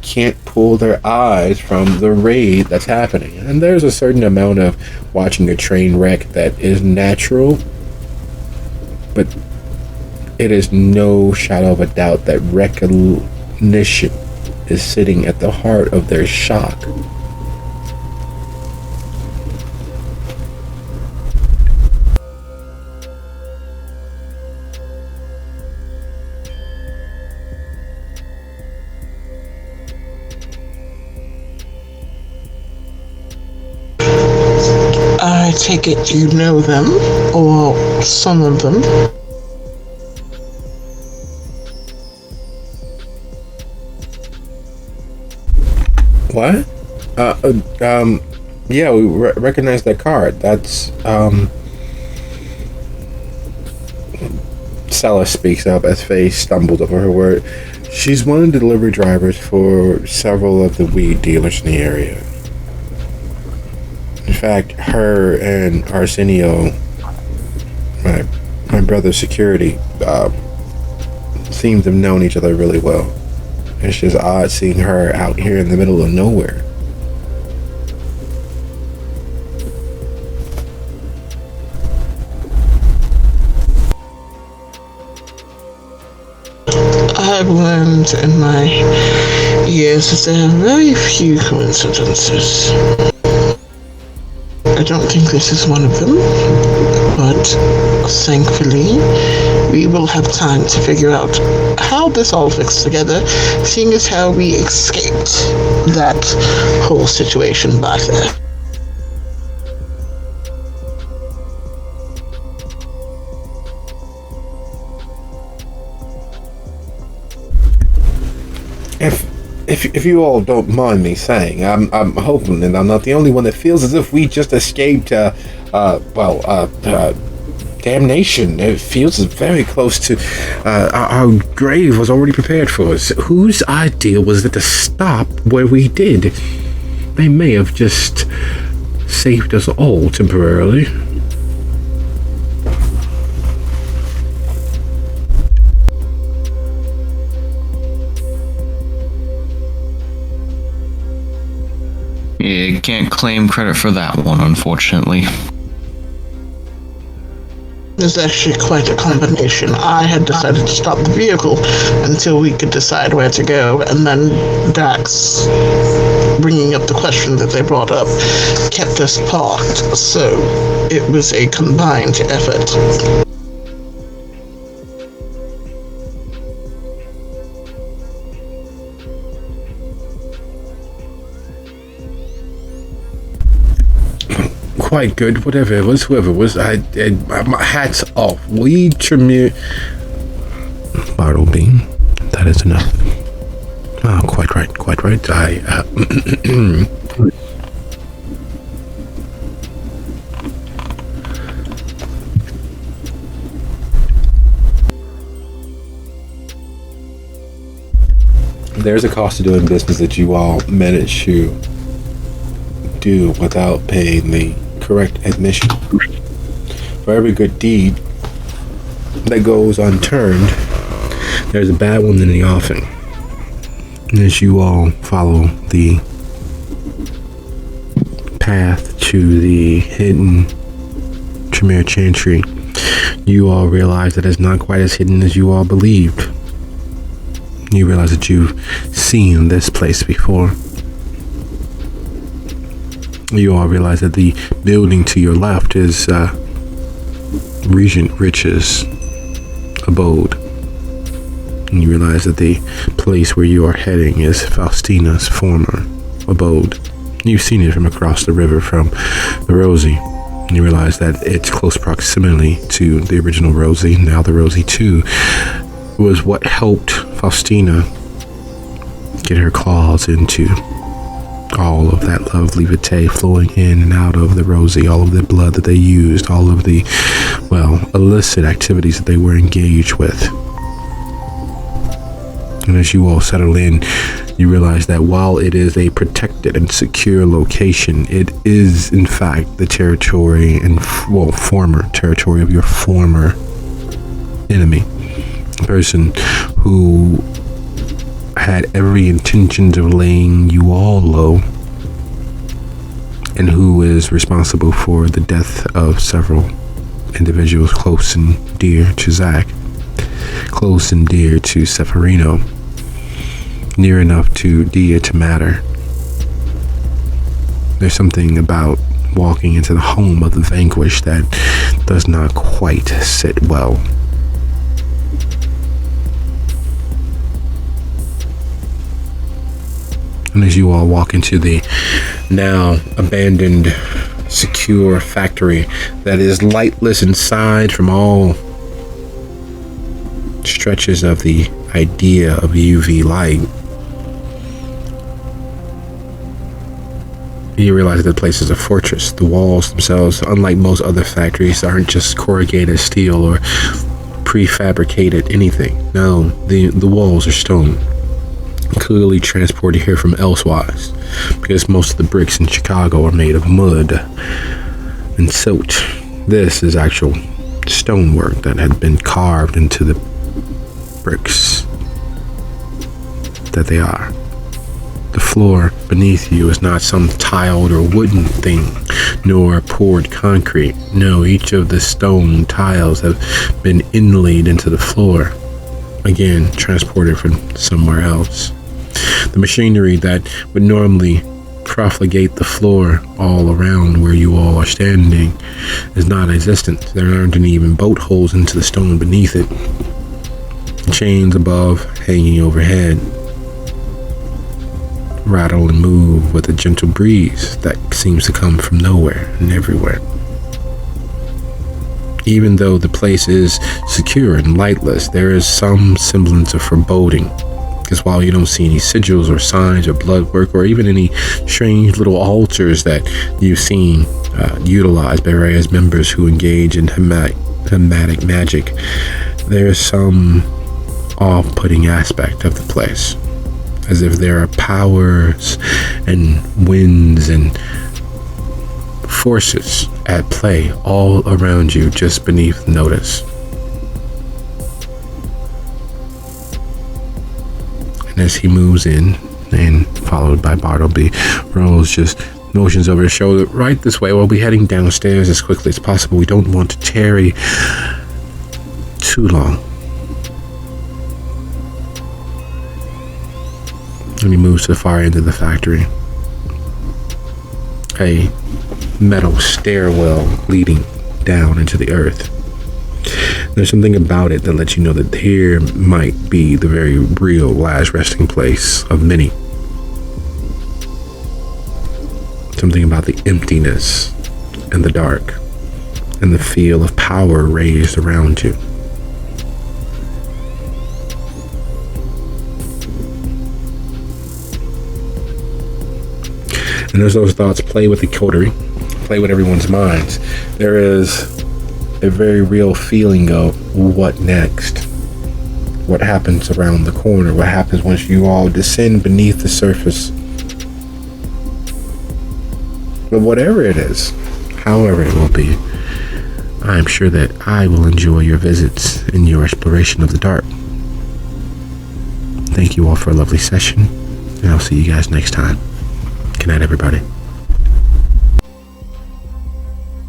can't pull their eyes from the raid that's happening. And there's a certain amount of watching a train wreck that is natural, but it is no shadow of a doubt that recognition is sitting at the heart of their shock. I take it you know them, or some of them. What? Yeah, we recognize that card. That's, Celis speaks up as Faye stumbled over her word. She's one of the delivery drivers for several of the weed dealers in the area. In fact, her and Arsenio, my brother's security, seem to have known each other really well. It's just odd seeing her out here in the middle of nowhere. I've learned in my years that there are very few coincidences. I don't think this is one of them, but thankfully we will have time to figure out how this all fits together, seeing as how we escaped that whole situation back there. If you all don't mind me saying, I'm hoping that I'm not the only one that feels as if we just escaped, damnation. It feels very close to, our grave was already prepared for us. Whose idea was it to stop where we did? They may have just saved us all temporarily. Yeah, can't claim credit for that one, unfortunately. It's actually quite a combination. I had decided to stop the vehicle until we could decide where to go, and then Dax, bringing up the question that they brought up, kept us parked, so it was a combined effort. Quite good, whatever it was, whoever it was. My hat's off. We Tremere. Bartleby, that is enough. Oh, quite right, quite right. There's a cost to doing business that you all manage to do without paying the correct admission. For every good deed that goes unturned, there's a bad one in the offing. And as you all follow the path to the hidden Tremere Chantry, you all realize that it's not quite as hidden as you all believed. You realize that you've seen this place before. You all realize that the building to your left is Regent Rich's abode. And you realize that the place where you are heading is Faustina's former abode. You've seen it from across the river from the Rosie. And you realize that its close proximity to the original Rosie, now the Rosie 2, was what helped Faustina get her claws into all of that lovely vitae flowing in and out of the Rosie, all of the blood that they used, all of the, well, illicit activities that they were engaged with. And as you all settle in, you realize that while it is a protected and secure location, it is in fact the territory and, well, former territory of your former enemy. A person who had every intention of laying you all low, and who is responsible for the death of several individuals close and dear to Zach, close and dear to Severino, near enough to Dia to matter. There's something about walking into the home of the vanquished that does not quite sit well. And as you all walk into the now abandoned, secure factory that is lightless inside from all stretches of the idea of UV light, you realize that the place is a fortress. The walls themselves, unlike most other factories, aren't just corrugated steel or prefabricated anything. No, the walls are stone, clearly transported here from elsewise, because most of the bricks in Chicago are made of mud and silt. This is actual stonework that had been carved into the bricks that they are. The floor beneath you is not some tiled or wooden thing, nor poured concrete. No, each of the stone tiles have been inlaid into the floor, again transported from somewhere else. The machinery that would normally profligate the floor all around where you all are standing is non-existent. There aren't any even bolt holes into the stone beneath it. Chains above, hanging overhead, rattle and move with a gentle breeze that seems to come from nowhere and everywhere. Even though the place is secure and lightless, there is some semblance of foreboding. Because while you don't see any sigils or signs or blood work or even any strange little altars that you've seen utilized by various members who engage in hematic magic, there is some off-putting aspect of the place, as if there are powers and winds and forces at play all around you just beneath notice. And as he moves in, and followed by Bartleby, Rose just motions over his shoulder. Right this way, we'll be heading downstairs as quickly as possible. We don't want to tarry too long. And he moves to the far end of the factory. A metal stairwell leading down into the earth. There's something about it that lets you know that here might be the very real last resting place of many. Something about the emptiness and the dark and the feel of power raised around you. And as those thoughts play with the coterie, play with everyone's minds, there is a very real feeling of what next? What happens around the corner? What happens once you all descend beneath the surface? But whatever it is, however it will be, I am sure that I will enjoy your visits and your exploration of the dark. Thank you all for a lovely session, and I'll see you guys next time. Good night, everybody.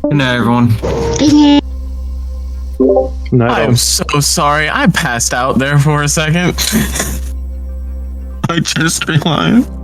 Good night, everyone. I am so sorry. I passed out there for a second. I just realized.